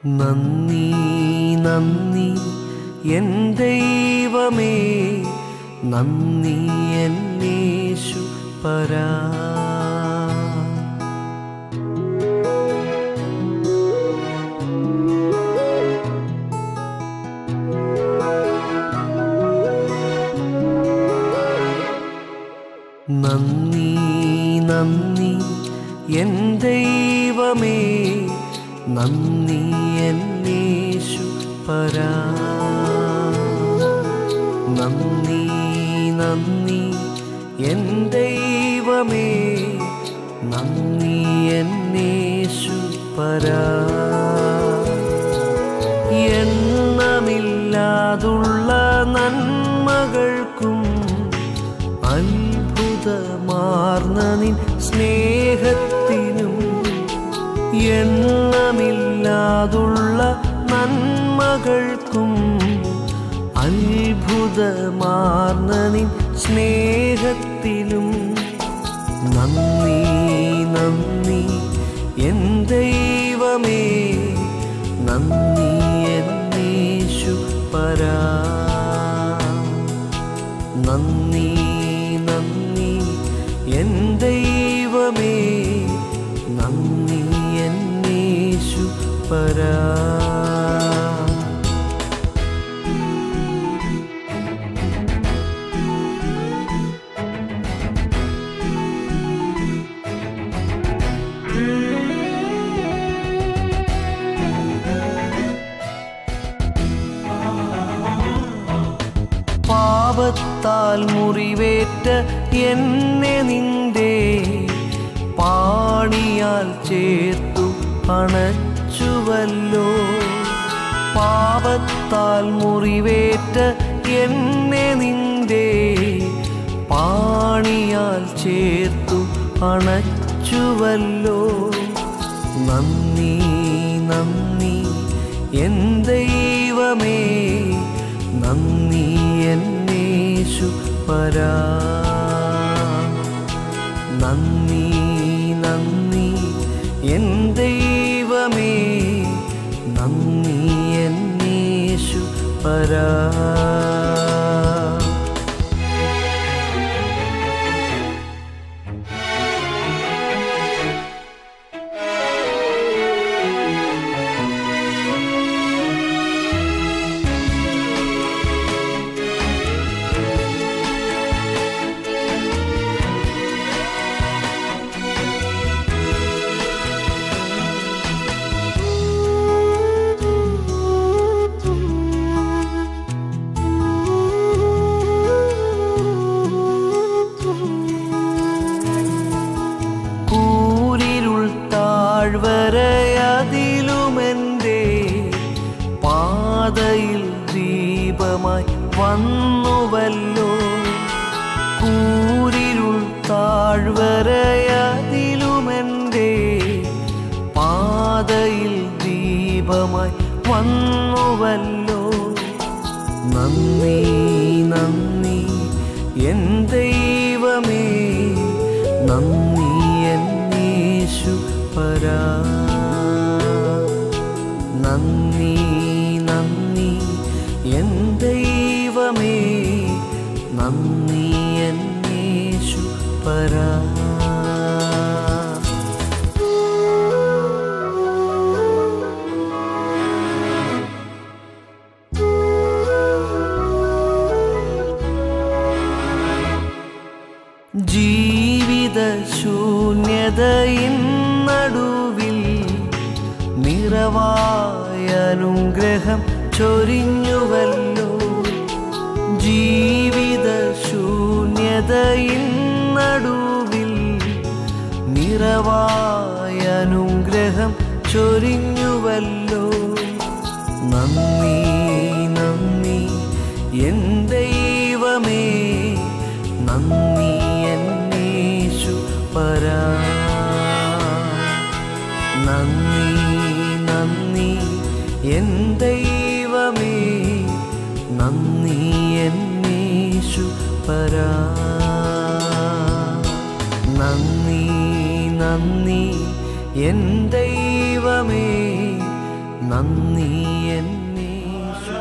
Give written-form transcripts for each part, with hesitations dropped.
നന്ദി നന്ദി എൻ ദൈവമേ, നന്ദി എൻ യേശുപരാ. നന്ദി നന്ദി എൻ ദൈവമേ, നന്ദി എൻ യേശുപരാ. നന്ദി നന്ദി എൻ ദൈവമേ, നന്ദി എൻ യേശുപരാ. എണ്ണമില്ലാതുള്ള നന്മകൾക്കും അത്ഭുതമാർന്ന നിൻ സ്നേഹത്തിനും, എണ്ണമില്ലാതുള്ള നന്മകൾക്കും അത്ഭുതമാർന്ന നിൻ സ്നേഹത്തിനും നന്ദി നന്ദി എൻ ദൈവമേ, നന്ദി എൻ യേശുപരാ. നന്ദി നന്ദി എൻ ദൈവമേ, നന്ദി എൻ യേശുപരാ. പാപത്താൽ മുറിവേറ്റ എന്നെ നിന്റെ പാണിയാൽ ചേർത്തു അണച്ചുവല്ലോ. പാപത്താൽ മുറിവേറ്റ എന്നെ നിന്റെ പാണിയാൽ ചേർത്തു അണച്ചുവല്ലോ. നന്ദി നന്ദി എൻ ദൈവമേ, നന്ദി എൻ യേശുപരാ. നന്ദി നന്ദി എൻ ദൈവമേ, നന്ദി എൻ യേശുപരാ. താഴ്വരയതിലുമെൻ്റെ പാതയിൽ ദീപമായി വന്നുവല്ലോ. കൂരിരുൾ താഴ്വരയതിലുമെൻ്റെ പാതയിൽ ദീപമായി വന്നുവല്ലോ. നന്ദി നന്ദി എൻ ദൈവമേ, നന്ദി എൻ യേശുപരാ. നന്ദി നന്ദി എൻ ദൈവമേ, നന്ദി എൻ യേശുപരാ. ജീവിത ശൂന്യതയിൻ നടുവിൽ നിറവായ അനുഗ്രഹം ചൊരിഞ്ഞുവല്ലോ. ജീവിത ശൂന്യതയിൻ നടുവിൽ നിറവായ അനുഗ്രഹം ചൊരിഞ്ഞുവല്ലോ. നന്ദി നന്ദി എൻ ദൈവമേ, നന്ദി എൻ യേശുപരാ. നന്ദി നന്ദി എൻ ദൈവമേ, നന്ദി എൻ യേശുപരാ. നന്ദി നന്ദി എൻ ദൈവമേ, നന്ദി എന്നേശു.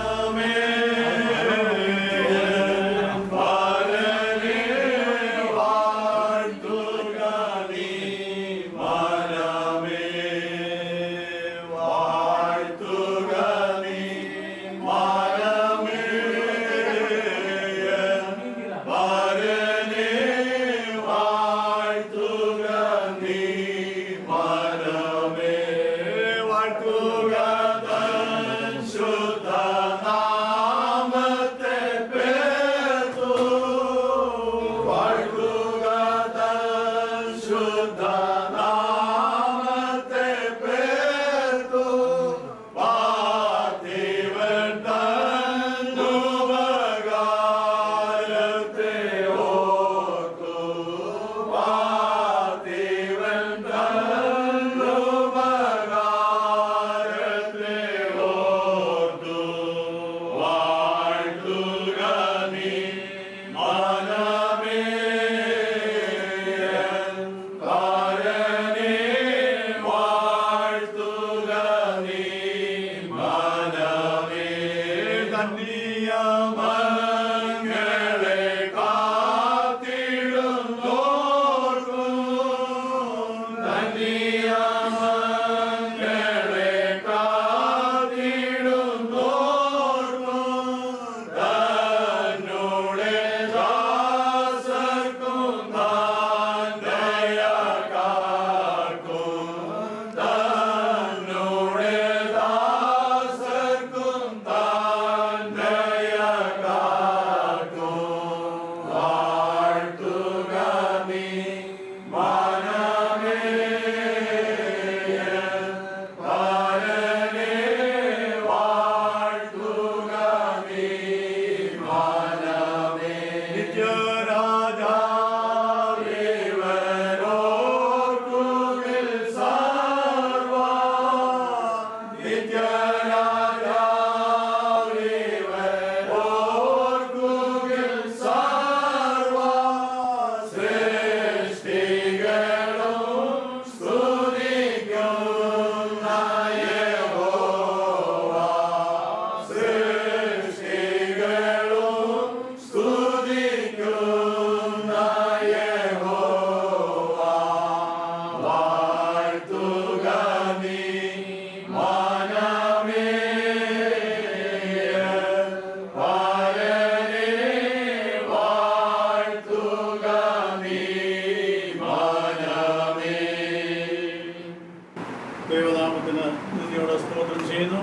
ദൈവനാമത്തിന് നന്ദിയോടെ സ്തോത്രം ചെയ്യുന്നു.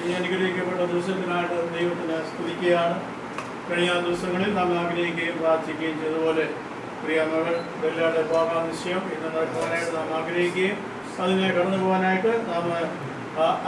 ഈ അനുഗ്രഹിക്കപ്പെട്ട ദിവസത്തിനായിട്ട് ദൈവത്തിനെ സ്തുതിക്കുകയാണ്. കഴിഞ്ഞ ദിവസങ്ങളിൽ നാം ആഗ്രഹിക്കുകയും പ്രാർത്ഥിക്കുകയും ചെയ്തതുപോലെ പ്രിയ മകൾ ബെല്ലയുടെ വിവാഹ നിശ്ചയം ഇന്ന് നടക്കുവാനായിട്ട് നാം ആഗ്രഹിക്കുകയും അതിനെ കടന്നു പോകാനായിട്ട് നാം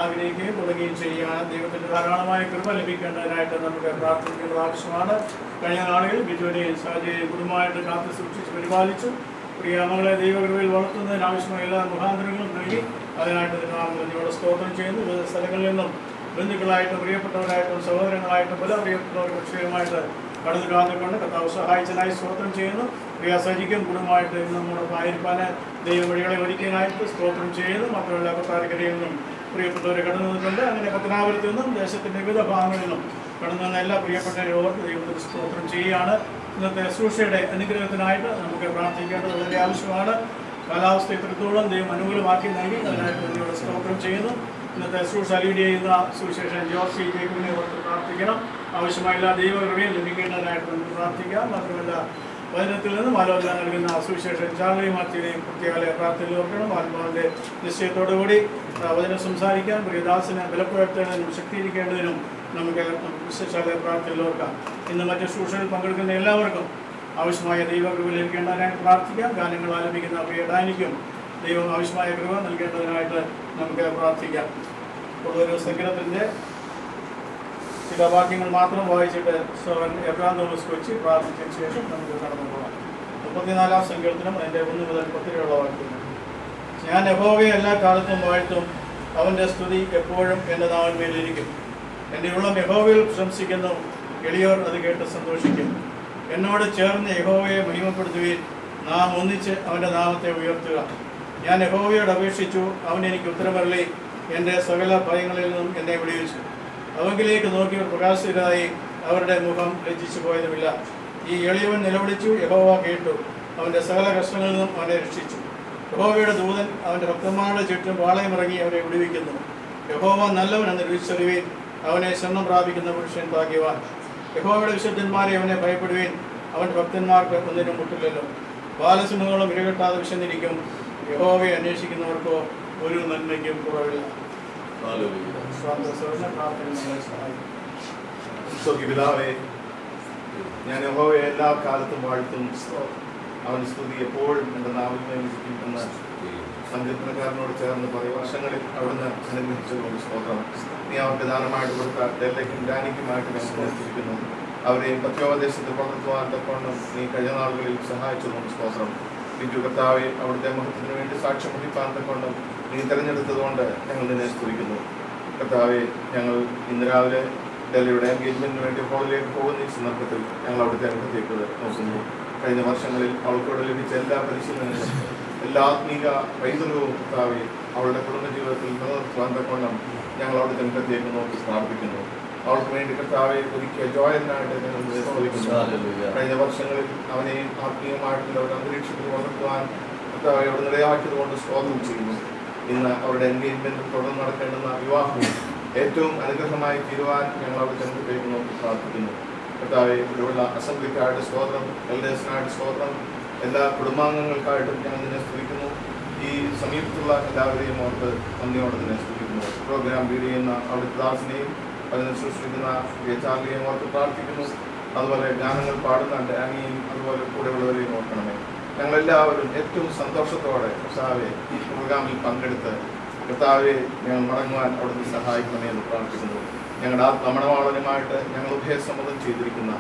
ആഗ്രഹിക്കുകയും തുടങ്ങുകയും ചെയ്യുകയാണ്. ദൈവത്തിൻ്റെ ധാരാളമായ കൃപ ലഭിക്കേണ്ടതിനായിട്ട് നമുക്ക് പ്രാർത്ഥിക്കേണ്ടത് ആവശ്യമാണ്. കഴിഞ്ഞ നാളുകളിൽ ബിജുവിനെയും സാഹചര്യം കുടുംബമായിട്ട് കാത്തു സൂക്ഷിച്ച് പരിപാലിച്ചു. പ്രിയ മകളെ ദൈവകൃപയിൽ വളർത്തുന്നതിനാവശ്യമായ എല്ലാ മുഖാന്തരങ്ങളും നൽകി. അതിനായിട്ട് നാം നന്ദിയോടെ സ്തോത്രം ചെയ്യുന്നു. വിവിധ സ്ഥലങ്ങളിൽ നിന്നും ബന്ധുക്കളായിട്ടും പ്രിയപ്പെട്ടവരായിട്ടും സഹോദരങ്ങളായിട്ടും പല പ്രിയപ്പെട്ടവർ പക്ഷികളുമായിട്ട് കടന്നു കാന്നുകൊണ്ട് കർത്താവ് സഹായിച്ചതിനായി സ്തോത്രം ചെയ്യുന്നു. പ്രിയ സജിക്കും കുടുംബമായിട്ട് നമ്മോടൊപ്പം ആയിരിക്കാൻ ദൈവവഴികളെ ഒരുക്കിയതിനായിട്ട് സ്തോത്രം ചെയ്യുന്നു. മാത്രമല്ല കൊട്ടാരക്കരയിൽ നിന്നും പ്രിയപ്പെട്ടവരെ കടന്നു നിന്നിട്ടുണ്ട്. അങ്ങനെ പത്തനാപുരത്തു നിന്നും ദേശത്തിൻ്റെ വിവിധ ഭാഗങ്ങളിൽ നിന്നും കടന്നു വന്ന എല്ലാ പ്രിയപ്പെട്ടവരോട് ദൈവത്തിന് സ്തോത്രം ചെയ്യുകയാണ്. ഇന്നത്തെ ശുശ്രൂഷയുടെ അനുഗ്രഹത്തിനായിട്ട് നമുക്ക് പ്രാർത്ഥിക്കേണ്ടത് വളരെ ആവശ്യമാണ്. കാലാവസ്ഥ ഇത്രത്തോളം ദൈവം അനുകൂലമാക്കി നൽകി. അതിനായിട്ട് ദൈവത്തോട് സ്തോത്രം ചെയ്യുന്നു. ഇന്നത്തെ ശുശ്രൂഷ ലീഡ് ചെയ്യുന്ന സുവിശേഷൻ ജോർജ് ജേക്കബിനെ ഓർത്ത് പ്രാർത്ഥിക്കണം. ആവശ്യമായ എല്ലാ ദൈവകൃപയും ലഭിക്കേണ്ടതിനായിട്ട് നമുക്ക് പ്രാർത്ഥിക്കാം. മാത്രമല്ല വചനത്തിൽ നിന്നും ആലോചന നൽകുന്ന സുവിശേഷൻ ചാർലി മാത്യുവിനെയും പ്രത്യേക പ്രാർത്ഥനയിൽ ഓർക്കണം. ആത്മാവിൻ്റെ നിശ്ചയത്തോടുകൂടി വചനം സംസാരിക്കാൻ പ്രിയദാസിനെ ബലപ്പെടുത്തേണ്ടതിനും ശക്തീകരിക്കേണ്ടതിനും നമുക്ക് വിശേഷാല പ്രാർത്ഥനയിൽ ഓർക്കാം. ഇന്ന് മറ്റ് ശുശ്രൂഷകളിൽ പങ്കെടുക്കുന്ന എല്ലാവർക്കും ആവശ്യമായ ദൈവകൃപ ലഭിക്കേണ്ടതിനായിട്ട് പ്രാർത്ഥിക്കാം. ഗാനങ്ങൾ ആലപിക്കുന്ന പ്രിയ ഡാനിക്കും ദൈവം ആവശ്യമായ കൃപ നൽകേണ്ടതിനായിട്ട് നമുക്ക് പ്രാർത്ഥിക്കാം. ഒരു സങ്കീർത്തനത്തിൻ്റെ ചില വാക്യങ്ങൾ മാത്രം വായിച്ചിട്ട് എബ്രാം തോമസ് കൊച്ചി പ്രാർത്ഥിച്ചതിന് ശേഷം നമുക്ക് കടന്നു പോകാം. 34-ാം സങ്കീർത്തനം അതിൻ്റെ 1 മുതൽ 10 വരെയുള്ള വാക്യങ്ങൾ. ഞാൻ യഹോവയെ എല്ലാ കാലത്തും വാഴ്ത്തും, അവൻ്റെ സ്തുതി എപ്പോഴും എൻ്റെ നാവിന്മേലിരിക്കും. എൻ്റെ ഉള്ളം യഹോവയിൽ പ്രശംസിക്കുന്നു, എളിയോർ അത് കേട്ട് സന്തോഷിക്കും. എന്നോട് ചേർന്ന് യഹോവയെ മഹിമപ്പെടുത്തുകയും നാം ഒന്നിച്ച് അവൻ്റെ നാമത്തെ ഉയർത്തുക. ഞാൻ യഹോവയോട് അപേക്ഷിച്ചു, അവൻ എനിക്ക് ഉത്തരമരളി. എൻ്റെ സകല ഭയങ്ങളിൽ നിന്നും എന്നെ വിടുവിച്ചു. അവങ്കിലേക്ക് നോക്കിയവർ പ്രകാശിതരായി, അവരുടെ മുഖം ലജ്ജിച്ചു പോയതുമില്ല. ഈ എളിയവൻ നിലവിളിച്ചു, യഹോവ കേട്ടു, അവൻ്റെ സകല കഷ്ടങ്ങളിൽ നിന്നും അവനെ രക്ഷിച്ചു. യഹോവയുടെ ദൂതൻ അവൻ്റെ ഭക്തന്മാരുടെ ചുറ്റും പാളയമിറങ്ങി അവരെ വിടുവിക്കുന്നു. യഹോവ നല്ലവനെന്ന് രുചിച്ചറിവീൻ, അവനെ ശരണം പ്രാപിക്കുന്ന പുരുഷൻ ഭാഗ്യവാൻ. യഹോവയുടെ വിശുദ്ധന്മാരെ അവനെ ഭയപ്പെടുവീൻ, അവൻ്റെ ഭക്തന്മാർക്ക് ഒന്നിനും മുട്ടില്ലല്ലോ. ബാലസിംഹങ്ങളും ഇരകെട്ടാതെ വിശന്നിരിക്കും, യഹോവയെ അന്വേഷിക്കുന്നവർക്കോ ഒരു നന്മയ്ക്കും കുറവില്ല. പിതാവേ, ഞാൻ യഹോവയെ എല്ലാ കാലത്തും വാഴ്ത്തും. അവൻ സ്തുതി എപ്പോഴും എൻ്റെ നാവിൽ എന്ന സങ്കീർത്തനക്കാരനോട് ചേർന്ന് പറയും. വർഷങ്ങളിൽ അവിടുന്ന് അനുഗ്രഹിച്ചതുകൊണ്ട് സ്തോത്രം. നീ അവർക്ക് ദാനമായിട്ട് കൊടുത്ത ഡെല്ലയ്ക്കും ഡാനിക്കുമായിട്ട് ഞാൻ പ്രവർത്തിച്ചിരിക്കുന്നു. അവരെയും പത്യോപദേശത്തിൽ വളർത്തുവാൻ തക്കവണ്ണം നീ കഴിഞ്ഞ നാളുകളിൽ സഹായിച്ചതുകൊണ്ട് സ്തോത്രം. ബിജു കർത്താവെ, അവിടുത്തെ മഹത്വത്തിന് വേണ്ടി സാക്ഷ്യം വഹിപ്പാൻ തക്കവണ്ണം നീ തിരഞ്ഞെടുത്തതുകൊണ്ട് ഞങ്ങൾ നിന്നെ സ്തുതിക്കുന്നു. കർത്താവെ, ഞങ്ങൾ ഇന്ന് രാവിലെ ഡൽഹിയുടെ എൻഗേജ്മെന്റിന് വേണ്ടി ഹോളിലേക്ക് പോകുന്ന ഈ സന്ദർഭത്തിൽ ഞങ്ങൾ അവിടുത്തെ അനുഭവത്തേക്ക് നോക്കുന്നു. കഴിഞ്ഞ വർഷങ്ങളിൽ അവൾക്കൂടെ ലഭിച്ച എല്ലാ പരിശീലനങ്ങളും, എല്ലാ ആത്മീക പൈതൃകവും കർത്താവെ അവളുടെ കുടുംബജീവിതത്തിൽ നിലനിർത്തുവാൻ തക്കവണ്ണം ഞങ്ങൾ അവിടുത്തെ അനുഭവത്തേക്ക് നോക്കി പ്രാർത്ഥിക്കുന്നു. അവൾക്ക് വേണ്ടി കർത്താവെ ഒരുക്കിയ ജോയലിനായിട്ട് ഞങ്ങൾ സ്തുതിക്കുന്നു. കഴിഞ്ഞ വർഷങ്ങളിൽ അവനെയും ആത്മീയമായിട്ടുള്ള ഒരു അന്തരീക്ഷത്തിൽ വളർത്തുവാൻ കർത്താവെ അവിടെ നിലയാക്കിയത് കൊണ്ട് സ്തോത്രം ചെയ്യുന്നു. ഇന്ന് അവരുടെ എൻഗേജ്മെന്റിൽ തുടർന്ന് നടക്കേണ്ടുന്ന വിവാഹവും ഏറ്റവും അനുഗ്രഹമായി തീരുവാൻ ഞങ്ങൾ അവിടുത്തെ അനുഭവത്തേക്ക് നോക്കി പ്രാർത്ഥിക്കുന്നു. കർത്താവെ, ഇവിടെയുള്ള അസംബ്ലിക്കായിട്ട് സ്തോത്രം, എൽഡേഴ്സിനായിട്ട് സ്തോത്രം, എല്ലാ കുടുംബാംഗങ്ങൾക്കായിട്ടും ഞങ്ങൾ നിന്നെ സ്തുതിക്കുന്നു. ഈ സമീപത്തുള്ള എല്ലാവരെയും ഓർത്ത് നന്ദിയോടെ തന്നെ സ്തുതിക്കുന്നു. പ്രോഗ്രാം ലീഡ് ചെയ്യുന്ന അവിടുത്തെ ദാസിനെയും അതിനെ സൃഷ്ടിക്കുന്ന ചാർലിയെയും ഓർത്ത് പ്രാർത്ഥിക്കുന്നു. അതുപോലെ ഗാനങ്ങൾ പാടുന്ന ഡാനിയെയും അതുപോലെ കൂടെയുള്ളവരെയും ഓർക്കണമേ. ഞങ്ങളെല്ലാവരും ഏറ്റവും സന്തോഷത്തോടെ കർത്താവെ ഈ പ്രോഗ്രാമിൽ പങ്കെടുത്ത് കർത്താവെ ഞങ്ങൾ മടങ്ങുവാൻ അവിടുന്ന് സഹായിക്കണമേ എന്ന് പ്രാർത്ഥിക്കുന്നു. ഞങ്ങളുടെ ആത്മമണവാളനുമായിട്ട് ഞങ്ങൾ ഉഭയസമ്മതം ചെയ്തിരിക്കുന്ന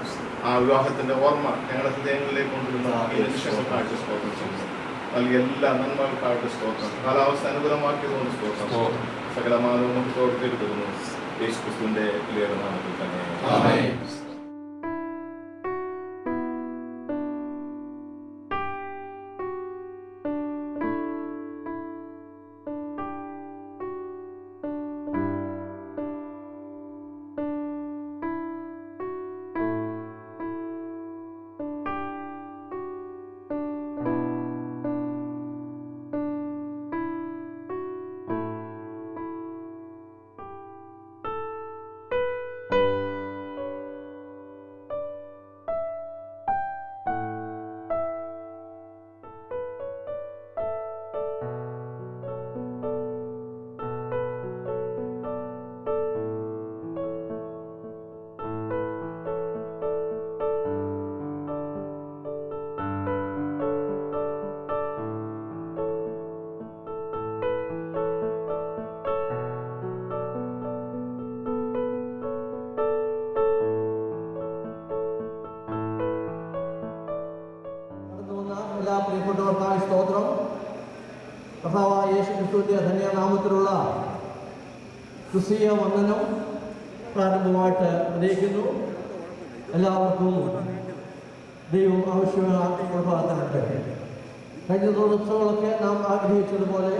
ആ വിവാഹത്തിൻ്റെ ഓർമ്മ ഞങ്ങളുടെ ഹൃദയങ്ങളിലേക്ക് കൊണ്ടുവരുന്ന ഈ നിമിഷങ്ങൾക്കായിട്ട് സ്തോത്രം ചെയ്യുന്നു. നൽകിയ എല്ലാ നന്മകൾക്കായിട്ട് സ്തോത്രം. കാലാവസ്ഥ അനുകൂലമാക്കിയതുകൊണ്ട് സ്തോത്രം. സകല മാനവും തോട്ടത്തേക്ക് തരുന്നു. യേശുക്രിസ്തുവിന്റെ നാമത്തിൽ തന്നെ ആമേൻ. എല്ലാ പ്രിയപ്പെട്ടവർക്കായി സ്തോത്രം. കർത്താവായ യേശുക്രിസ്തുവിന്റെ ധന്യനാമത്തിലുള്ള ക്രിസ്തീയ വന്ദനം പ്രാരംഭമായിട്ട് അറിയിക്കുന്നു. എല്ലാവർക്കും ദൈവം ആവശ്യമായ പ്രഭാതത്തെ കഴിഞ്ഞ ദിവസങ്ങളൊക്കെ നാം ആഗ്രഹിച്ചതുപോലെ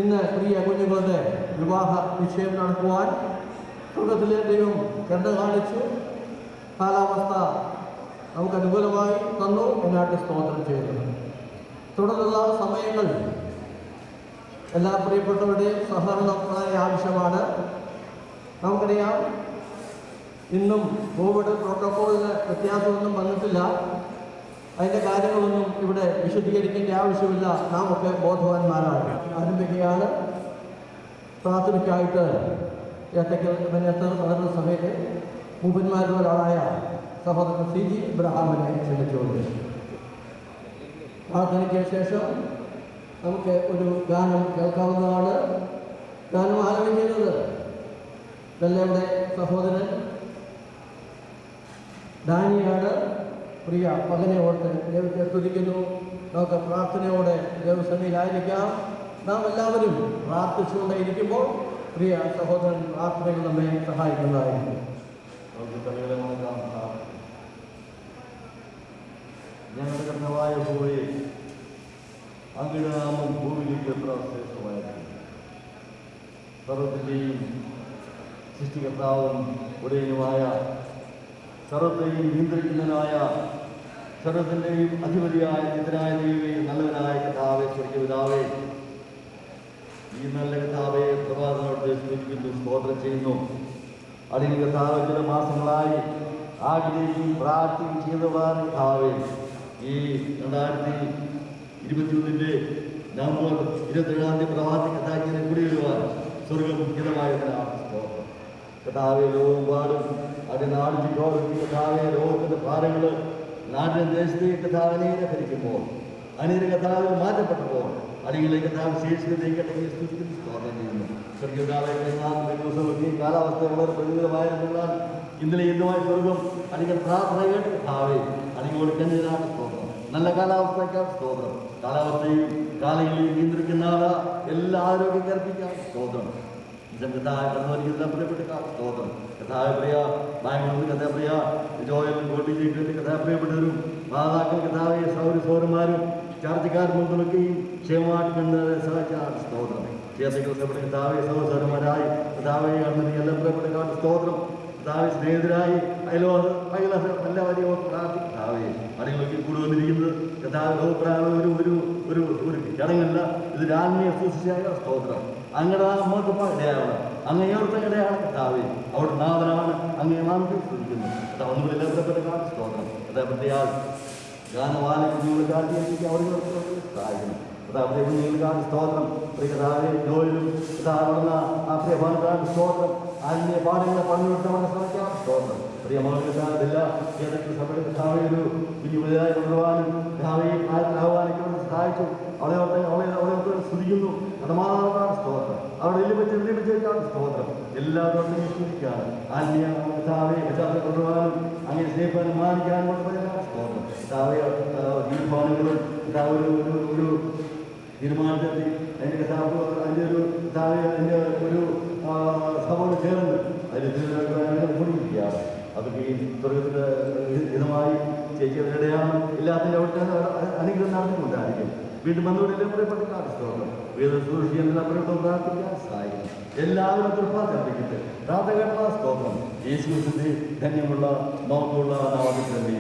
ഇന്ന് പ്രിയ കുഞ്ഞുങ്ങളുടെ വിവാഹ നിശ്ചയം നടക്കുവാൻ സ്വർഗത്തിലെ ദൈവം കണ്ട കാണിച്ചു. കാലാവസ്ഥ നമുക്ക് അനുകൂലമായി തന്നു. എന്നായിട്ട് സ്തോത്രം ചെയ്യുന്നു. തുടർന്നുള്ള സമയങ്ങൾ എല്ലാ പ്രിയപ്പെട്ടവരുടെയും സഹകരണം വളരെ ആവശ്യമാണ്. നമുക്കറിയാം, ഇന്നും കോവിഡ് പ്രോട്ടോക്കോളിന് വ്യത്യാസമൊന്നും വന്നിട്ടില്ല. അതിൻ്റെ കാര്യങ്ങളൊന്നും ഇവിടെ വിശദീകരിക്കേണ്ട ആവശ്യമില്ല. നാം ഒക്കെ ബോധവാന്മാരാണ്. ആരംഭിക്കുകയാണ്. പ്രാഥമികമായിട്ട് ഏത്തക്കൽ നഗര സഭയിലെ മൂപ്പന്മാരിലൊരാളായ സഹോദരൻ CG ഇബ്രഹാമിനെ ക്ഷണിച്ചുകൊണ്ട് പ്രാർത്ഥനയ്ക്ക് ശേഷം നമുക്ക് ഒരു ഗാനം കേൾക്കാവുന്നതാണ്. ഗാനം ആലപിക്കുന്നത് ഡെല്ലയുടെ സഹോദരൻ ഡാനിയാണ്. പ്രിയ മകനെ ഓർത്ത് ദൈവത്തെ സ്തുതിക്കുന്നു. നമുക്ക് പ്രാർത്ഥനയോടെ ദൈവസന്നിധിയിലായിരിക്കാം. നാം എല്ലാവരും പ്രാർത്ഥിച്ചുകൊണ്ടേയിരിക്കുമ്പോൾ പ്രിയ സഹോദരൻ പ്രാർത്ഥനകൾ നമ്മെ സഹായിക്കുന്നതായിരിക്കും. ഞങ്ങളുടെ കർത്താവായ യഹോവേ, അങ്ങയുടെ നാമം ഭൂമിയിലേക്ക് എത്ര ശ്രേഷ്ഠമായിരുന്നു. സർവത്തിൻ്റെയും സൃഷ്ടികർത്താവും ഉടയനുമായ, സർവത്തെയും നിയന്ത്രിക്കുന്നതിനായ, സർവത്തിൻ്റെയും അധിപതിയായ നിത്യനായ ദൈവമേ, നല്ലവനായ കർത്താവേ, സ്വർഗ്ഗപിതാവേ, ഈ നല്ല കർത്താവെ പ്രഭാതനോട് സ്തുതിക്കുന്നു, സ്തോത്രം ചെയ്യുന്നു. അതിന് കർത്താവ് ചില മാസങ്ങളായി ആഗ്രഹിക്കും പ്രാർത്ഥിക്കും ചെയ്തതാണ് കർത്താവെ. ഈ 2021 നവംബർ 27 പ്രഭാതത്തിൽ കർത്താവിനെ കുടിയേറുവാൻ സ്വർഗം ഹിതമായതിനാണ് സ്തോത്രം. കർത്താവെ, ലോകമെമ്പാടും അതിന്റെ നാട് ചുറ്റോളം കർത്താവെ ലോകത്തിന്റെ ഭാരങ്ങൾ നാടിന്റെ ദേശത്തേക്ക് കർത്താവിനെ ഭരിക്കുമ്പോൾ അനേക കർത്താവ് മാറ്റപ്പെട്ടപ്പോൾ അല്ലെങ്കിൽ കർത്താവ് ശേഷിക്കുന്നതിലേക്ക് സ്തുതിക്കുന്നു, സ്തോത്രം ചെയ്യുന്നു. സ്വർഗീയനായ ദിവസമൊക്കെ കാലാവസ്ഥ വളരെ പ്രതികൂലമായിരുന്നാൽ ഇന്നലെ ഇന്നുമായി സ്വർഗം അല്ലെങ്കിൽ പ്രാർത്ഥന കേട്ട് കർത്താവെ അല്ലെങ്കിൽ കഞ്ഞതിനാണ് സ്തോത്രം. നല്ല കാലാവസ്ഥയ്ക്കാണ് സ്തോത്രം. കാലാവസ്ഥയും കാലങ്ങളെയും നിയന്ത്രിക്കുന്ന എല്ലാ ആരോഗ്യം കൽപ്പിക്കാൻ സ്തോത്രം. സ്തോത്രം. കഥാപ്രിയ ബാംഗ്ലൂർ കഥാപ്രിയ ജോയൽ കോട്ടേജ് കഥാപ്രിയപ്പെട്ടവരും മാതാക്കൾ കഥാവെ സൗരന്മാരും ചാർജക്കാർ മുൻപിലൊക്കെയും ക്ഷേമമായിട്ട് കണ്ടത് സഹായിച്ചാണ് സ്തോത്രം. ചേർത്തപ്പെട്ട കഥാവെ സഹോദരന്മാരായി കഥാവെ അണ്ണന് എല്ലാം പ്രിയപ്പെട്ട സ്തോത്രം. കഥാവെ സ്നേഹിതരായി എല്ലാവരെയും പ്രാർത്ഥിക്കും. കഥാവെ അടികളൊക്കെ കൂടി വന്നിരിക്കുന്നത് കഥാവ് ഒരു ചടങ്ങല്ല, ഇതൊരു ആത്മീയ സൂക്ഷിച്ചായ സ്തോത്രം. അങ്ങയുടെ മഹത്വമായ ഇടയാണ്, അങ്ങയോർത്ത ഇടയാണ് കഥാവെ. അവിടെ നാഥനാണ് അങ്ങേ നാമത്തിൽ സ്തുതിക്കുന്നു. ഒന്നുമില്ല ബന്ധപ്പെട്ട സ്തോത്രം. അതേപറ്റിയാൽ ഗാനവാലങ്ങൾ കാട്ടിയെത്തിക്ക് അവർ സഹായിക്കണം. കുഞ്ഞുങ്ങൾക്കാണ് സ്തോത്രം. കഥാവെ ജോലിയും കഥാവുന്ന ആ പ്രിയഭാഗത്താണ് സ്തോത്രം. ആത്മീയ പാഠങ്ങളെ പങ്കുവെടുത്തവനെ ശ്രമിക്കാം സ്തോത്രം. പ്രിയമാർഗില്ല ഏതൊക്കെ സഭയുടെ കഥാവെ ഒരു കുഞ്ഞുപതിയായി കൊണ്ടുപോകാനും കഥാവയെ ആഹ്വാനിക്കണം സഹായിച്ചു. അവളെ സ്തുതിക്കുന്നു. പരമാവധി സ്തോത്രം. അവിടെ എല്ലിപ്പറ്റാണ് സ്തോത്രം. എല്ലാവരും സ്തുതിക്കാണ്. ആത്മീയ കഥാവെ കഥാവെ കൊണ്ടുപോകാനും അങ്ങനെ സ്നേഹിക്കാനും മാനിക്കാനും കൊണ്ട് പറയാനാണ് സ്തോത്രം. കഥാവെ തീരുമാനങ്ങളും ഒരു തീരുമാനത്തിൽ അതിൻ്റെ കഥാവ് അതിൻ്റെ ഒരു കഥാവെ അതിൻ്റെ ഒരു സഭയോട് ചേർന്ന് അതിൽ പൊടിയിരിക്കുകയാണ്. അതൊക്കെ ഈ സ്വർഗത്തിന് ഹിതമായി ചേച്ചിയുടെയാണ് എല്ലാത്തിൻ്റെ അവിടെ അനുഗ്രഹം നടത്തിക്കൊണ്ടായിരിക്കും. വീണ്ടും വന്നുകൊണ്ടെല്ലാം പ്രിയപ്പെട്ട സ്തോത്രം. വേദ സൂക്ഷിയെല്ലാം പ്രിയപ്പെട്ട പ്രാർത്ഥിക്കാൻ സഹായിക്കും. എല്ലാവരും തൃപ്പാർപ്പിക്കട്ടെ. പ്രാർത്ഥന സ്തോത്രം. യേശുവിന്റെ ധന്യമുള്ള നോക്കുള്ള നാമത്തിൽ തന്നെ.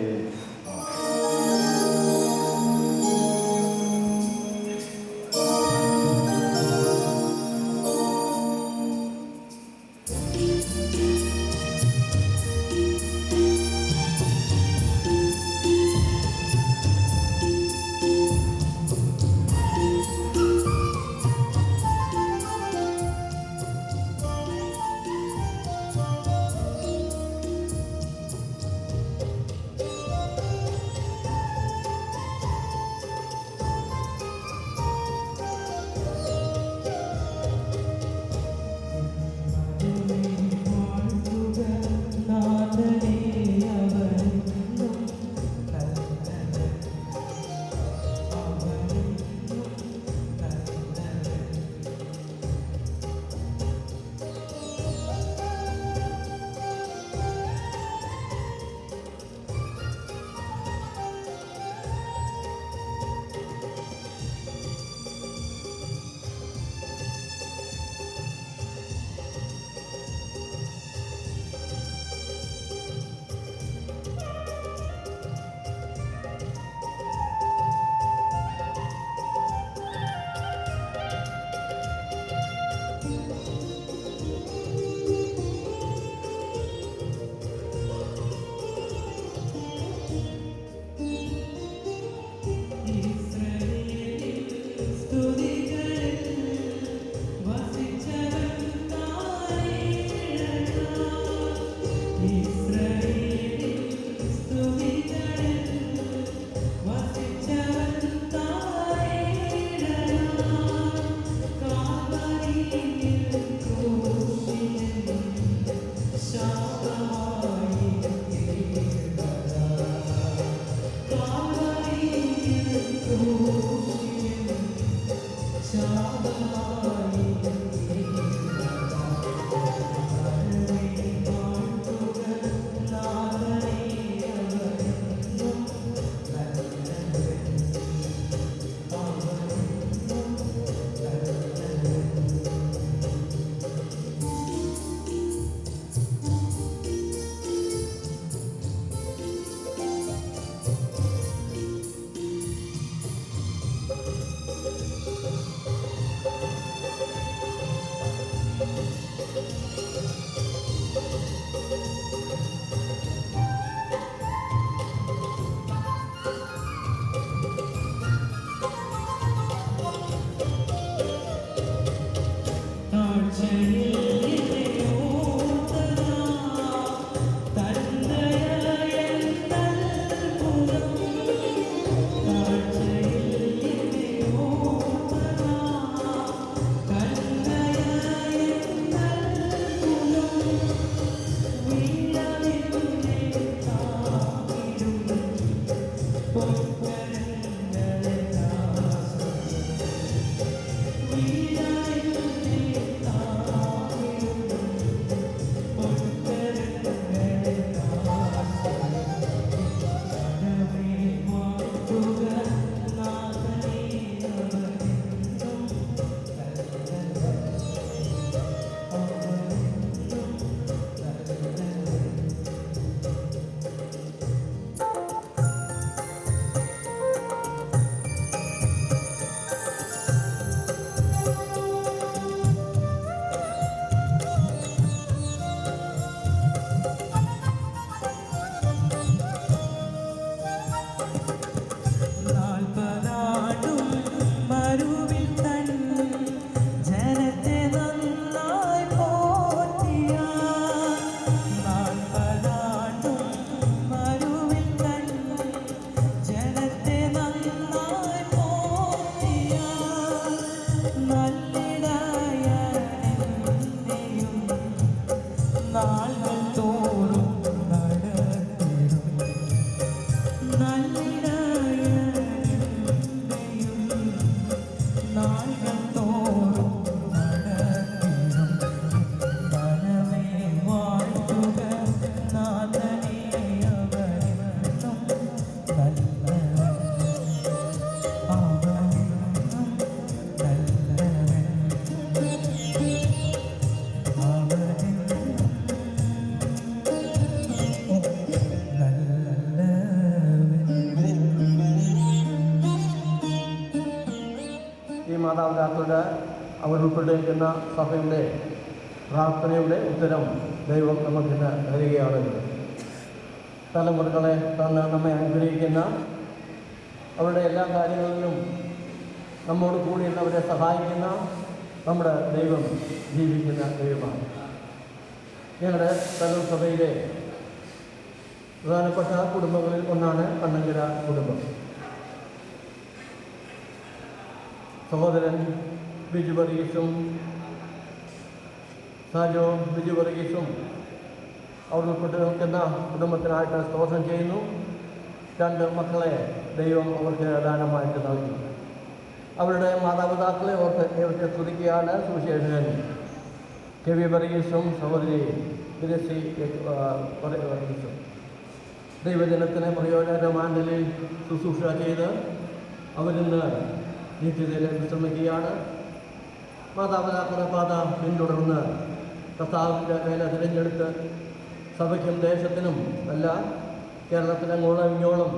മാതാപിതാക്കളുടെ അവർ ഉൾപ്പെട്ടിരിക്കുന്ന സഭയുടെ പ്രാർത്ഥനയുടെ ഉത്തരം ദൈവം നമുക്കിന്ന് തരികയാണല്ലോ. തലമുറകളെ തന്ന് നമ്മെ അനുഗ്രഹിക്കുന്ന അവരുടെ എല്ലാ കാര്യങ്ങളിലും നമ്മോട് കൂടി അവരെ സഹായിക്കുന്ന നമ്മുടെ ദൈവം ജീവിക്കുന്ന ദൈവമാണ്. ഞങ്ങളുടെ തലൂർ സഭയിലെ പ്രധാനപ്പെട്ട കുടുംബങ്ങളിൽ ഒന്നാണ് കണ്ണങ്കര കുടുംബം. സഹോദരൻ ബിജു വർഗീസും സാജോ ബിജു വർഗീസും അവർ ഉൾപ്പെട്ട് നിൽക്കുന്ന കുടുംബത്തിനായിട്ട് സ്തോത്രം ചെയ്യുന്നു. 2 മക്കളെ ദൈവം അവർക്ക് ദാനമായിട്ട് നൽകി. അവരുടെ മാതാപിതാക്കളെ ഓർത്ത് ദൈവത്തെ സ്തുതിക്കുകയാണ് സുവിശേഷകൻ കെ വി വർഗീസും സഹോദരി ഗ്രേസി വർഗീസും. ദൈവജനത്തിന് പ്രയോജനമാൻഡലിൽ ശുശ്രൂഷ ചെയ്ത് അവരിന്ന് നിത്യതയിൽ വിശ്രമിക്കുകയാണ്. മാതാപിതാക്കളുടെ പാത പിന്തുടർന്ന് കർത്താവിൻ്റെ വേല തിരഞ്ഞെടുത്ത് സഭയ്ക്കും ദേശത്തിനും അല്ല കേരളത്തിനങ്ങോളം ഇങ്ങോളം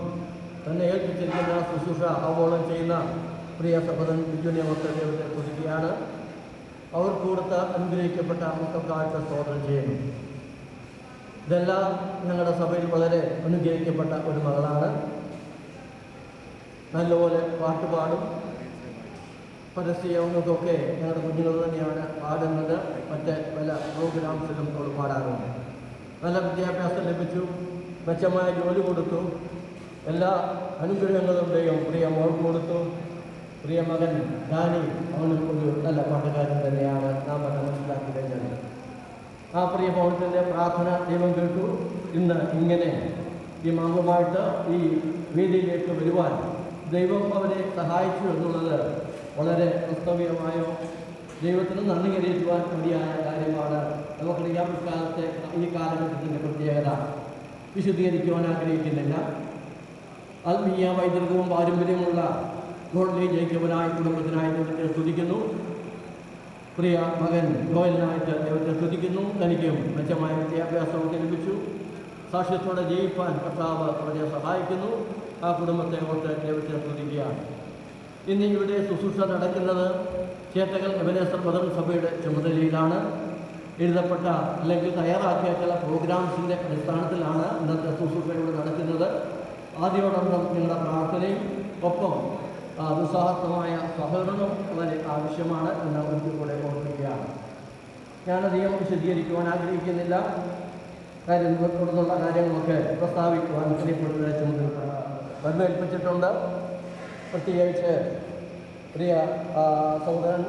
തന്നെ ഏൽപ്പിച്ചിരിക്കുന്ന ശുശ്രൂഷ അവോളം ചെയ്യുന്ന പ്രിയ സഹോദരൻ ബിജുവിനെ ഓർത്ത് ദൈവത്തെ സ്തുതിക്കുകയാണ്. അവർ കൊടുത്ത അനുഗ്രഹിക്കപ്പെട്ട മക്കൾക്കായിട്ട് സ്തോത്രം ചെയ്യുന്നു. ഇതെല്ലാം ഞങ്ങളുടെ സഭയിൽ വളരെ അനുഗ്രഹിക്കപ്പെട്ട ഒരു മകളാണ്. നല്ലപോലെ പാട്ടുപാടും. പരസ്യങ്ങൾക്കൊക്കെ ഞങ്ങളുടെ കുഞ്ഞുങ്ങൾ തന്നെയാണ് പാടുന്നത്. മറ്റ് പല പ്രോഗ്രാംസിലും അവർ പാടാറുണ്ട്. നല്ല വിദ്യാഭ്യാസം ലഭിച്ചു, മെച്ചമായ ജോലി കൊടുത്തു, എല്ലാ അനുഗ്രഹങ്ങളും ദൈവം പ്രിയ മോൾക്ക് കൊടുത്തു. പ്രിയ മകൻ ഡാനി അവന് ഒരു നല്ല പാട്ടുകാരൻ തന്നെയാണ് നാം അത് മനസ്സിലാക്കി കഴിഞ്ഞത്. ആ പ്രിയ പൗരത്തിൻ്റെ പ്രാർത്ഥന ദൈവം കേട്ടു. ഇന്ന് ഇങ്ങനെ ഈ മാവുമായിട്ട് ഈ വേദിയിലേക്ക് വരുവാൻ ദൈവം അവരെ സഹായിച്ചു എന്നുള്ളത് വളരെ വാസ്തവികമായോ ദൈവത്തിന് നന്ദി കരയറ്റുവാൻ മതിയായ കാര്യമാണ്. നമുക്കറിയാം ഇക്കാലത്തെ ഈ കാലഘട്ടത്തിൻ്റെ പ്രത്യേകത വിശദീകരിക്കുവാൻ ആഗ്രഹിക്കുന്നില്ല. ആത്മീയ വൈദ്യുതവും പാരമ്പര്യമുള്ള ഗോഡ്ലി ജയിക്കവനായ കുടുംബത്തിനായി ദൈവത്തെ സ്തുതിക്കുന്നു. പ്രിയ മകൻ ജോയലിനായിട്ട് ദൈവത്തെ സ്തുതിക്കുന്നു. തനിക്കും മെച്ചമായ വിദ്യാഭ്യാസമൊക്കെ ലഭിച്ചു. സാക്ഷ്യത്തോടെ ജയിപ്പാൻ കർത്താവ് അവരെ സഹായിക്കുന്നു. ആ കുടുംബത്തെ ഓർത്ത് ദൈവത്തെ സ്തുതിക്കുകയാണ്. ഇന്ന് ഇവിടെ ശുശ്രൂഷ നടക്കുന്നത് ചേട്ടകൽ എബനേസർ മദർ സഭയുടെ ചുമതലയിലാണ്. എഴുതപ്പെട്ട അല്ലെങ്കിൽ തയ്യാറാക്കിയ ചില പ്രോഗ്രാംസിൻ്റെ അടിസ്ഥാനത്തിലാണ് ഇന്നത്തെ ശുശ്രൂഷകൾ നടക്കുന്നത്. ആദ്യോടൊപ്പം നിങ്ങളുടെ പ്രാർത്ഥനയും ഒപ്പം നിസ്വാർത്ഥമായ സഹകരണവും വളരെ ആവശ്യമാണ് എന്ന് ഒരിക്കൽ കൂടെ ഓർമ്മിക്കുകയാണ്. ഞാനധികം വിശദീകരിക്കുവാൻ ആഗ്രഹിക്കുന്നില്ല. തുടർന്നുള്ള കാര്യങ്ങളൊക്കെ പ്രസ്താവിക്കുവാൻ പ്രിയപ്പെടുന്ന ചുമതല വരുന്നേൽപ്പിച്ചിട്ടുണ്ട്. പ്രത്യേകിച്ച് പ്രിയ സഹോദരൻ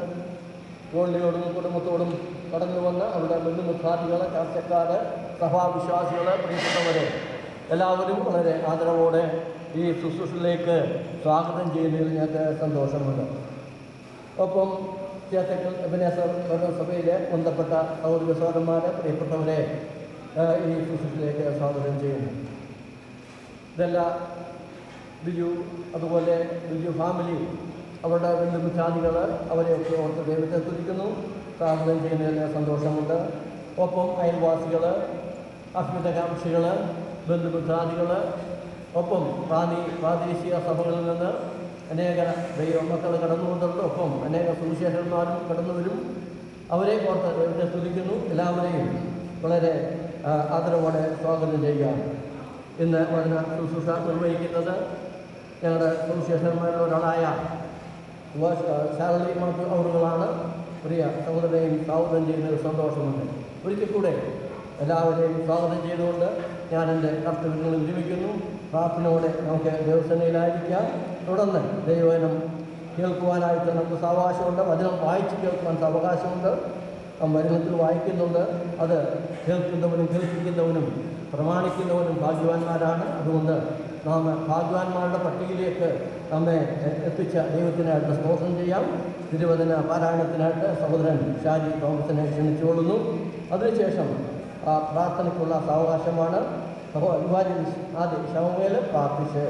ഗോൾഡിയോടും കുടുംബത്തോടും കടന്നു വന്ന് അവരുടെ ബന്ധുമിത്രാദികൾ, ചർച്ചക്കാർ, സഭാവിശ്വാസികൾ, പ്രിയപ്പെട്ടവരെ എല്ലാവരും വളരെ ആദരവോടെ ഈ ശുശ്രൂഷയിലേക്ക് സ്വാഗതം ചെയ്യുന്നതിൽ ഞങ്ങൾക്ക് സന്തോഷമുണ്ട്. ഒപ്പം ചേത്തക്കൽ എബനേസർ സഭയിലെ ബന്ധപ്പെട്ട സഹോദര സഹോദരന്മാരെ, പ്രിയപ്പെട്ടവരെ ഈ ശുശ്രൂഷയിലേക്ക് സ്വാഗതം ചെയ്യുന്നു. ഇതെല്ലാം ബിജു, അതുപോലെ ബിജു ഫാമിലി, അവരുടെ ബന്ധുമിത്രാദികൾ, അവരെയൊക്കെ ഓർത്ത് ദൈവത്തെ തുതിക്കുന്നു, സ്വാഗതം ചെയ്യുന്നതിൽ സന്തോഷമുണ്ട്. ഒപ്പം അയൽവാസികൾ, അഭ്യുതകാംക്ഷികൾ, ബന്ധുമിത്രാദികൾ, ഒപ്പം പ്രാദേശിക സഭകളിൽ നിന്ന് അനേക ദൈവമക്കൾ കടന്നുകൊണ്ടുണ്ട്. ഒപ്പം അനേക സുവിശേഷന്മാരും കടന്നു വരും. അവരെ ഓർത്ത് ദൈവത്തെ സ്തുതിക്കുന്നു. എല്ലാവരെയും വളരെ ആദരവോടെ സ്വാഗതം ചെയ്യുകയാണ്. ഇന്ന് വരുന്ന ശുശ്രൂഷ നിർവഹിക്കുന്നത് ഞങ്ങളുടെ സുവിശേഷന്മാരിൽ ഒരാളായ ശാലി മാത്യു അവറുകളാണ്. പ്രിയ സഹോദരനെയും സ്വാഗതം ചെയ്യുന്നതിൽ സന്തോഷമുണ്ട്. ഒരിക്കൽ കൂടെ എല്ലാവരെയും സ്വാഗതം ചെയ്തുകൊണ്ട് ഞാൻ എൻ്റെ കർത്തവ്യങ്ങളിൽ ജീവിക്കുന്നു. പ്രാർത്ഥനയോടെ നമുക്ക് ദൈവസേനയിലായിരിക്കാം. തുടർന്ന് ദൈവവചനം കേൾക്കുവാനായിട്ട് നമുക്ക് സാവകാശമുണ്ട്. വചനം വായിച്ച് കേൾക്കുവാൻ സാവകാശമുണ്ട്. വചനത്തിൽ വായിക്കുന്നുണ്ട്. അത് കേൾക്കുന്നവനും കേൾപ്പിക്കുന്നവനും പ്രമാണിക്കുന്നവനും ഭാഗ്യവാന്മാരാണ്. അതുകൊണ്ട് നാം ഭാഗ്യവാന്മാരുടെ പട്ടികയിലേക്ക് നമ്മെ എത്തിച്ച ദൈവത്തിനായിട്ട് സ്തോത്രം ചെയ്യാം. തിരുവചന പാരായണത്തിനായിട്ട് സഹോദരൻ ഷാജി തോമസിനെ ക്ഷണിച്ചുകൊള്ളുന്നു. അതിനുശേഷം പ്രാർത്ഥനയ്ക്കുള്ള സാവകാശമാണ്. ആദ്യം ശവമേൽ പ്രാർത്ഥിച്ച്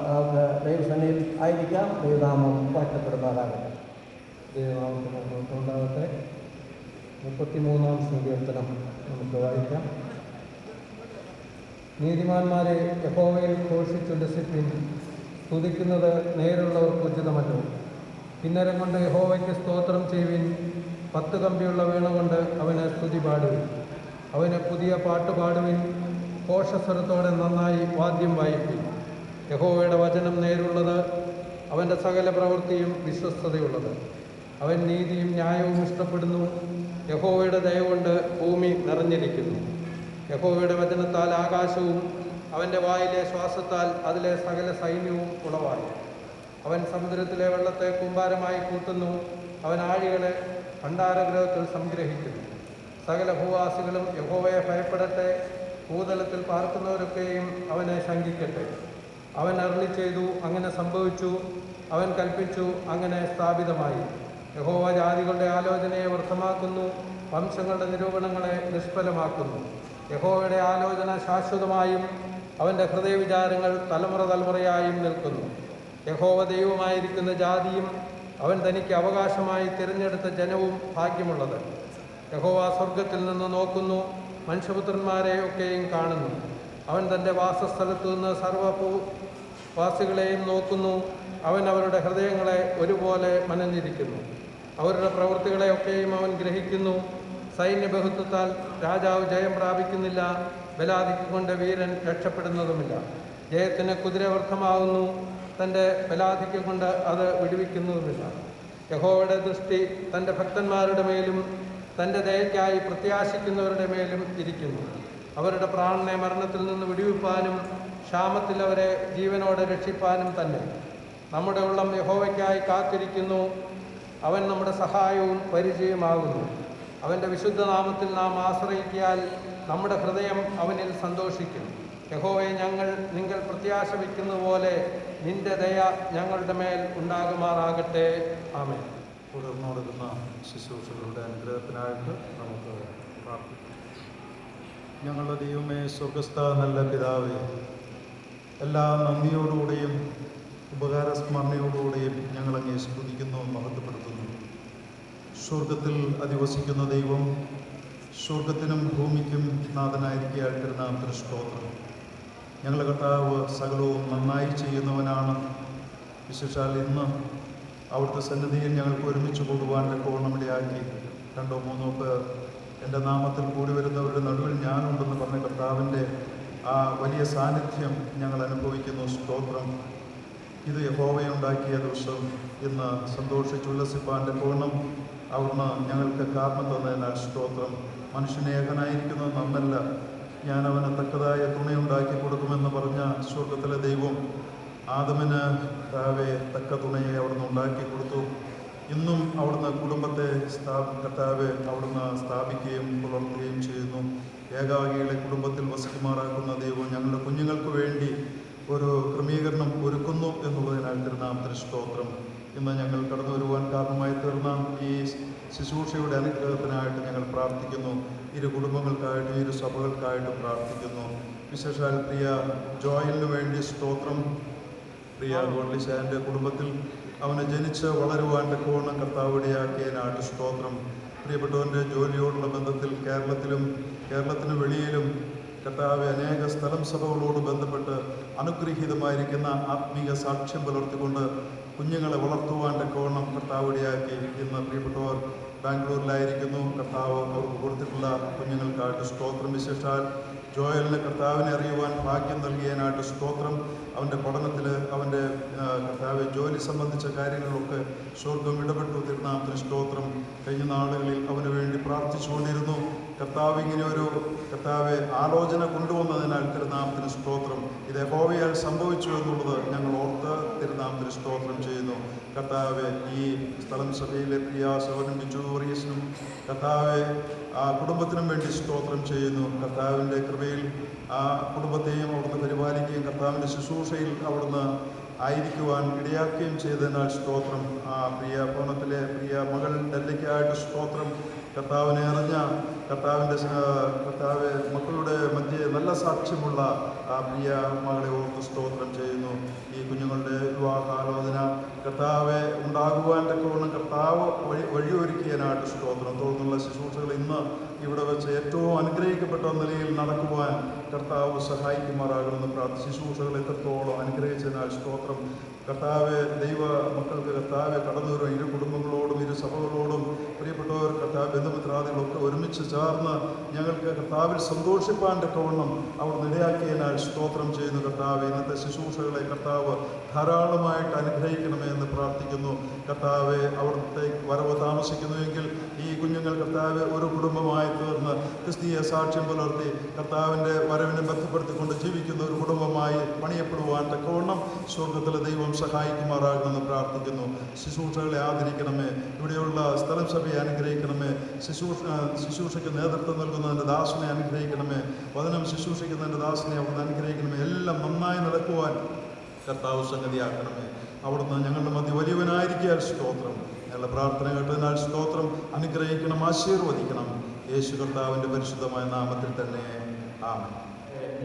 നമുക്ക് ദൈവസേനയിൽ ആയിരിക്കാം. ദൈവനാമം വാഴ്ത്തപ്പെടുമാറാകട്ടെ. ദൈവനാമത്തിന് ഉണ്ടാകട്ടെ. 33-ാം സങ്കീർത്തനം നമുക്ക് വായിക്കാം. നീതിമാന്മാരെ യഹോവയിൽ ഘോഷിച്ചുല്ലസിപ്പിൻ, സ്തുതിക്കുന്നത് നേരുള്ളവർക്ക് ഉചിതമല്ലോ. കിന്നരം കൊണ്ട് യഹോവയ്ക്ക് സ്തോത്രം ചെയ്യുവിൻ, 10 കമ്പിയുള്ള വീണ കൊണ്ട് അവന് സ്തുതി പാടുവിൻ. അവന് പുതിയ പാട്ട് പാടുവിൻ, ഘോഷസ്വരത്തോടെ നന്നായി വാദ്യം വായിപ്പിൻ. യഹോവയുടെ വചനം നേരുള്ളത്, അവൻ്റെ സകല പ്രവൃത്തിയും വിശ്വസ്തതയുള്ളത്. അവൻ നീതിയും ന്യായവും ഇഷ്ടപ്പെടുന്നു. യഹോവയുടെ ദയ കൊണ്ട് ഭൂമി നിറഞ്ഞിരിക്കുന്നു. യഹോവയുടെ വചനത്താൽ ആകാശവും അവൻ്റെ വായിലെ ശ്വാസത്താൽ അതിലെ സകല സൈന്യവും ഉളവായി. അവൻ സമുദ്രത്തിലെ വെള്ളത്തെ കൂമ്പാരമായി കൂട്ടുന്നു. അവൻ ആഴികളെ ഭണ്ഡാരഗൃഹത്തിൽ സംഗ്രഹിക്കുന്നു. സകല ഭൂവാസികളും യഹോവയെ ഭയപ്പെടട്ടെ. ഭൂതലത്തിൽ പാർക്കുന്നവരൊക്കെയും അവനെ ശങ്കിക്കട്ടെ. അവൻ അരുളി ചെയ്തു, അങ്ങനെ സംഭവിച്ചു. അവൻ കൽപ്പിച്ചു, അങ്ങനെ സ്ഥാപിതമായി. യഹോവ ജാതികളുടെ ആലോചനയെ വ്യർത്ഥമാക്കുന്നു, വംശങ്ങളുടെ നിരൂപണങ്ങളെ നിഷ്ഫലമാക്കുന്നു. യഹോവയുടെ ആലോചന ശാശ്വതമായും അവൻ്റെ ഹൃദയവിചാരങ്ങൾ തലമുറ തലമുറയായും നിൽക്കുന്നു. യഹോവ ദൈവമായിരിക്കുന്ന ജാതിയും അവൻ തനിക്ക് അവകാശമായി തിരഞ്ഞെടുത്ത ജനവും ഭാഗ്യമുള്ളത്. യഹോവ സ്വർഗത്തിൽ നിന്ന് നോക്കുന്നു, മനുഷ്യപുത്രന്മാരെ ഒക്കെയും കാണുന്നു. അവൻ തൻ്റെ വാസസ്ഥലത്തു നിന്ന് സർവ്വഭൂവാസികളെയും നോക്കുന്നു. അവൻ അവരുടെ ഹൃദയങ്ങളെ ഒരുപോലെ മനഞ്ഞിരിക്കുന്നു. അവരുടെ പ്രവൃത്തികളെയൊക്കെയും അവൻ ഗ്രഹിക്കുന്നു. സൈന്യബഹുത്വത്താൽ രാജാവ് ജയം പ്രാപിക്കുന്നില്ല, ബലാധിക്കൊണ്ട് വീരൻ രക്ഷപ്പെടുന്നതുമില്ല. ജയത്തിന് കുതിര വ്യർത്ഥമാകുന്നു, തൻ്റെ ബലാധിക്യം കൊണ്ട് അത് വിടുവിക്കുന്നതുമില്ല. യഹോവയുടെ ദൃഷ്ടി തൻ്റെ ഭക്തന്മാരുടെ മേലും തൻ്റെ ദയയ്ക്കായി പ്രത്യാശിക്കുന്നവരുടെ മേലും ഇരിക്കുന്നു. അവരുടെ പ്രാണനെ മരണത്തിൽ നിന്ന് വിടുവിപ്പാനും ക്ഷാമത്തിൽ അവരെ ജീവനോടെ രക്ഷിപ്പാനും തന്നെ. നമ്മുടെ ഉള്ളം യഹോവയ്ക്കായി കാത്തിരിക്കുന്നു. അവൻ നമ്മുടെ സഹായവും പരിചയമാകുന്നു. അവൻ്റെ വിശുദ്ധനാമത്തിൽ നാം ആശ്രയിക്കിയാൽ നമ്മുടെ ഹൃദയം അവനിൽ സന്തോഷിക്കും. യഹോവയെ നിങ്ങൾ പ്രത്യാശ വയ്ക്കുന്ന പോലെ നിന്റെ ദയ ഞങ്ങളുടെ മേൽ ഉണ്ടാകുമാറാകട്ടെ. ആമേൻ. തുടർന്ന് കൊടുക്കുന്ന ശുശ്രൂഷകളുടെ അനുഗ്രഹത്തിനായിട്ട് നമുക്ക് പ്രാർത്ഥിക്കാം. ഞങ്ങളുടെ ദൈവമേ, സ്വർഗസ്ഥ നല്ല പിതാവേ, എല്ലാ നന്ദിയോടുകൂടിയും ഉപകാരസ്മരണയോടുകൂടിയും ഞങ്ങളങ്ങേ സ്തുതിക്കുന്നു, മഹത്വപ്പെടുത്തുന്നു. സ്വർഗത്തിൽ അധിവസിക്കുന്ന ദൈവം, സ്വർഗത്തിനും ഭൂമിക്കും നാഥനായിരിക്കാൻ തിരുനാമത്തിന് സ്തോത്രം. ഞങ്ങളുടെ കർത്താവ് സകലവും നന്നായി ചെയ്യുന്നവനാണ്. വിശേഷാൽ ഇന്ന് അവിടുത്തെ സന്നിധിയിൽ ഞങ്ങൾക്ക് ഒരുമിച്ച് കൂടുവാൻ തക്കവണ്ണം ഇടയാക്കി 2-3 പേർ എൻ്റെ നാമത്തിൽ കൂടി വരുന്നവരുടെ നടുവിൽ ഞാനുണ്ടെന്ന് പറഞ്ഞ കർത്താവിൻ്റെ ആ വലിയ സാന്നിധ്യം ഞങ്ങൾ അനുഭവിക്കുന്നു. സ്തോത്രം. ഇത് യഹോവയുണ്ടാക്കിയ ദിവസം ഇന്ന് സന്തോഷിച്ചുല്ലസിപ്പാൻ്റെ പൂർണ്ണം അവിടുന്ന് ഞങ്ങൾക്ക് കാരണം തന്നതിനാൽ സ്തോത്രം. മനുഷ്യനെ ഏകനായിരിക്കുന്നത് നന്നല്ല, ഞാൻ അവന് തക്കതായ തുണയുണ്ടാക്കി കൊടുക്കുമെന്ന് പറഞ്ഞ സ്വർഗത്തിലെ ദൈവം ആദമിന് തക്ക തുണയെ അവിടുന്ന് ഉണ്ടാക്കി കൊടുത്തു. ഇന്നും അവിടുന്ന് കുടുംബത്തെ അവിടുന്ന് സ്ഥാപിക്കുകയും പുലർത്തുകയും ചെയ്യുന്നു. ഏകാഗികളെ കുടുംബത്തിൽ വസിക്കുമാറാക്കുന്ന ദൈവം ഞങ്ങളുടെ കുഞ്ഞുങ്ങൾക്ക് വേണ്ടി ഒരു ക്രമീകരണം ഒരുക്കുന്നു എന്നുള്ളതിനാൽ തിരുനാമത്തിന് സ്തോത്രം. ഇന്ന് ഞങ്ങൾ കടന്നു വരുവാൻ കാരണമായി തീർന്ന ഈ ശുശ്രൂഷയുടെ അനുഗ്രഹത്തിനായിട്ട് ഞങ്ങൾ പ്രാർത്ഥിക്കുന്നു. ഇരു കുടുംബങ്ങൾക്കായിട്ടും ഇരു സഭകൾക്കായിട്ടും പ്രാർത്ഥിക്കുന്നു. വിശേഷാൽ പ്രിയ ജോയലിന് വേണ്ടി സ്തോത്രം. പ്രിയ ഗോഡ്ലിശാൻ്റെ കുടുംബത്തിൽ അവന് ജനിച്ച് വളരുവാൻ തക്കവണ്ണം കർത്താവ് ഇടയാക്കിയതിനായിട്ട് സ്തോത്രം. പ്രിയപ്പെട്ടവൻ്റെ ജോലിയോടുള്ള ബന്ധത്തിൽ കേരളത്തിന് വെളിയിലും കർത്താവ് അനേക സ്ഥലം സഭകളോട് ബന്ധപ്പെട്ട് അനുഗ്രഹീതമായിരിക്കുന്ന ആത്മീയ സാക്ഷ്യം പുലർത്തിക്കൊണ്ട് കുഞ്ഞുങ്ങളെ വളർത്തുവാൻ തക്കവണ്ണം കർത്താവ് ഇടയാക്കി. ഇന്ന് പ്രിയപ്പെട്ടവർ ബാംഗ്ലൂരിലായിരിക്കുന്നു. കർത്താവ് അവർക്ക് കൊടുത്തിട്ടുള്ള കുഞ്ഞുങ്ങൾക്കായിട്ട് സ്തോത്രം. വിശേഷാൽ ജോയലിന് കർത്താവിനെ അറിയുവാൻ ഭാഗ്യം നൽകിയതിനായിട്ട് സ്തോത്രം. അവൻ്റെ പഠനത്തിൽ അവൻ്റെ കർത്താവ് ജോലി സംബന്ധിച്ച കാര്യങ്ങളിലൊക്കെ സ്വർഗം ഇടപെട്ടു. തിരുനാമത്തിന് സ്തോത്രം. കഴിഞ്ഞ നാളുകളിൽ അവന് വേണ്ടി പ്രാർത്ഥിച്ചുകൊണ്ടിരുന്നു. കർത്താവ് ഇങ്ങനെ ഒരു ആലോചന കൊണ്ടുവന്നതിനാൽ തിരുനാമത്തിന് സ്തോത്രം. ഇത് യഹോവയാൽ സംഭവിച്ചു എന്നുള്ളത് ഞങ്ങൾ ഓർത്ത് തിരുനാമത്തിന് സ്തോത്രം ചെയ്യുന്നു. കർത്താവ് ഈ സ്ഥലം സഭയിലെ പ്രിയ സഹോദരൻ ബിജു വോറിയസിനും കർത്താവ് ആ കുടുംബത്തിനും വേണ്ടി സ്തോത്രം ചെയ്യുന്നു. കർത്താവിൻ്റെ കൃപയിൽ ആ കുടുംബത്തെയും അവിടുന്ന് പരിപാലിക്കുകയും കർത്താവിൻ്റെ ശുശ്രൂഷയിൽ അവിടുന്ന് ആയിരിക്കുവാൻ ഇടയാക്കുകയും ചെയ്തതിനാൽ സ്തോത്രം. ആ പ്രിയ ഭവനത്തിലെ പ്രിയ മകൾ ഡെല്ലയ്ക്കായിട്ട് സ്തോത്രം. കർത്താവിനെ അറിഞ്ഞ കർത്താവ് മക്കളുടെ മധ്യേ നല്ല സാക്ഷ്യമുള്ള ആ പ്രിയ മകളെ ഓർത്ത് സ്തോത്രം ചെയ്യുന്നു. ഈ കുഞ്ഞുങ്ങളുടെ വിവാഹാലോചന കർത്താവ് ഉണ്ടാകുവാൻ തക്കവണ്ണം കർത്താവ് വഴിയൊരുക്കിയതിനായിട്ട് സ്തോത്രം. തുടർന്നുള്ള ശുശ്രൂഷകൾ ഇന്ന് ഇവിടെ വെച്ച് ഏറ്റവും അനുഗ്രഹിക്കപ്പെട്ട നിലയിൽ നടക്കുവാൻ കർത്താവ് സഹായിക്കുമാറാകണമെന്ന് പ്രാർത്ഥിച്ചു. ശുശ്രൂഷകൾ എത്രത്തോളം അനുഗ്രഹിച്ചതിനാൽ സ്തോത്രം. കർത്താവ് ദൈവ മക്കൾക്ക് കർത്താവ് കടന്നു വരും. ഇരു കുടുംബങ്ങളോടും ഇരു സഭകളോടും പ്രിയപ്പെട്ടവർ കർത്താവ് ബന്ധുമിത്രാദികളൊക്കെ ഒരുമിച്ച് ചേർന്ന് ഞങ്ങൾക്ക് കർത്താവിൽ സന്തോഷിപ്പാൻ തക്കവണ്ണം അവർ ഇടയാക്കിയതിനാൽ സ്തോത്രം ചെയ്യുന്നു. കർത്താവ് ഇന്നത്തെ ശുശ്രൂഷകളെ കർത്താവ് ധാരാളമായിട്ട് അനുഗ്രഹിക്കണമേ എന്ന് പ്രാർത്ഥിക്കുന്നു. കർത്താവ് അവിടുത്തെ വരവ് താമസിക്കുന്നുവെങ്കിൽ ഈ കുഞ്ഞുങ്ങൾ കർത്താവ് ഒരു കുടുംബമായി തീർന്ന് ക്രിസ്തീയ സാക്ഷ്യം പുലർത്തി കർത്താവിൻ്റെ വരവിനെ ബന്ധപ്പെടുത്തിക്കൊണ്ട് ജീവിക്കുന്ന ഒരു കുടുംബമായി പണിയപ്പെടുവാൻ തക്കവണ്ണം സ്വർഗത്തിലെ ദൈവം സഹായിക്കുമാറാകണമെന്ന് പ്രാർത്ഥിക്കുന്നു. ശുശ്രൂഷകളെ ആദരിക്കണമേ. ഇവിടെയുള്ള സ്ഥലം സഭയെ അനുഗ്രഹിക്കണമേ. ശുശ്രൂഷയ്ക്ക് നേതൃത്വം നൽകുന്നതിൻ്റെ ദാസനെ അനുഗ്രഹിക്കണമേ. വചനം ശുശ്രൂഷിക്കുന്നതിൻ്റെ ദാസനെ അവിടുന്ന് അനുഗ്രഹിക്കണമേ. എല്ലാം നന്നായി നടക്കുവാൻ കർത്താവ് സംഗതിയാക്കണമേ. അവിടുന്ന് ഞങ്ങളുടെ മധ്യ വലിയവനായിരിക്കാൻ സ്തോത്രം. ഞങ്ങളുടെ പ്രാർത്ഥന കേട്ടതിനാൽ സ്തോത്രം. അനുഗ്രഹിക്കണം, ആശീർവദിക്കണം. യേശു കർത്താവിൻ്റെ പരിശുദ്ധമായ നാമത്തിൽ തന്നെ ആമേൻ.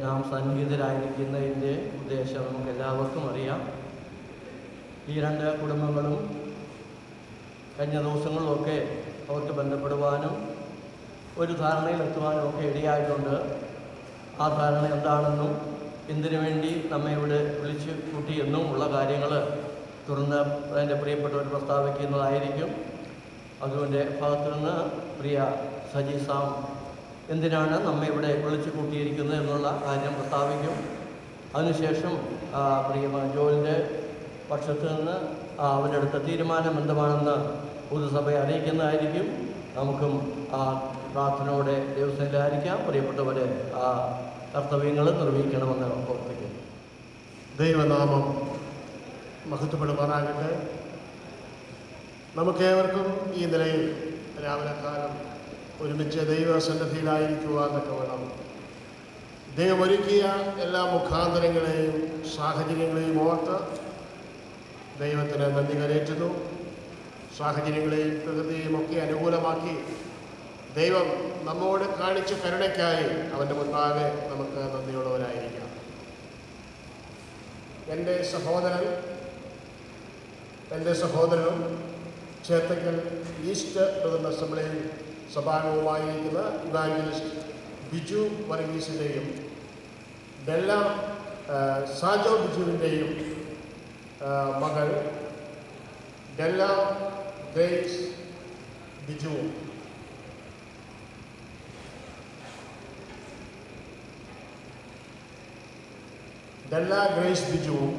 നാം സന്നിഹിതരായിരിക്കുന്നതിൻ്റെ ഉദ്ദേശം നമുക്ക് എല്ലാവർക്കും അറിയാം. ഈ രണ്ട് കുടുംബങ്ങളും കഴിഞ്ഞ ദിവസങ്ങളിലൊക്കെ അവർക്ക് ബന്ധപ്പെടുവാനും ഒരു ധാരണയിലെത്തുവാനും ഒക്കെ ഇടയായിട്ടുണ്ട്. ആ ധാരണ എന്താണെന്നും എന്തിനു വേണ്ടി നമ്മെ ഇവിടെ വിളിച്ചു കൂട്ടിയെന്നും ഉള്ള കാര്യങ്ങൾ തുടർന്ന് അതിൻ്റെ പ്രിയപ്പെട്ടവർ പ്രസ്താവിക്കുന്നതായിരിക്കും. അതുകൊണ്ട് ഭാഗത്തു നിന്ന് പ്രിയ സജി സാം എന്തിനാണ് നമ്മെ ഇവിടെ വിളിച്ചു കൂട്ടിയിരിക്കുന്നത് എന്നുള്ള കാര്യം പ്രസ്താവിക്കും. അതിനുശേഷം പ്രിയ ജോലിൻ്റെ പക്ഷത്ത് നിന്ന് അവരുടെ അടുത്ത തീരുമാനം എന്താണെന്ന് പൊതുസഭയെ അറിയിക്കുന്നതായിരിക്കും. നമുക്കും ആ പ്രാർത്ഥനയോടെ ദൈവസേനയിലായിരിക്കാം. പ്രിയപ്പെട്ടവരെ ആ കർത്തവ്യങ്ങൾ നിർവഹിക്കണമെന്ന് ഓർപ്പിക്കുന്നു. ദൈവനാമം മഹത്വപ്പെടുമാറാകട്ടെ. നമുക്കേവർക്കും ഈ നിലയിൽ രാവിലെ കാലം ഒരുമിച്ച് ദൈവസന്നിധിയിലായിരിക്കുവാനൊക്കെ വേണം. ദൈവമൊരുക്കിയ എല്ലാ മുഖാന്തരങ്ങളെയും സാഹചര്യങ്ങളെയും ഓർത്ത് ദൈവത്തിന് നന്ദി കരേറ്റുന്നു. സാഹചര്യങ്ങളെയും പ്രകൃതിയെയും ഒക്കെ അനുകൂലമാക്കി ദൈവം നമ്മോട് കാണിച്ച കരുണയ്ക്കായി അവൻ്റെ മുൻപാകെ നമുക്ക് നന്ദിയുള്ളവരായിരിക്കാം. എൻ്റെ സഹോദരനും ചേർത്തക്കൽ ഈസ്റ്റ് ബ്രദർ അസംബ്ലിയിൽ സഭാംഗവുമായിരിക്കുന്ന ഇവാഞ്ചലിസ്റ്റ് ബിജു വർഗീസിൻ്റെയും ഡെല്ല സാജോ ബിജുവിൻ്റെയും മകൾ ഡെല്ല ഗ്രേസ് ബിജുവും ഡെല്ല ഗ്രേസ് ബിജുവും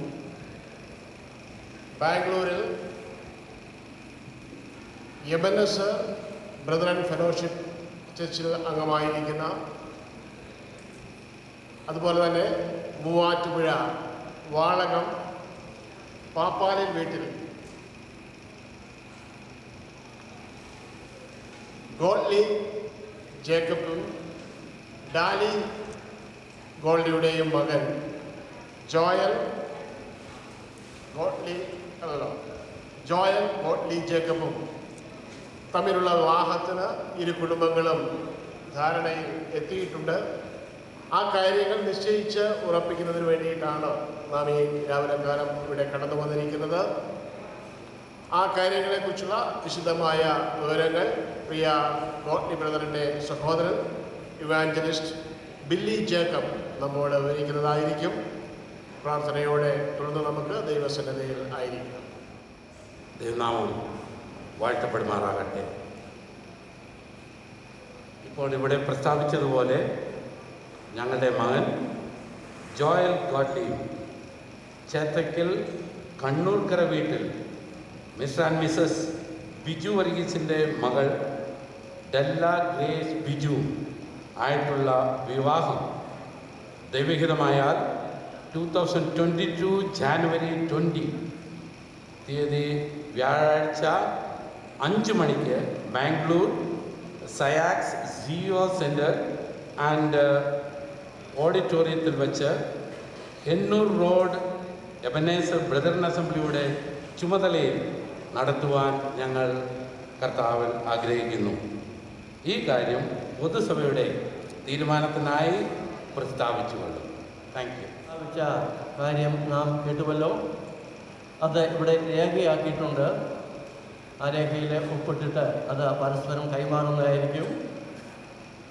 ബാംഗ്ലൂരിൽ യബനസ് ബ്രദറൻ ഫെലോഷിപ്പ് ചർച്ചിൽ അംഗമായിരിക്കുന്ന, അതുപോലെ തന്നെ മൂവാറ്റുപുഴ വാളകം പാപ്പാലിൻ വീട്ടിൽ ഗോൾഡ്ലി ജേക്കബും ഡാലി ഗോൾഡിയുടെയും മകൻ ജോയൽ ഗോട്ട്ലി ജേക്കബും തമ്മിലുള്ള വിവാഹത്തിന് ഇരു കുടുംബങ്ങളും ധാരണയിൽ എത്തിയിട്ടുണ്ട്. ആ കാര്യങ്ങൾ നിശ്ചയിച്ച് ഉറപ്പിക്കുന്നതിന് വേണ്ടിയിട്ടാണ് നാം ഈ രാവിലെ കാലം ഇവിടെ കടന്നു വന്നിരിക്കുന്നത്. ആ കാര്യങ്ങളെക്കുറിച്ചുള്ള വിശദമായ വിവരങ്ങൾ പ്രിയ ഗോട്ട്ലി ബ്രദറിൻ്റെ സഹോദരൻ ഇവാഞ്ചലിസ്റ്റ് ബില്ലി ജേക്കബ് നമ്മോട് വിവരിക്കുന്നതായിരിക്കും. പ്രാർത്ഥനയോടെ തുടർന്ന് നമുക്ക് ദൈവസന്നിധിയിൽ ആയിരിക്കാം. ദൈവനാമം വാഴ്ത്തപ്പെടുമാറാകട്ടെ. ഇപ്പോൾ ഇവിടെ പ്രസ്താവിച്ചതുപോലെ ഞങ്ങളുടെ മകൻ ജോയൽ ഗോട്ട്ലി ചേത്തക്കൽ കണ്ണൂർക്കര വീട്ടിൽ മിസ്റ്റർ ആൻഡ് മിസ്സസ് ബിജു വർഗീസിൻ്റെ മകൾ ഡെല്ല ഗ്രേസ് ബിജു ആയിട്ടുള്ള വിവാഹം ദൈവഹിതമായാൽ 2022 ജാനുവരി 20 തീയതി വ്യാഴാഴ്ച 5 മണിക്ക് ബാംഗ്ലൂർ സയാക്സ് ജിയോ സെൻറ്റർ ആൻഡ് ഓഡിറ്റോറിയത്തിൽ വെച്ച് ഹെന്നൂർ റോഡ് എബനേസർ ബ്രദറൻ അസംബ്ലിയുടെ ചുമതലയിൽ നടത്തുവാൻ ഞങ്ങൾ കർത്താവിൽ ആഗ്രഹിക്കുന്നു. ഈ കാര്യം പൊതുസഭയുടെ തീരുമാനത്തിനായി പ്രസ്താവിച്ചുകൊള്ളും. Thank you. പ്രസ്താവിച്ച കാര്യം നാം കേട്ടുവല്ലോ. അത് ഇവിടെ രേഖയാക്കിയിട്ടുണ്ട്. ആ രേഖയിൽ ഒപ്പിട്ടിട്ട് അത് പരസ്പരം കൈമാറുന്നതായിരിക്കും.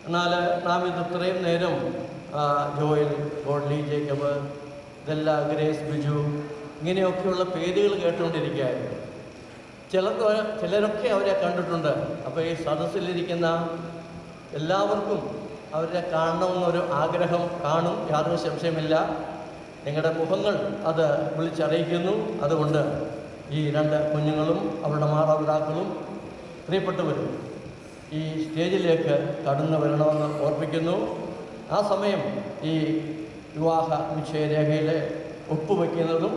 എന്നാൽ നാം ഇത് ഇത്രയും നേരം ജോയൽ ഗോട്ട്ലി ജേക്കബ്, ഡെല്ല ഗ്രേസ് ബിജു ഇങ്ങനെയൊക്കെയുള്ള പേരുകൾ കേട്ടുകൊണ്ടിരിക്കുകയായിരുന്നു. ചിലരൊക്കെ അവരെ കണ്ടിട്ടുണ്ട്. അപ്പോൾ ഈ സദസ്സിലിരിക്കുന്ന എല്ലാവർക്കും അവരെ കാണണമെന്നൊരു ആഗ്രഹം കാണും, യാതൊരു സംശയമില്ല. നിങ്ങളുടെ മുഖങ്ങൾ അത് വിളിച്ചറിയിക്കുന്നു. അതുകൊണ്ട് ഈ 2 കുഞ്ഞുങ്ങളും അവരുടെ മാതാപിതാക്കളും പ്രിയപ്പെട്ടവരും ഈ സ്റ്റേജിലേക്ക് കടന്നു വരണമെന്ന് ഓർപ്പിക്കുന്നു. ആ സമയം ഈ വിവാഹ നിശ്ചയരേഖയിൽ ഒപ്പുവെക്കുന്നതും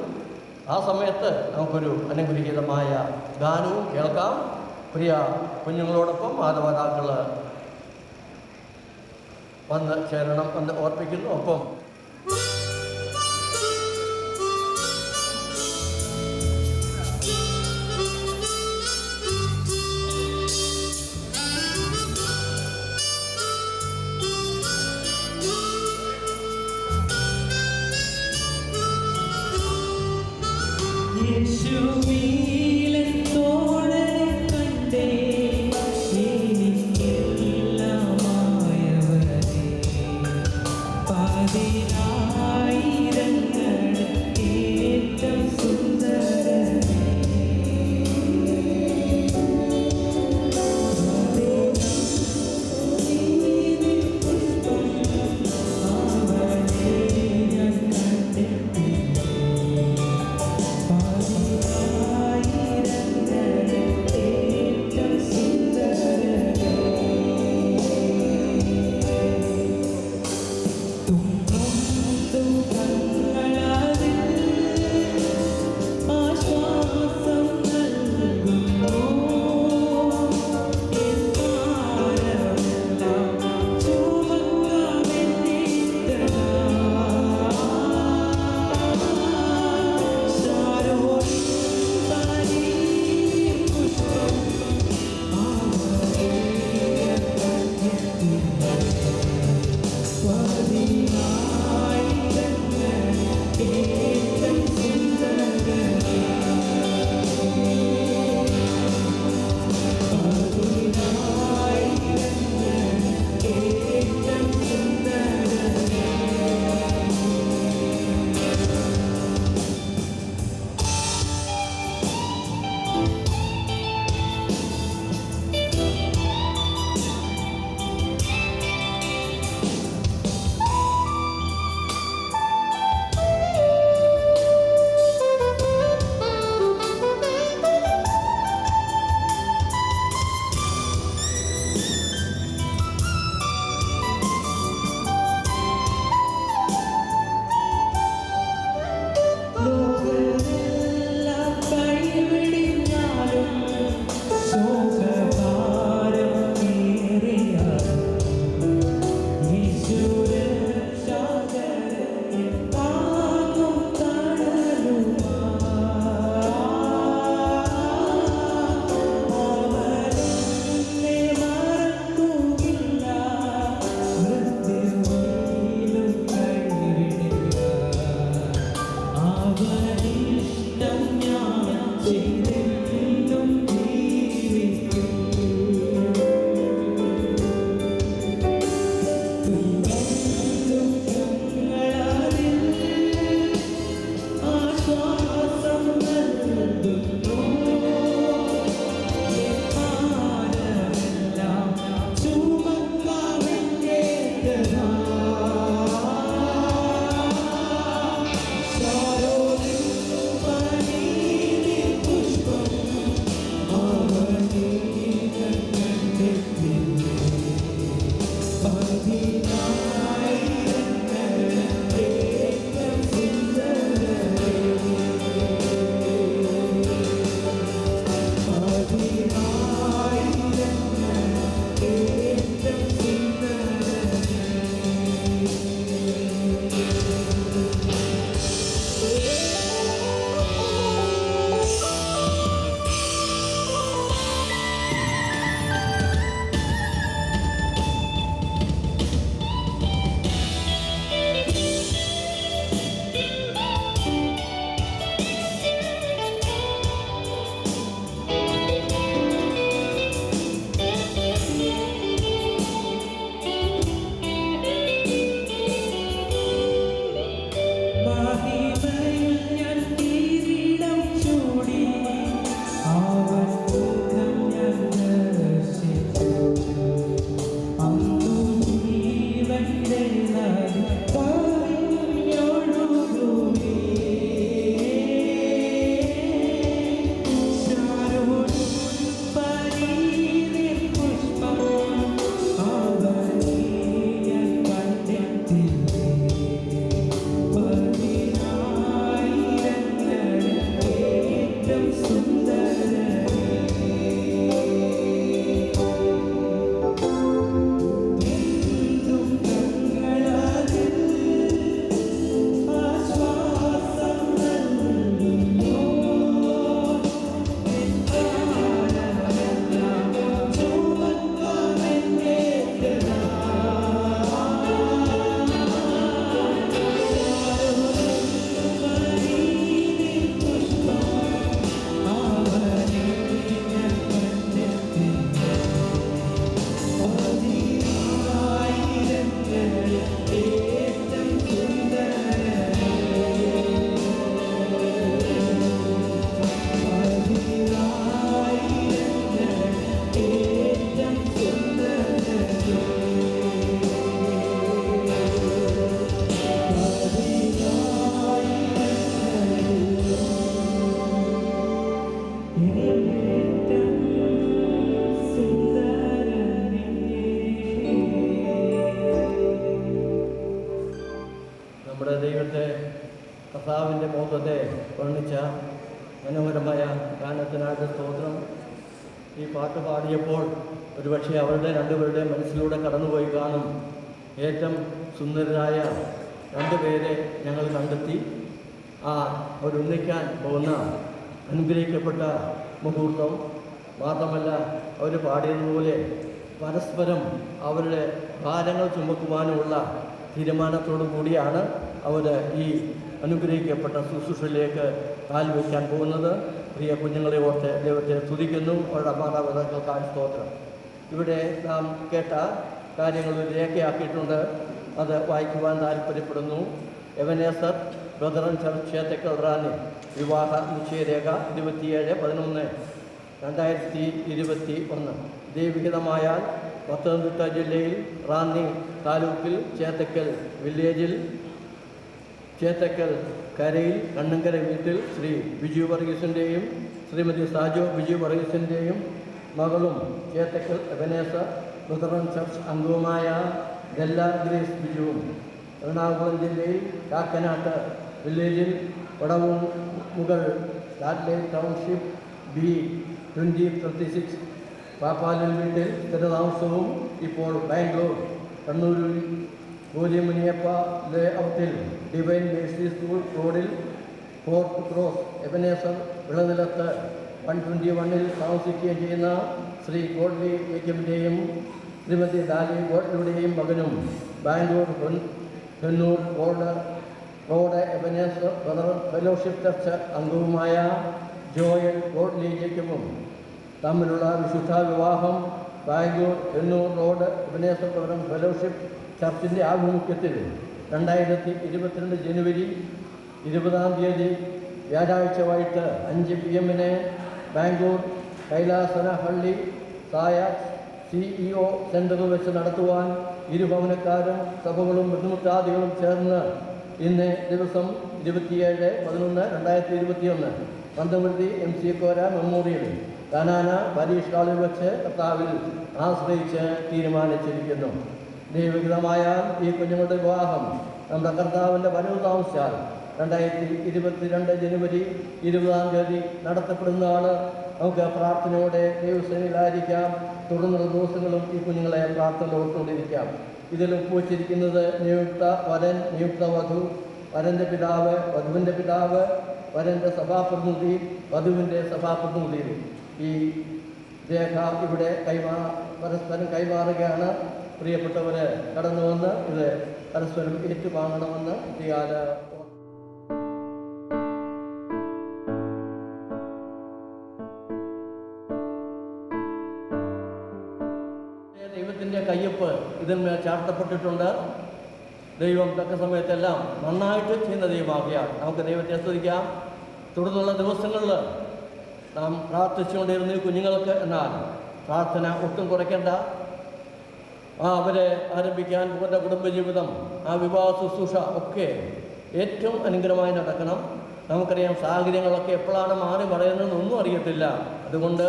ആ സമയത്ത് നമുക്കൊരു അനുഗ്രഹീതമായ ഗാനവും കേൾക്കാം. പ്രിയ കുഞ്ഞുങ്ങളോടൊപ്പം മാതാപിതാക്കൾ വന്ന് ചേരണം എന്ന് ഓർപ്പിക്കുന്നു. ഒപ്പം യേശുവിലെത്തോടെ കണ്ടേ എനിക്കെല്ലാമായവനേ പാതി കർത്താവിൻ്റെ മഹത്വത്തെ വർണ്ണിച്ച മനോഹരമായ ഗാനത്തിനായിട്ട് സ്തോത്രം. ഈ പാട്ട് പാടിയപ്പോൾ ഒരുപക്ഷെ അവരുടെ രണ്ടുപേരുടെ മനസ്സിലൂടെ കടന്നുപോയി കാണും. ഏറ്റവും സുന്ദരരായ രണ്ടുപേരെ ഞങ്ങൾ കണ്ടെത്തി അവരൊന്നിക്കാൻ പോകുന്ന അനുഗ്രഹിക്കപ്പെട്ട മുഹൂർത്തം. മാത്രമല്ല അവർ പാടിയതുപോലെ പരസ്പരം അവരുടെ ഭാരങ്ങൾ ചുമക്കുവാനുമുള്ള തീരുമാനത്തോടു കൂടിയാണ് അവർ ഈ അനുഗ്രഹിക്കപ്പെട്ട ശുശ്രൂഷയിലേക്ക് കാൽവയ്ക്കാൻ പോകുന്നത്. പ്രിയ കുഞ്ഞുങ്ങളെ ഓർത്ത് ദൈവത്തെ സ്തുതിക്കുന്നു. അവരുടെ മാതാപിതാക്കൾക്കായി സ്തോത്രം. ഇവിടെ നാം കേട്ട കാര്യങ്ങൾ രേഖയാക്കിയിട്ടുണ്ട്. അത് വായിക്കുവാൻ താല്പര്യപ്പെടുന്നു. എവനേസർ ബ്രദറൻ ചർച്ച് ചേത്തക്കൽ റാന്നി വിവാഹ നിശ്ചയരേഖ 27/11/2021. ദൈവഹിതമായാൽ പത്തനംതിട്ട ജില്ലയിൽ റാന്നി താലൂക്കിൽ ചേത്തക്കൽ വില്ലേജിൽ ചേത്തക്കൽ കരയിൽ കണ്ണങ്കര വീട്ടിൽ ശ്രീ ബിജു വർഗീസിൻ്റെയും ശ്രീമതി സാജോ ബിജു വർഗീസിൻ്റെയും മകളും ചേത്തക്കൽ എബനേസർ ലുതറൻ ചർച്ച് അംഗവുമായ ഗല്ല ഗ്രേസ് ബിജുവും എറണാകുളം ജില്ലയിൽ കാക്കനാട്ട് വില്ലേജിൽ വടവൂർ മുകൾ സാറ്റലൈറ്റ് ടൗൺഷിപ്പ് B2036 പാപ്പാലിൽ വീട്ടിൽ സ്ഥിരതാമസവും ഇപ്പോൾ ബാംഗ്ലൂർ കണ്ണൂരിൽ ഗോലിമുനിയപ്പ ലേ ഔട്ടിൽ ഡിവൈൻ മേഴ്സി സ്കൂൾ റോഡിൽ ഫോർത്ത് ക്രോസ് എബനേസർ വിളനിലത്ത് 121 താമസിക്കുകയും ചെയ്യുന്ന ശ്രീ ഗോഡ്ലി ഏക്യമിൻ്റെയും ശ്രീമതി ഡാലി ഗോഡ്ലിയുടെയും മകനും Bangalore Kannur road Ebenezer fellowship church അംഗവുമായ ജോയൽ ഗോഡ്ലി ഏക്യമും തമ്മിലുള്ള വിശുദ്ധ വിവാഹം Bangalore Kannur road Ebenezer fellowship ചർച്ചിൻ്റെ ആഭിമുഖ്യത്തിൽ 2022 ജനുവരി 20 വ്യാഴാഴ്ച വൈകിട്ട് 5 PM ബാംഗ്ലൂർ കൈലാസനഹള്ളി സായ CEO സെൻ്ററിൽ വെച്ച് നടത്തുവാൻ ഇരുഭവനക്കാരും സഭകളും ബന്ധുമിത്രാദികളും ചേർന്ന് ഇന്ന് ദിവസം 27/11/2021 പന്തമൃതി MC കോര മെമ്മോറിയൽ കാനാന പരീക്ഷ ഹാളിൽ വെച്ച് കർത്താവിൽ ആശ്രയിച്ച് തീരുമാനിച്ചിരിക്കുന്നു. ദൈവഹിതമായ ഈ കുഞ്ഞുങ്ങളുടെ വിവാഹം നമ്മുടെ കർത്താവിൻ്റെ വരവ് താമസിച്ചാൽ 2022 ജനുവരി 20-ാം തീയതി നടത്തപ്പെടുന്നതാണ്. നമുക്ക് പ്രാർത്ഥനയോടെ ദൈവസേനയിലായിരിക്കാം. തുടർന്നുള്ള ദിവസങ്ങളും ഈ കുഞ്ഞുങ്ങളെ പ്രാർത്ഥന ഓർത്തുകൊണ്ടിരിക്കാം. ഇതിൽ ഒപ്പുവച്ചിരിക്കുന്നത് നിയുക്ത വരൻ, നിയുക്ത വധു, വരൻ്റെ പിതാവ്, വധുവിൻ്റെ പിതാവ്, വരൻ്റെ സഭാപ്രതിനിധി, വധുവിൻ്റെ സഭാപ്രതിനിധി. ഈ രേഖ ഇവിടെ പരസ്പരം കൈമാറുകയാണ്. പ്രിയപ്പെട്ടവർ കടന്നു വന്ന് ഇത് പരസ്പരം ഏറ്റുവാങ്ങണമെന്ന് ഇയാൾ ദൈവത്തിൻ്റെ കയ്യൊപ്പ് ഇതിന്മേൽ ചാർത്തപ്പെട്ടിട്ടുണ്ട്. ദൈവം തക്ക സമയത്തെല്ലാം നന്നായിട്ട് ചെയ്യുന്ന ദൈവമാകിയാൽ നമുക്ക് ദൈവത്തെ സ്തുതിക്കാം. തുടർന്നുള്ള ദിവസങ്ങളിൽ നാം പ്രാർത്ഥിച്ചുകൊണ്ടിരുന്ന കുഞ്ഞുങ്ങൾക്ക് എന്നാൽ പ്രാർത്ഥന ഒട്ടും കുറയ്ക്കേണ്ട. അവരെ ആരംഭിക്കാൻ പോകുന്ന കുടുംബജീവിതം, ആ വിവാഹ ശുശ്രൂഷ ഒക്കെ ഏറ്റവും അനുഗ്രഹമായി നടക്കണം. നമുക്കറിയാം സാഹചര്യങ്ങളൊക്കെ എപ്പോഴാണ് മാറി പറയുന്നതെന്നൊന്നും അറിയത്തില്ല. അതുകൊണ്ട്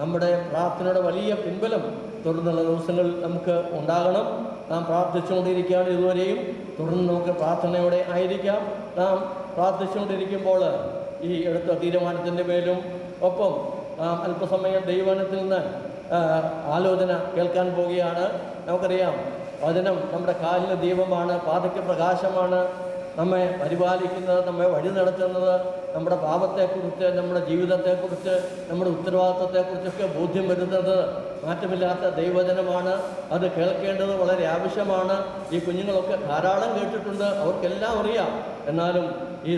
നമ്മുടെ പ്രാർത്ഥനയുടെ വലിയ പിൻബലം തുടർന്നുള്ള ദിവസങ്ങളിൽ നമുക്ക് ഉണ്ടാകണം. നാം പ്രാർത്ഥിച്ചുകൊണ്ടിരിക്കുകയാണ് ഇതുവരെയും. തുടർന്ന് നമുക്ക് പ്രാർത്ഥനയോടെ ആയിരിക്കാം. നാം പ്രാർത്ഥിച്ചുകൊണ്ടിരിക്കുമ്പോൾ ഈ എടുത്ത തീരുമാനത്തിൻ്റെ മേലും ഒപ്പം നാം അല്പസമയം ദൈവവചനത്തിൽ നിന്ന് ആലോചന കേൾക്കാൻ പോവുകയാണ്. നമുക്കറിയാം വചനം നമ്മുടെ കാലിന് ദീപമാണ്, പാതയ്ക്ക് പ്രകാശമാണ്. നമ്മെ പരിപാലിക്കുന്നത്, നമ്മെ വഴി നടത്തുന്നത്, നമ്മുടെ പാപത്തെക്കുറിച്ച്, നമ്മുടെ ജീവിതത്തെക്കുറിച്ച്, നമ്മുടെ ഉത്തരവാദിത്വത്തെക്കുറിച്ചൊക്കെ ബോധ്യം വരുന്നത് മാറ്റമില്ലാത്ത ദൈവവചനമാണ്. അത് കേൾക്കേണ്ടത് വളരെ ആവശ്യമാണ്. ഈ കുഞ്ഞുങ്ങളൊക്കെ ധാരാളം കേട്ടിട്ടുണ്ട്, അവർക്കെല്ലാം അറിയാം. എന്നാലും ഈ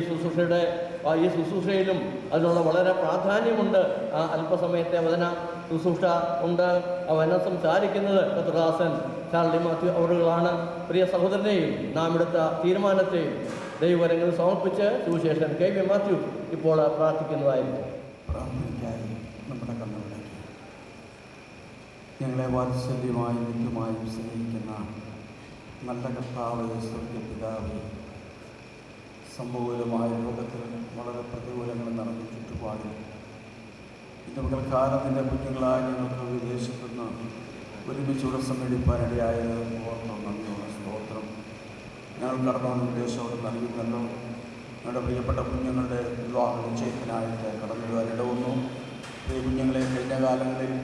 ശുശ്രൂഷയിലും അതിനുള്ള വളരെ പ്രാധാന്യമുണ്ട്. ആ അല്പസമയത്തെ വചന ശുശ്രൂഷ ഉണ്ട്. അവനെ സംസാരിക്കുന്നത് കർത്തദാസൻ ചാർലി മാത്യു അവറുകളാണ്. പ്രിയ സഹോദരനെയും നാം എടുത്ത തീരുമാനത്തെയും ദൈവവരങ്ങളിൽ സമർപ്പിച്ച് സുവിശേഷൻ കെ വി മാത്യു ഇപ്പോൾ പ്രാർത്ഥിക്കുന്നതായിരിക്കും. പ്രാർത്ഥനയ്ക്കായി നമ്മുടെ കണ്ണുകളേക്ക് ഞങ്ങളെ വാത്സല്യമായും നിത്യമായും സ്നേഹിക്കുന്ന നല്ല കർത്താവ്, സ്വർഗ്ഗ പിതാവേ, സംഭവമായ ലോകത്തിൽ വളരെ പ്രതികൂലങ്ങൾ നിറഞ്ഞ ചുറ്റുപാടിൽ ഇന്ന് പകൽക്കാലത്തിൻ്റെ കുഞ്ഞുങ്ങളായി ഞങ്ങൾക്ക് വിദേശത്തുനിന്ന് ഒരുമിച്ചുള്ള സമ്മേളിപ്പാനിടയായത് ഓർമ്മ നന്ദിയുള്ള സ്തോത്രം. ഞങ്ങൾ കടന്നു ഉദ്ദേശത്തോട് നൽകുന്നല്ലോ. ഞങ്ങളുടെ പ്രിയപ്പെട്ട കുഞ്ഞുങ്ങളുടെ വിവാഹ നിശ്ചയത്തിനായിട്ട് കടന്നു വരിടവുന്നു. പ്രിയ കുഞ്ഞുങ്ങളെ കഴിഞ്ഞ കാലങ്ങളിൽ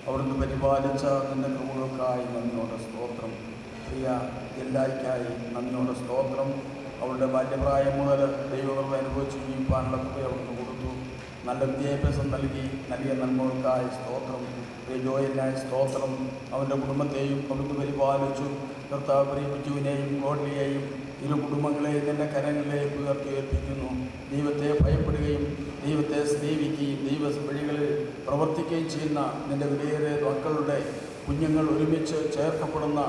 അവിടുന്ന് പരിപാലിച്ച നിൻ്റെ കൃപകൾക്കായി നന്ദിയോടെ സ്തോത്രം. പ്രിയ എല്ലായ്ക്കായി നന്ദിയോടെ സ്തോത്രം. അവളുടെ ബാല്യപ്രായം മുതൽ ദൈവകൃപ അനുഭവിച്ച് ജീവിക്കാനുള്ള കൃപ അവിടുന്ന് കൊടുത്തു. നല്ല വിദ്യാഭ്യാസം നൽകിയ നന്മകൾക്കായി സ്തോത്രം. ജോയലിനായി സ്തോത്രം. അവൻ്റെ കുടുംബത്തെയും അവിടുന്ന് പരിപാലിച്ചു. കർത്താവ് പ്രിയ ബിജുവിനെയും ഗോഡ്ലിയെയും ഇരു കുടുംബങ്ങളെയും നിൻ്റെ കരങ്ങളിലേക്ക് ഉയർത്തിയേൽപ്പിക്കുന്നു. ദൈവത്തെ ഭയപ്പെടുകയും ദൈവത്തെ സ്നേഹിക്കുകയും ദൈവ വഴികളിൽ പ്രവർത്തിക്കുകയും ചെയ്യുന്ന നിൻ്റെ വിലയേറിയ മക്കളുടെ കുഞ്ഞുങ്ങൾ ഒരുമിച്ച് ചേർക്കപ്പെടുന്ന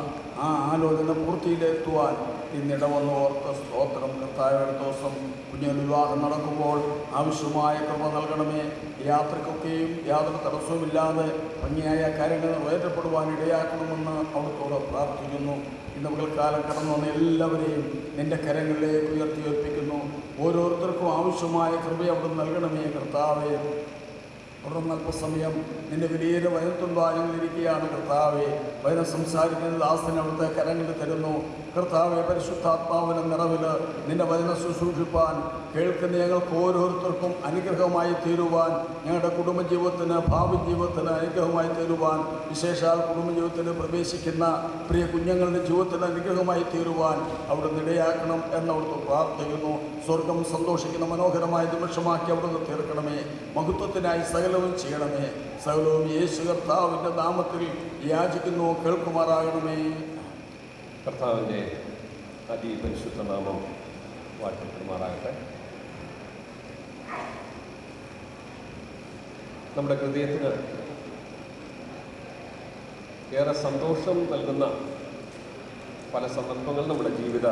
ആ ആലോചന പൂർത്തിയിലെത്തുവാൻ ഇന്നിടവന്ന് ഓർത്ത സ്തോത്രം. കർത്താവയുടെ ദിവസം കുഞ്ഞുങ്ങൾ വിവാഹം നടക്കുമ്പോൾ ആവശ്യമായ കൃപ നൽകണമേ. യാത്രയ്ക്കൊക്കെയും യാതൊരു തടസ്സവുമില്ലാതെ ഭംഗിയായ കാര്യങ്ങൾ ഉയർത്തപ്പെടുവാൻ ഇടയാക്കണമെന്ന് അവിടുത്തോട് പ്രാർത്ഥിക്കുന്നു. ഇന്ന് പകൽക്കാലം കടന്നു വന്ന എല്ലാവരെയും നിൻ്റെ കരങ്ങളിലേക്ക് ഉയർത്തിയേൽപ്പിക്കുന്നു. ഓരോരുത്തർക്കും ആവശ്യമായ കൃപ അവിടെ നൽകണമേ കർത്താവേ. തുടർന്ന് അല്പസമയം നിൻ്റെ വലിയ വയത്തുണ്ടായിരിക്കുകയാണ് കർത്താവെ. വയന സംസാരിക്കുന്ന ദാസനെ അവിടുത്തെ കരങ്ങളിൽ തരുന്നു. കർത്താവെ, പരിശുദ്ധാത്മാവിൻ്റെ നിറവിൽ നിൻ്റെ വചന ശുശ്രൂഷിപ്പാൻ കേൾക്കുന്ന ഞങ്ങൾക്ക് ഓരോരുത്തർക്കും അനുഗ്രഹമായി തീരുവാൻ, ഞങ്ങളുടെ കുടുംബജീവിതത്തിന് ഭാവി ജീവിതത്തിന് അനുഗ്രഹമായി തീരുവാൻ, വിശേഷാൽ കുടുംബജീവിതത്തിൽ പ്രവേശിക്കുന്ന പ്രിയ കുഞ്ഞുങ്ങളുടെ ജീവിതത്തിന് അനുഗ്രഹമായി തീരുവാൻ അവിടുന്ന് ഇടയാക്കണം എന്നവിടുന്ന് പ്രാർത്ഥിക്കുന്നു. സ്വർഗം സന്തോഷിക്കുന്ന മനോഹരമായ നിമിഷമാക്കി അവിടുന്ന് തീർക്കണമേ. മഹത്വത്തിനായി സകലവും ചെയ്യണമേ. സകലവും യേശു കർത്താവിൻ്റെ നാമത്തിൽ യാചിക്കുന്നു, കേൾക്കുമാറാകണമേ. കർത്താവിൻ്റെ അതിപരിശുദ്ധ നാമം വാഴ്ത്തപ്പെടുമാറാകട്ടെ. നമ്മുടെ ഹൃദയത്തിന് ഏറെ സന്തോഷം നൽകുന്ന പല സന്ദർഭങ്ങൾ നമ്മുടെ ജീവിത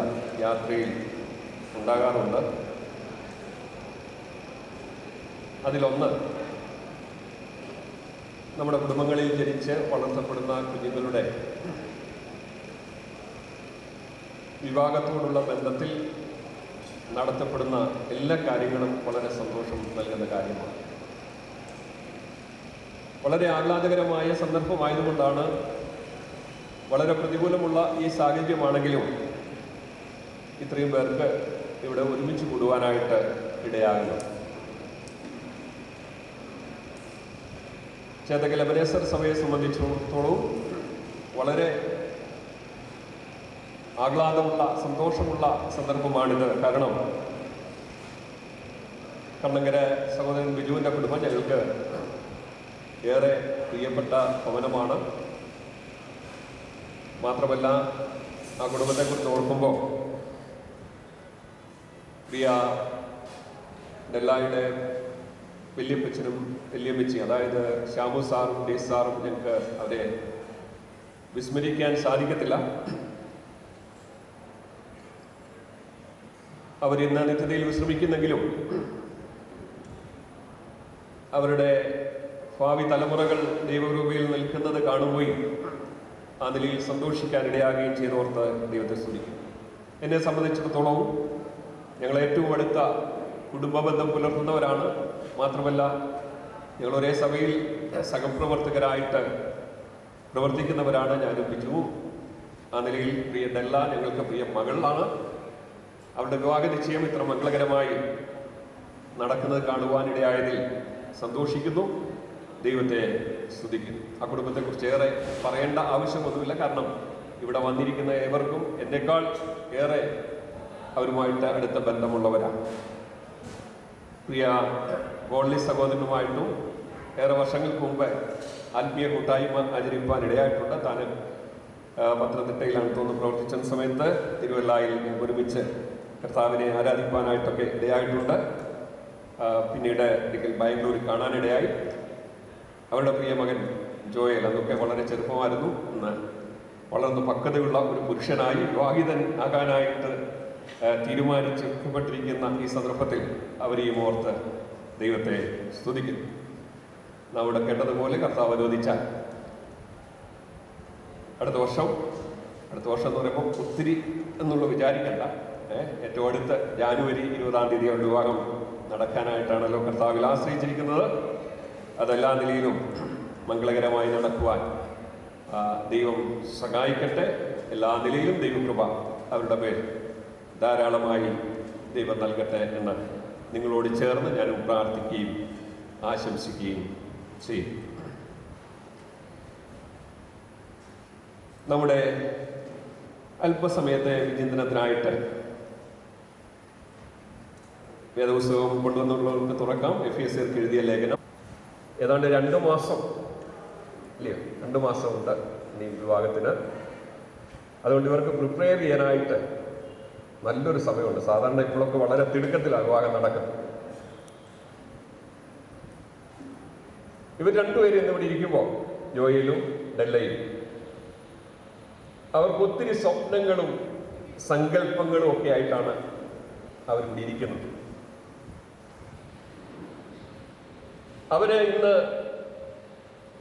യാത്രയിൽ ഉണ്ടാകാറുണ്ട്. അതിലൊന്ന് നമ്മുടെ കുടുംബങ്ങളിൽ ജനിച്ച് വളർത്തപ്പെടുന്ന കുഞ്ഞുങ്ങളുടെ വിവാഹത്തോടുള്ള ബന്ധത്തിൽ നടത്തപ്പെടുന്ന എല്ലാ കാര്യങ്ങളും വളരെ സന്തോഷം നൽകുന്ന കാര്യമാണ്. വളരെ ആഹ്ലാദകരമായ സന്ദർഭമായതുകൊണ്ടാണ് വളരെ പ്രതികൂലമുള്ള ഈ സാഹചര്യമാണെങ്കിലും ഇത്രയും പേർക്ക് ഇവിടെ ഒരുമിച്ച് കൂടുവാനായിട്ട് ഇടയാകുന്നു. ചേതക്കൽ എബനേസർ സഭയെ സംബന്ധിച്ചിടത്തോളം വളരെ ആഹ്ലാദമുള്ള സന്തോഷമുള്ള സന്ദർഭമാണിത്. കാരണം കണ്ണങ്കര സഹോദരൻ ബിജുവിൻ്റെ കുടുംബം ഞങ്ങൾക്ക് ഏറെ പ്രിയപ്പെട്ട ഭവനമാണ്. മാത്രമല്ല ആ കുടുംബത്തെക്കുറിച്ച് ഓർക്കുമ്പോൾ പ്രിയ ഡെല്ലായുടെ വല്യപ്പച്ചനും വല്യമ്മച്ചി, അതായത് ശ്യാമു സാറും ഡി സാറും, ഞങ്ങൾക്ക് അവരെ വിസ്മരിക്കാൻ സാധിക്കത്തില്ല. അവരിന്ന് നിത്യതയിൽ വിശ്രമിക്കുന്നെങ്കിലും അവരുടെ ഭാവി തലമുറകൾ ദൈവകൃപയിൽ നിൽക്കുന്നത് കാണുകയും ആ നിലയിൽ സന്തോഷിക്കാനിടയാകുകയും ചെയ്തോർത്ത് ദൈവത്തെ സ്തുതിക്കും. എന്നെ സംബന്ധിച്ചിടത്തോളം ഞങ്ങൾ ഏറ്റവും അടുത്ത കുടുംബബന്ധം പുലർത്തുന്നവരാണ്. മാത്രമല്ല ഞങ്ങൾ ഒരേ സഭയിൽ സഹപ്രവർത്തകരായിട്ട് പ്രവർത്തിക്കുന്നവരാണ് ഞാനും ബിജുവും. ആ നിലയിൽ പ്രിയ ഡെല്ല ഞങ്ങൾക്ക് പ്രിയ മകളാണ്. അവരുടെ വിവാഹ നിശ്ചയം ഇത്ര മംഗളകരമായി നടക്കുന്നത് കാണുവാനിടയായതിൽ സന്തോഷിക്കുന്നു, ദൈവത്തെ സ്തുതിക്കുന്നു. ആ കുടുംബത്തെക്കുറിച്ച് ഏറെ പറയേണ്ട ആവശ്യമൊന്നുമില്ല. കാരണം ഇവിടെ വന്നിരിക്കുന്ന ഏവർക്കും എന്നെക്കാൾ ഏറെ അവരുമായിട്ട് അടുത്ത ബന്ധമുള്ളവരാണ്. പ്രിയ ഗോൾലി സഹോദരനുമായിട്ടും ഏറെ വർഷങ്ങൾക്ക് മുമ്പ് ആത്മീയ കൂട്ടായ്മ ആചരിപ്പാൻ ഇടയായിട്ടുണ്ട്. താൻ പത്തനംതിട്ടയിലാണ് തോന്നുന്നു പ്രവർത്തിച്ച സമയത്ത് തിരുവല്ലായിൽ ഒരുമിച്ച് കർത്താവിനെ ആരാധിപ്പാനായിട്ടൊക്കെ ഇടയായിട്ടുണ്ട്. പിന്നീട് ഒരിക്കൽ ബാംഗ്ലൂരിൽ കാണാനിടയായി. അവരുടെ പ്രിയ മകൻ ജോയൽ, അതൊക്കെ വളരെ ചെറുപ്പമായിരുന്നു, ഇന്ന് വളർന്ന് പക്വതയുള്ള ഒരു പുരുഷനായി വിവാഹിതൻ ആകാനായിട്ട് തീരുമാനിച്ചിരിക്കുന്ന ഈ സന്ദർഭത്തിൽ അവരെയും ഓർത്ത് ദൈവത്തെ സ്തുതിക്കുന്നു. നാം ഇവിടെ കേട്ടതുപോലെ കർത്താവ് അനുവദിച്ചാൽ അടുത്ത വർഷം എന്ന് പറയുമ്പോൾ ഒത്തിരി എന്നുള്ള വിചാരിക്കണ്ട, ഏറ്റവും അടുത്ത ജാനുവരി 20-ാം തീയതി അവരുടെ വിവാഹം നടക്കാനായിട്ടാണല്ലോ കർത്താവിൽ ആശ്രയിച്ചിരിക്കുന്നത്. അതെല്ലാ നിലയിലും മംഗളകരമായി നടക്കുവാൻ ദൈവം സഹായിക്കട്ടെ. എല്ലാ നിലയിലും ദൈവകൃപ അവരുടെ മേൽ ധാരാളമായി ദൈവം നൽകട്ടെ എന്ന് നിങ്ങളോട് ചേർന്ന് ഞാനും പ്രാർത്ഥിക്കുകയും ആശംസിക്കുകയും ചെയ്യും. നമ്മുടെ അല്പസമയത്തെ വിചിന്തനത്തിനായിട്ട് വേദപുസ്തകം കൊണ്ടുവന്നുള്ളവർക്ക് തുറക്കാം. എഫേസ്യർക്ക് എഴുതിയ ലേഖനം. ഏതാണ്ട് 2 മാസം ഇല്ലയോ, 2 മാസമുണ്ട് ഈ വിവാഹത്തിന്. അതുകൊണ്ട് ഇവർക്ക് പ്രിപ്പയർ ചെയ്യാനായിട്ട് നല്ലൊരു സമയമുണ്ട്. സാധാരണ ഇപ്പോഴൊക്കെ വളരെ തിടുക്കത്തിലാണ് വിവാഹം നടക്കുന്നത്. ഇവർ രണ്ടുപേരും ഇന്നിവിടെ ഇരിക്കുമ്പോൾ, ജോയിലും ഡെല്ലയും, അവർക്ക് ഒത്തിരി സ്വപ്നങ്ങളും സങ്കല്പങ്ങളും ഒക്കെ ആയിട്ടാണ് അവരിവിടെ ഇരിക്കുന്നത്. അവര് ഇന്ന്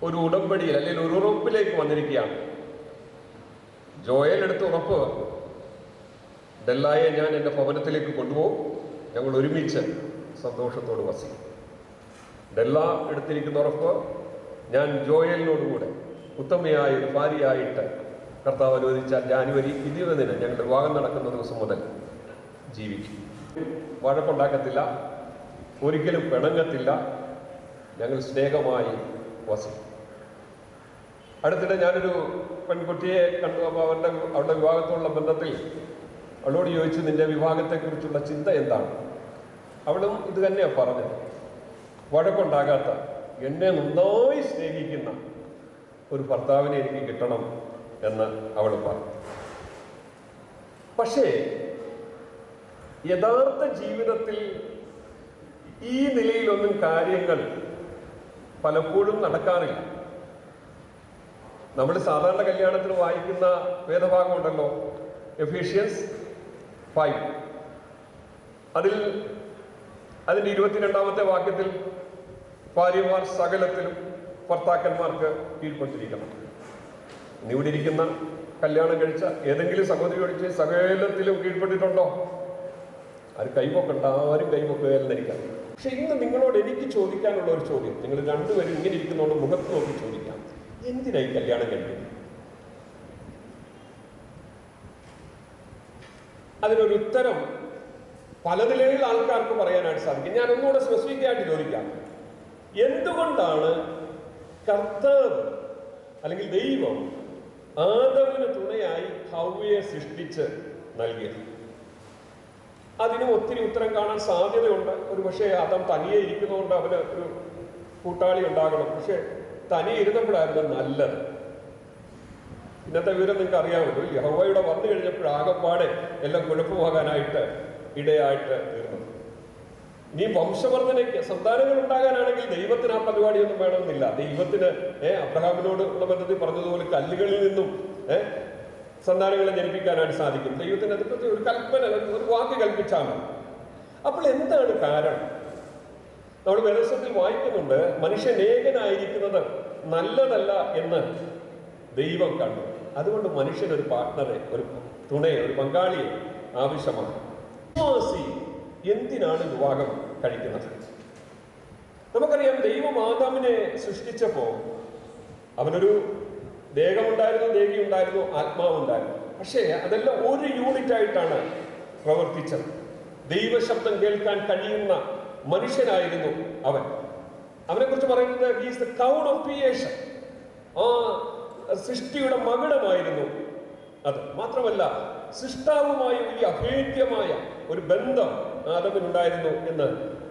ഒരു ഉടമ്പടിയിൽ അല്ലെങ്കിൽ ഒരു ഉറപ്പിലേക്ക് വന്നിരിക്കുകയാണ്. ജോയൽ എടുത്ത ഉറപ്പ്, ഡെല്ലായെ ഞാൻ എൻ്റെ ഭവനത്തിലേക്ക് കൊണ്ടുപോകും, ഞങ്ങൾ ഒരുമിച്ച് സന്തോഷത്തോട് വസിക്കും. ഡെല്ല എടുത്തിരിക്കുന്ന ഉറപ്പ്, ഞാൻ ജോയലിനോടുകൂടെ ഉത്തമയായ ഒരു ഭാര്യയായിട്ട് കർത്താവ് അനുവദിച്ചാൽ ജാനുവരി 20-ന് ഞങ്ങളുടെ വിവാഹം നടക്കുന്ന ദിവസം മുതൽ ജീവിക്കും. വഴക്കുണ്ടാക്കത്തില്ല, ഒരിക്കലും പിണങ്ങത്തില്ല, ഞങ്ങൾ സ്നേഹമായി വസിക്കും. അടുത്തിടെ ഞാനൊരു പെൺകുട്ടിയെ കണ്ടു. അപ്പോൾ അവരുടെ വിവാഹത്തോടുള്ള ബന്ധത്തിൽ അവളോട് ചോദിച്ചു, നിന്റെ വിവാഹത്തെക്കുറിച്ചുള്ള ചിന്ത എന്താണ്? അവളും ഇത് തന്നെയാണ് പറഞ്ഞത്. വഴക്കുണ്ടാകാത്ത, എന്നെ നന്നായി സ്നേഹിക്കുന്ന ഒരു ഭർത്താവിനെ എനിക്ക് കിട്ടണം എന്ന് അവൾ പറഞ്ഞു. പക്ഷേ യഥാർത്ഥ ജീവിതത്തിൽ ഈ നിലയിലൊന്നും കാര്യങ്ങൾ പലപ്പോഴും നടക്കാറില്ല. നമ്മൾ സാധാരണ കല്യാണത്തിന് വായിക്കുന്ന വേദഭാഗമുണ്ടല്ലോ, എഫീഷ്യൻസ് 5. അതിൻ്റെ 22-ാമത്തെ വാക്യത്തിൽ ഭാര്യമാർ സകലത്തിലും ഭർത്താക്കന്മാർക്ക് കീഴ്പ്പെട്ടിരിക്കണം. ഇവിടെ ഇരിക്കുന്ന കല്യാണം കഴിച്ച ഏതെങ്കിലും സഹോദരി ഒഴിച്ച് സകലത്തിലും കീഴ്പ്പെട്ടിട്ടുണ്ടോ? ആരും കൈപൊക്കണ്ട, ആരും കൈപൊക്കുകയെന്നിരിക്കാം. പക്ഷെ ഇന്ന് നിങ്ങളോട് എനിക്ക് ചോദിക്കാനുള്ള ഒരു ചോദ്യം, നിങ്ങൾ രണ്ടുപേരും ഇങ്ങനെ ഇരിക്കുന്നതുകൊണ്ട് മുഖത്ത് നോക്കി ചോദിക്കാം, എന്തിനായി കല്യാണം കഴിക്കുന്നത്? അതിനൊരു ഉത്തരം പല നിലയിലുള്ള ആൾക്കാർക്ക് പറയാനായിട്ട് സാധിക്കും. ഞാൻ ഒന്നുകൂടെ സ്പെസിഫിക് ആയിട്ട് ചോദിക്കാം, എന്തുകൊണ്ടാണ് കർത്താവ് അല്ലെങ്കിൽ ദൈവം ആദമിന് തുണയായി ഹവ്വയെ സൃഷ്ടിച്ച് നൽകിയത്? അതിനും ഒത്തിരി ഉത്തരം കാണാൻ സാധ്യതയുണ്ട്. ഒരു പക്ഷേ ആദം തനിയെ ഇരിക്കുന്നതുകൊണ്ട് അവന് ഒരു കൂട്ടാളി ഉണ്ടാകണം. പക്ഷെ തനിയെ ഇരുന്നപ്പോഴായിരുന്നു നല്ലത്. ഇന്നത്തെ വിവരം നിങ്ങൾക്ക് അറിയാമല്ലോ, ഇല്ല? ഹവ്വയുടെ വന്നു കഴിഞ്ഞപ്പോൾ ആകപ്പാടെ എല്ലാം കുഴപ്പമാകാനായിട്ട് ഇടയായിട്ട് തീർന്നു. ഇനി വംശവർദ്ധനയ്ക്ക് സന്താനങ്ങൾ ഉണ്ടാകാനാണെങ്കിൽ ദൈവത്തിന് ആ പരിപാടിയൊന്നും വേണമെന്നില്ല. ദൈവത്തിന് അബ്രഹാമിനോട് ഉള്ള ബന്ധത്തിൽ പറഞ്ഞതുപോലെ കല്ലുകളിൽ നിന്നും സന്താനങ്ങളെ ജനിപ്പിക്കാനായിട്ട് സാധിക്കും. ദൈവത്തിന് അതിപ്പറ്റി ഒരു കൽപ്പന, ഒരു വാക്ക് കൽപ്പിച്ചാണ്. അപ്പോൾ എന്താണ് കാരണം? നമ്മൾ വേദപുസ്തകത്തിൽ വായിക്കുന്നുണ്ട്, മനുഷ്യൻ ഏകനായിരിക്കുന്നത് നല്ലതല്ല എന്ന് ദൈവം കണ്ടു. അതുകൊണ്ട് മനുഷ്യനൊരു പാർട്ട്ണറെ, ഒരു തുണയെ, ഒരു പങ്കാളിയെ ആവശ്യമാണ്. വിശ്വാസി എന്തിനാണ് വിവാഹം കഴിക്കുന്നത്? നമുക്കറിയാം, ദൈവം ആദാമിനെ സൃഷ്ടിച്ചപ്പോൾ അവനൊരു ദേഹമുണ്ടായിരുന്നു, ദേഹിയുണ്ടായിരുന്നു, ആത്മാവുണ്ടായിരുന്നു. പക്ഷേ അതെല്ലാം ഒരു യൂണിറ്റ് ആയിട്ടാണ് പ്രവർത്തിച്ചത്. ദൈവശബ്ദം കേൾക്കാൻ കഴിയുന്ന മനുഷ്യനായിരുന്നു അവൻ. അവനെക്കുറിച്ച് പറയുന്നത് he's the crown of creation. ആ സൃഷ്ടിയുടെ മകുടമായിരുന്നു അത്. മാത്രമല്ല, സൃഷ്ടാവുമായി വലിയ അഭേദ്യമായ ഒരു ബന്ധം ആദമിനുണ്ടായിരുന്നു എന്ന്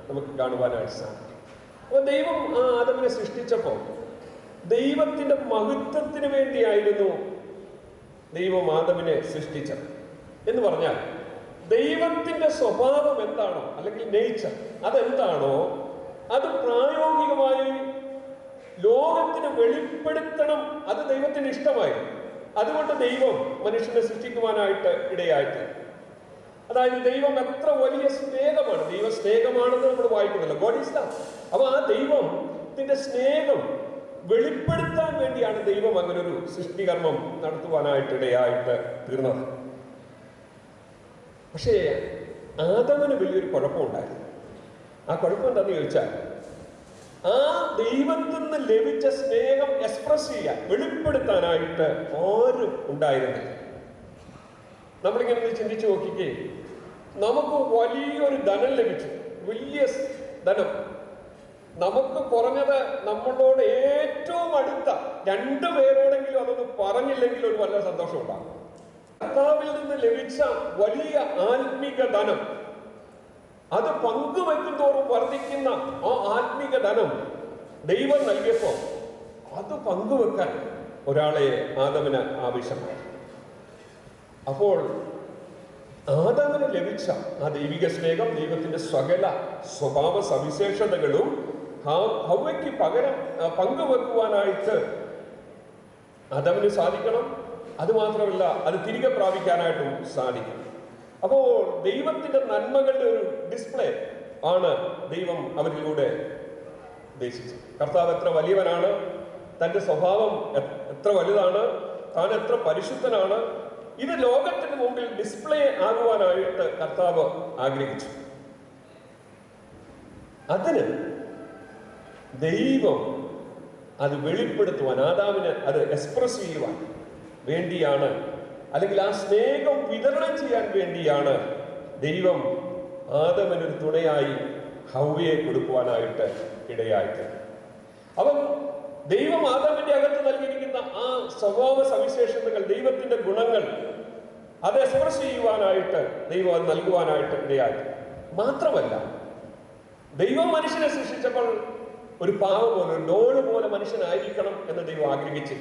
നമുക്ക് കാണുവാനായിട്ട് സാധിക്കും. അപ്പോൾ ദൈവം ആ ആദമിനെ സൃഷ്ടിച്ചപ്പോൾ ദൈവത്തിന്റെ മഹത്വത്തിന് വേണ്ടിയായിരുന്നു ദൈവം ആദമിനെ സൃഷ്ടിച്ചത്. എന്ന് പറഞ്ഞാൽ ദൈവത്തിന്റെ സ്വഭാവം എന്താണോ, അല്ലെങ്കിൽ നേച്ചർ അതെന്താണോ, അത് പ്രായോഗികമായി ലോകത്തിന് വെളിപ്പെടുത്തണം. അത് ദൈവത്തിന് ഇഷ്ടമായിരുന്നു. അതുകൊണ്ട് ദൈവം മനുഷ്യനെ സൃഷ്ടിക്കുവാനായിട്ട് ഇടയായിട്ട്. അതായത് ദൈവം എത്ര വലിയ സ്നേഹമാണ്, ദൈവ സ്നേഹമാണെന്ന് നമ്മൾ വായിക്കുന്നില്ല. God is love. അപ്പൊ ആ ദൈവത്തിന്റെ സ്നേഹം വെളിപ്പെടുത്താൻ വേണ്ടിയാണ് ദൈവം അങ്ങനെ ഒരു സൃഷ്ടികർമ്മം നടത്തുവാനായിട്ട് ഇടയായിട്ട് തീർന്നത്. പക്ഷേ ആദമിന് വലിയൊരു കുഴപ്പമുണ്ടായിരുന്നു. ആ കുഴപ്പം എന്താണെന്ന് ചോദിച്ചാൽ, ആ ദൈവത്തിൽ നിന്ന് ലഭിച്ച സ്നേഹം എക്സ്പ്രസ് ചെയ്യാൻ, വെളിപ്പെടുത്താനായിട്ട് ആരും ഉണ്ടായിരുന്നില്ല. നമ്മളിങ്ങനെ ചിന്തിച്ചു നോക്കിക്കേ, നമുക്ക് വലിയൊരു ധനം ലഭിച്ചു, വലിയ ധനം. നമുക്ക് കുറഞ്ഞത് നമ്മളോട് ഏറ്റവും അടുത്ത 2 പേരോടെങ്കിലും അതൊന്ന് പറഞ്ഞില്ലെങ്കിൽ ഒരു വല്ല സന്തോഷം ഉണ്ടാകും. കർത്താവിൽ നിന്ന് ലഭിച്ച വലിയ ആത്മീക ധനം, അത് പങ്കുവെക്കും തോറും വർദ്ധിക്കുന്ന ആ ആത്മീക ധനം ദൈവം നൽകിയപ്പോൾ അത് പങ്കുവെക്കാൻ ഒരാളെ ആദമിന് ആവശ്യമായി. അപ്പോൾ ആദമിന് ലഭിച്ച ആ ദൈവിക സ്നേഹം, ദൈവത്തിന്റെ സകല സ്വഭാവ സവിശേഷതകളും ഹവ്വയ്ക്ക് പകരം പങ്കുവെക്കുവാനായിട്ട് ആദമിന് സാധിക്കണം. അതുമാത്രമല്ല, അത് തിരികെ പ്രാപിക്കാനായിട്ടും സാധിക്കും. അപ്പോൾ ദൈവത്തിന്റെ നന്മകളുടെ ഒരു ഡിസ്പ്ലേ ആണ് ദൈവം അവരിലൂടെ ഉദ്ദേശിച്ചത്. കർത്താവ് എത്ര വലിയവനാണ്, തന്റെ സ്വഭാവം എത്ര വലുതാണ്, താൻ എത്ര പരിശുദ്ധനാണ്, ഇത് ലോകത്തിന് മുമ്പിൽ ഡിസ്പ്ലേ ആകുവാനായിട്ട് കർത്താവ് ആഗ്രഹിച്ചു. അതിന് ദൈവം അത് വെളിപ്പെടുത്തുവാൻ, ആദാമിന് അത് എക്സ്പ്രസ് ചെയ്യുവാൻ വേണ്ടിയാണ്, അല്ലെങ്കിൽ ആ സ്നേഹം വിതരണം ചെയ്യാൻ വേണ്ടിയാണ് ദൈവം ആദമിനൊരു തുണയായി ഹവ്വയെ കൊടുക്കുവാനായിട്ട് ഇടയായിട്ട്. അപ്പം ദൈവം ആദമിന്റെ അകത്ത് നൽകിയിരിക്കുന്ന ആ സ്വഭാവ സവിശേഷതകൾ, ദൈവത്തിന്റെ ഗുണങ്ങൾ, അത് എക്സ്പ്രസ് ചെയ്യുവാനായിട്ട് ദൈവം അത് നൽകുവാനായിട്ട് ഇടയായി. മാത്രമല്ല, ദൈവം മനുഷ്യനെ സൃഷ്ടിച്ചപ്പോൾ ഒരു പാവം പോലെ, ഒരു ഡോള് പോലെ മനുഷ്യനായിരിക്കണം എന്ന് ദൈവം ആഗ്രഹിച്ചു.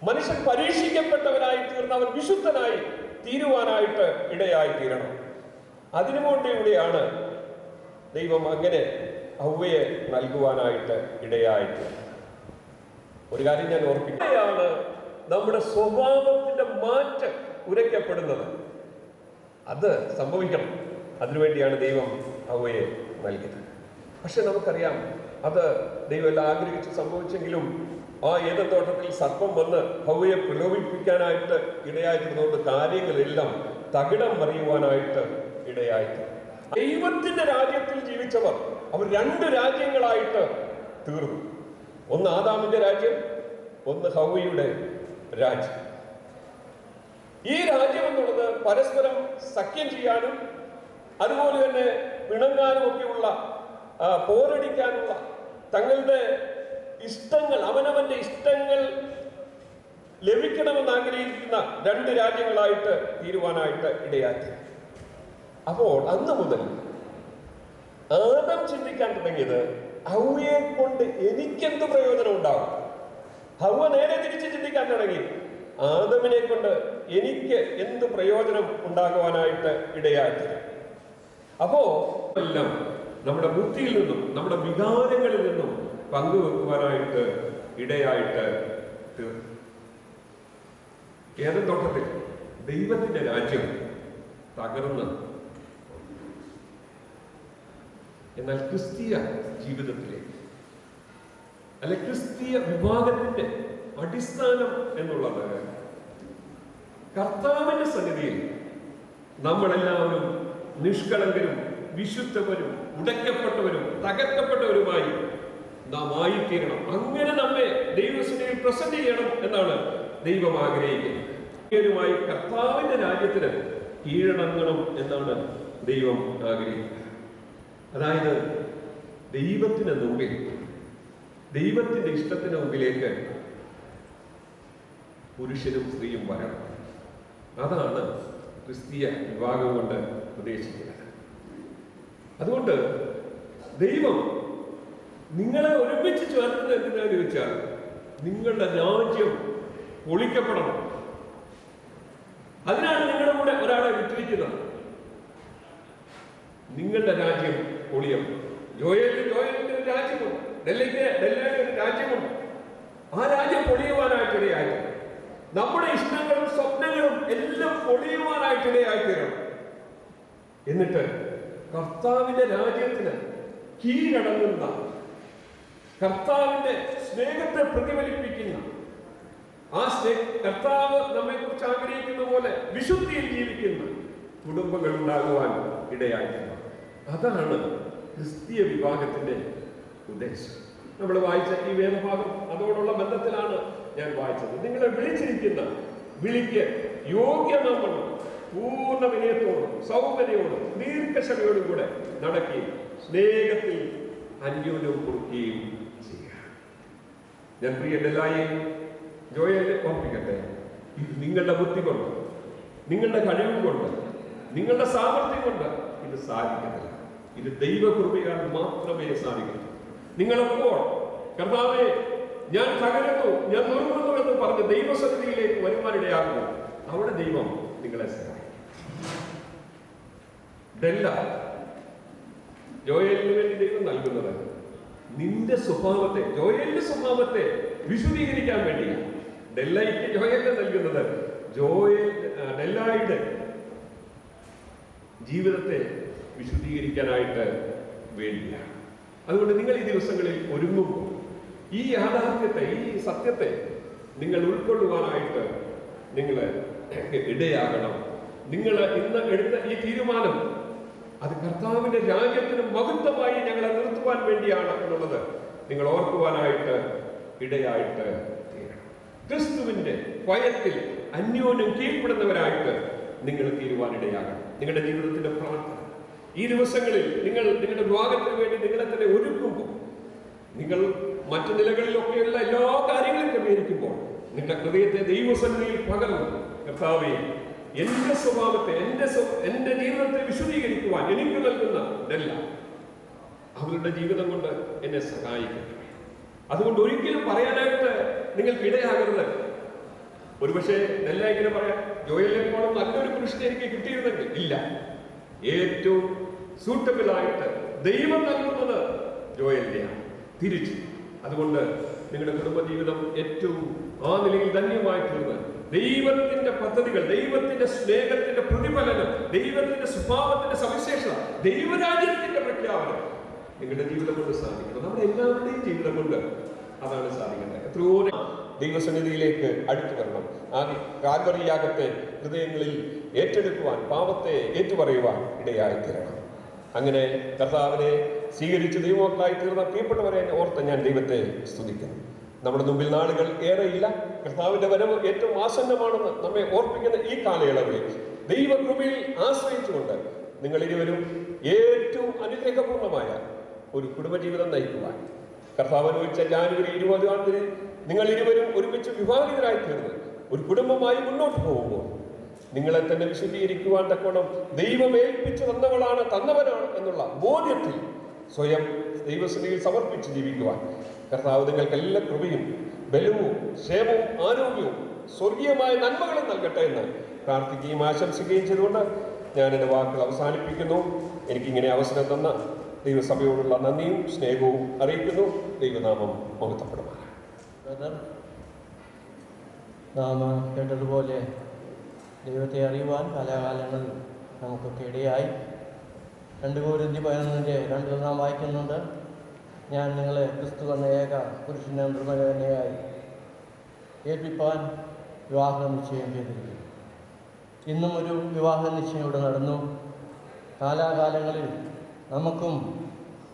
മനുഷ്യൻ പരീക്ഷിക്കപ്പെട്ടവനായി തീർന്ന അവൻ വിശുദ്ധനായി തീരുവാനായിട്ട് ഇടയായി തീരണം. അതിനുവേണ്ടിയാണ് ദൈവം അങ്ങനെ ഹവ്വയെ നൽകുവാനായിട്ട് ഇടയായിട്ട്. ഒരു കാര്യം ഞാൻ ഓർപ്പിക്കുകയാണ്, നമ്മുടെ സ്വഭാവത്തിന്റെ മാറ്റം ഉരയ്ക്കപ്പെടുന്നത് അത് സംഭവിക്കണം. അതിനുവേണ്ടിയാണ് ദൈവം ഹവ്വയെ നൽകിയത്. പക്ഷെ നമുക്കറിയാം, അത് ദൈവം എല്ലാം ആഗ്രഹിച്ച് സംഭവിച്ചെങ്കിലും ആ ഏദൻ തോട്ടത്തിൽ സർപ്പം വന്ന് ഹവ്വയെ പ്രലോഭിപ്പിക്കാനായിട്ട് ഇടയായിത്തീർന്നുകൊണ്ട് കാര്യങ്ങളെല്ലാം തകിടം മറിയുവാനായിട്ട് ഇടയായിട്ട്. ദൈവത്തിന്റെ രാജ്യത്തിൽ ജീവിച്ചവർ അവർ 2 രാജ്യങ്ങളായിട്ട് തീർന്നു. ഒന്ന് ആദാമിന്റെ രാജ്യം, ഒന്ന് ഹവ്വയുടെ രാജ്യം. ഈ രാജ്യം എന്നുള്ളത് പരസ്പരം സഖ്യം ചെയ്യാനും അതുപോലെ തന്നെ പിണങ്ങാനും ഒക്കെയുള്ള പോരടിക്കാനുള്ള തങ്ങളുടെ ഇഷ്ടങ്ങൾ, അവനവന്റെ ഇഷ്ടങ്ങൾ ലഭിക്കണമെന്ന് ആഗ്രഹിക്കുന്ന രണ്ട് രാജ്യങ്ങളായിട്ട് തീരുവാനായിട്ട് ഇടയാക്കി. അപ്പോൾ അന്ന് മുതൽ ആദം ചിന്തിക്കാൻ തുടങ്ങിയത് ഹവ്വയെ കൊണ്ട് എനിക്കെന്ത് പ്രയോജനം ഉണ്ടാകും. ഹവ്വ നേരെ തിരിച്ച് ചിന്തിക്കാൻ തുടങ്ങി, ആദമിനെ കൊണ്ട് എനിക്ക് എന്ത് പ്രയോജനം ഉണ്ടാകുവാനായിട്ട് ഇടയാക്കി. അപ്പോ എല്ലാം നമ്മുടെ ബുദ്ധിയിൽ നിന്നും നമ്മുടെ വികാരങ്ങളിൽ നിന്നും പങ്കുവെക്കുവാനായിട്ട് ഇടയായിട്ട് തീർന്നു. ഏതൻ തോട്ടത്തിൽ ദൈവത്തിന്റെ രാജ്യം തകർന്ന്, എന്നാൽ ക്രിസ്തീയ ജീവിതത്തിലേക്ക് അല്ലെ ക്രിസ്തീയ വിഭാഗത്തിന്റെ അടിസ്ഥാനം എന്നുള്ളത് കർത്താവിന്റെ സന്നിധിയിൽ നമ്മളെല്ലാവരും നിഷ്കളങ്കരും വിശുദ്ധവരും ഉടയ്ക്കപ്പെട്ടവരും തകർക്കപ്പെട്ടവരുമായി നാം ആയിത്തീരണം. അങ്ങനെ നമ്മെ ദൈവസന്നിധിയിൽ പ്രസന്റ് ചെയ്യണം എന്നാണ് ദൈവം ആഗ്രഹിക്കുന്നത്. കർത്താവിന്റെ രാജ്യത്തിന് കീഴടങ്ങണം എന്നാണ് ദൈവം ആഗ്രഹിക്കുന്നത്. അതായത് ദൈവത്തിന് മുമ്പിൽ, ദൈവത്തിന്റെ ഇഷ്ടത്തിന് മുമ്പിലേക്ക് പുരുഷനും സ്ത്രീയും വരണം. അതാണ് ക്രിസ്തീയ വിഭാഗം കൊണ്ട് ഉദ്ദേശിക്കുന്നത്. അതുകൊണ്ട് ദൈവം നിങ്ങളെ ഒരുമിച്ച് ചേർക്കുന്നത് എന്തിനാന്ന് ചോദിച്ചാൽ നിങ്ങളുടെ രാജ്യം പൊളിക്കപ്പെടണം. അതിനാണ് നിങ്ങളുടെ കൂടെ ഒരാളെ വിട്ടിരിക്കുന്നത്. നിങ്ങളുടെ രാജ്യം പൊളിയും. ജോയലിന്റെ ഒരു രാജ്യമുണ്ട്, ഡെല്ലയുടെ ഒരു രാജ്യമുണ്ട്. ആ രാജ്യം പൊളിയുവാനായിട്ടിടയായി. നമ്മുടെ ഇഷ്ടങ്ങളും സ്വപ്നങ്ങളും എല്ലാം പൊളിയുവാനായിട്ടിടയായിത്തീരണം. എന്നിട്ട് കർത്താവിന്റെ രാജ്യത്തിന് കീഴടങ്ങുന്ന, കർത്താവിന്റെ സ്നേഹത്തെ പ്രതിഫലിപ്പിക്കുന്ന, ആ കർത്താവ് നമ്മെ കുറിച്ച് ആഗ്രഹിക്കുന്ന പോലെ വിശുദ്ധിയിൽ ജീവിക്കുന്ന കുടുംബങ്ങൾ ഉണ്ടാകുവാൻ ഇടയായിട്ടുണ്ട്. അതാണ് ക്രിസ്തീയ വിഭാഗത്തിന്റെ ഉദ്ദേശം. നമ്മൾ വായിച്ച ഈ വേദഭാഗം അതോടുള്ള ബന്ധത്തിലാണ് ഞാൻ വായിച്ചത്. നിങ്ങളെ വിളിച്ചിരിക്കുന്ന വിളിക്ക് യോഗ്യമാവണം, പൂർണ്ണ വിനയത്തോടും സൗകര്യത്തോടും ദീർഘക്ഷമയോടും കൂടെ നടക്കുകയും സ്നേഹത്തിൽ അന്യോന്യം കൊടുക്കുകയും ചെയ്യുക. ഞാൻ പ്രിയ ഡെല്ലായെയും ജോയലിനെ ഓർപ്പിക്കട്ടെ, ഇത് നിങ്ങളുടെ ബുദ്ധി കൊണ്ട്, നിങ്ങളുടെ കഴിവ് കൊണ്ട്, നിങ്ങളുടെ സാമർഥ്യം കൊണ്ട് ഇത് സാധിക്കത്തില്ല. ഇത് ദൈവകൃപയാൽ മാത്രമേ സാധിക്കൂ. നിങ്ങളെപ്പോൾ കർത്താവേ ഞാൻ തകരുന്നു, ഞാൻ നുറുങ്ങുന്നു എന്ന് പറഞ്ഞ് ദൈവസന്നിധിയിലേക്ക് വരുവാനിടയാകുന്നു, അവിടെ ദൈവം നിങ്ങളെ സഹായിക്കും. ഡെല്ല ജോയലിന് വേണ്ടി ദൈവം നൽകുന്നത് നിന്റെ സ്വഭാവത്തെ, ജോയലിന്റെ സ്വഭാവത്തെ വിശുദ്ധീകരിക്കാൻ വേണ്ടിയാണ്. ഡെല്ലയ്ക്ക് ജോയലിന് നൽകുന്നത് ഡെല്ലായുടെ ജീവിതത്തെ വിശുദ്ധീകരിക്കാനായിട്ട് വേണ്ടിയാണ്. അതുകൊണ്ട് നിങ്ങൾ ഈ ദിവസങ്ങളിൽ ഒരുങ്ങുമ്പോൾ ഈ യാഥാർത്ഥ്യത്തെ, ഈ സത്യത്തെ നിങ്ങൾ ഉൾക്കൊള്ളുവാനായിട്ട് നിങ്ങൾ ഇടയാകണം. നിങ്ങൾ ഇന്ന് എടുത്ത ഈ തീരുമാനം അത് കർത്താവിന്റെ രാജ്യത്തിന് മഹത്വമായി ഞങ്ങളെ നിർത്തുവാൻ വേണ്ടിയാണ് എന്നുള്ളത് നിങ്ങൾ ഓർക്കുവാനായിട്ട് ഇടയായിട്ട് തീരണം. ക്രിസ്തുവിന്റെ ഭയത്തിൽ അന്യോന്യം കീഴ്പ്പെടുന്നവരായിട്ട് നിങ്ങൾ തീരുവാനിടയാകണം. നിങ്ങളുടെ ജീവിതത്തിന്റെ പ്രാർത്ഥന ഈ ദിവസങ്ങളിൽ നിങ്ങൾ നിങ്ങളുടെ വിവാഹത്തിന് വേണ്ടി നിങ്ങളെ തന്നെ ഒരുക്കുമ്പോൾ, നിങ്ങൾ മറ്റു നിലകളിലൊക്കെയുള്ള എല്ലാ കാര്യങ്ങളും ക്രമീകരിക്കുമ്പോൾ നിങ്ങളുടെ ഹൃദയത്തെ ദൈവസന്നിധിയിൽ പകർന്നു, കർത്താവേ എന്റെ സ്വഭാവത്തെ, എന്റെ ജീവിതത്തെ വിശുദ്ധീകരിക്കുവാൻ എനിക്ക് നൽകുന്ന ഇതല്ല, അവരുടെ ജീവിതം കൊണ്ട് എന്നെ സഹായിക്കട്ടെ. അതുകൊണ്ട് ഒരിക്കലും പറയാനായിട്ട് നിങ്ങൾക്ക് ഇടയാകരുത്. ഒരുപക്ഷെ ഇതെല്ലാം ഇങ്ങനെ പറയാം, ജോയലിനെപ്പോഴും നല്ലൊരു പുരുഷനെ എനിക്ക് കിട്ടിയിരുന്നെങ്കിൽ ഇല്ല. ഏറ്റവും സൂട്ടബിൾ ആയിട്ട് ദൈവം നൽകുന്നത് ജോയലിനെയാണ് തിരിച്ചു. അതുകൊണ്ട് നിങ്ങളുടെ കുടുംബജീവിതം ഏറ്റവും ആ നിലയിൽ ധന്യമായി തീർന്ന് ദൈവത്തിന്റെ പദ്ധതികൾ, ദൈവത്തിന്റെ സ്നേഹത്തിന്റെ പ്രതിഫലനം, ദൈവത്തിന്റെ സ്വഭാവത്തിന്റെ സവിശേഷത, ദൈവരാജ്യത്തിന്റെ പ്രഖ്യാപനം നിങ്ങളുടെ ജീവിതം കൊണ്ട് സാധിക്കണം. നമ്മുടെ എല്ലാവരുടെയും ജീവിതം കൊണ്ട് അതാണ് സാധിക്കുന്നത്. എത്രയോ ദൈവസന്നിധിയിലേക്ക് അടുത്തു വരണം. ആ കാൽവറിയാകത്തെ ഹൃദയങ്ങളിൽ ഏറ്റെടുക്കുവാൻ, പാപത്തെ ഏറ്റുപറയുവാൻ ഇടയായിത്തീരണം. അങ്ങനെ കർത്താവിനെ സ്വീകരിച്ച് ദൈവമക്കളായി തീർന്ന പ്രിയപ്പെട്ടവരെ ഓർത്ത് ഞാൻ ദൈവത്തെ സ്തുതിക്കുന്നു. നമ്മുടെ മുമ്പിൽ നാളുകൾ ഏറെയില്ല. കർത്താവിന്റെ വരവ് ഏറ്റവും ആസന്നമാണെന്ന് നമ്മെ ഓർപ്പിക്കുന്ന ഈ കാലയളവിൽ ദൈവകൃപയിൽ ആശ്രയിച്ചുകൊണ്ട് നിങ്ങൾ ഇരുവരും ഏറ്റവും അനുഗ്രഹപൂർണമായ ഒരു കുടുംബജീവിതം നയിക്കുവാൻ കർത്താവ് അനുഭവിച്ച ജാനുവരി 20 നിങ്ങൾ ഇരുവരും ഒരുമിച്ച് വിവാഹിതരായി തീർന്ന് ഒരു കുടുംബമായി മുന്നോട്ട് പോകുമ്പോൾ നിങ്ങളെ തന്നെ വിശുദ്ധീകരിക്കുവാൻ തക്കോണം ദൈവം ഏൽപ്പിച്ചു തന്നവനാണ് എന്നുള്ള ബോധ്യത്തിൽ സ്വയം ദൈവസന്നിധിയിൽ സമർപ്പിച്ച് ജീവിക്കുവാൻ കർത്താവ് നിങ്ങൾക്ക് എല്ലാ കൃപയും ബലവും ക്ഷേമവും ആരോഗ്യവും സ്വർഗീയമായ നന്മകളും നൽകട്ടെ എന്ന് പ്രാർത്ഥിക്കുകയും ആശംസിക്കുകയും ചെയ്തുകൊണ്ട് ഞാൻ എൻ്റെ വാക്കുകൾ അവസാനിപ്പിക്കുന്നു. എനിക്കിങ്ങനെ അവസരം തന്ന ദൈവസഭയോടുള്ള നന്ദിയും സ്നേഹവും അറിയിക്കുന്നു. ദൈവനാമം മഹത്വപ്പെടുമാറാകട്ടെ. നാം കേട്ടതുപോലെ ദൈവത്തെ അറിയുവാൻ കാലാകാലങ്ങളിൽ നമുക്കൊക്കെ ഇടയായി. 2 കൊരിന്ത്യർ 11:2 നാം വായിക്കുന്നുണ്ട്, ഞാൻ നിങ്ങളെ ക്രിസ്തു എന്ന ഏക പുരുഷനെ നിർമ്മലനെയായി ഏൽപ്പിപ്പാൻ വിവാഹ നിശ്ചയം ചെയ്തിരിക്കുന്നു. ഇന്നും ഒരു വിവാഹ നിശ്ചയം ഇവിടെ നടന്നു. കാലാകാലങ്ങളിൽ നമുക്കും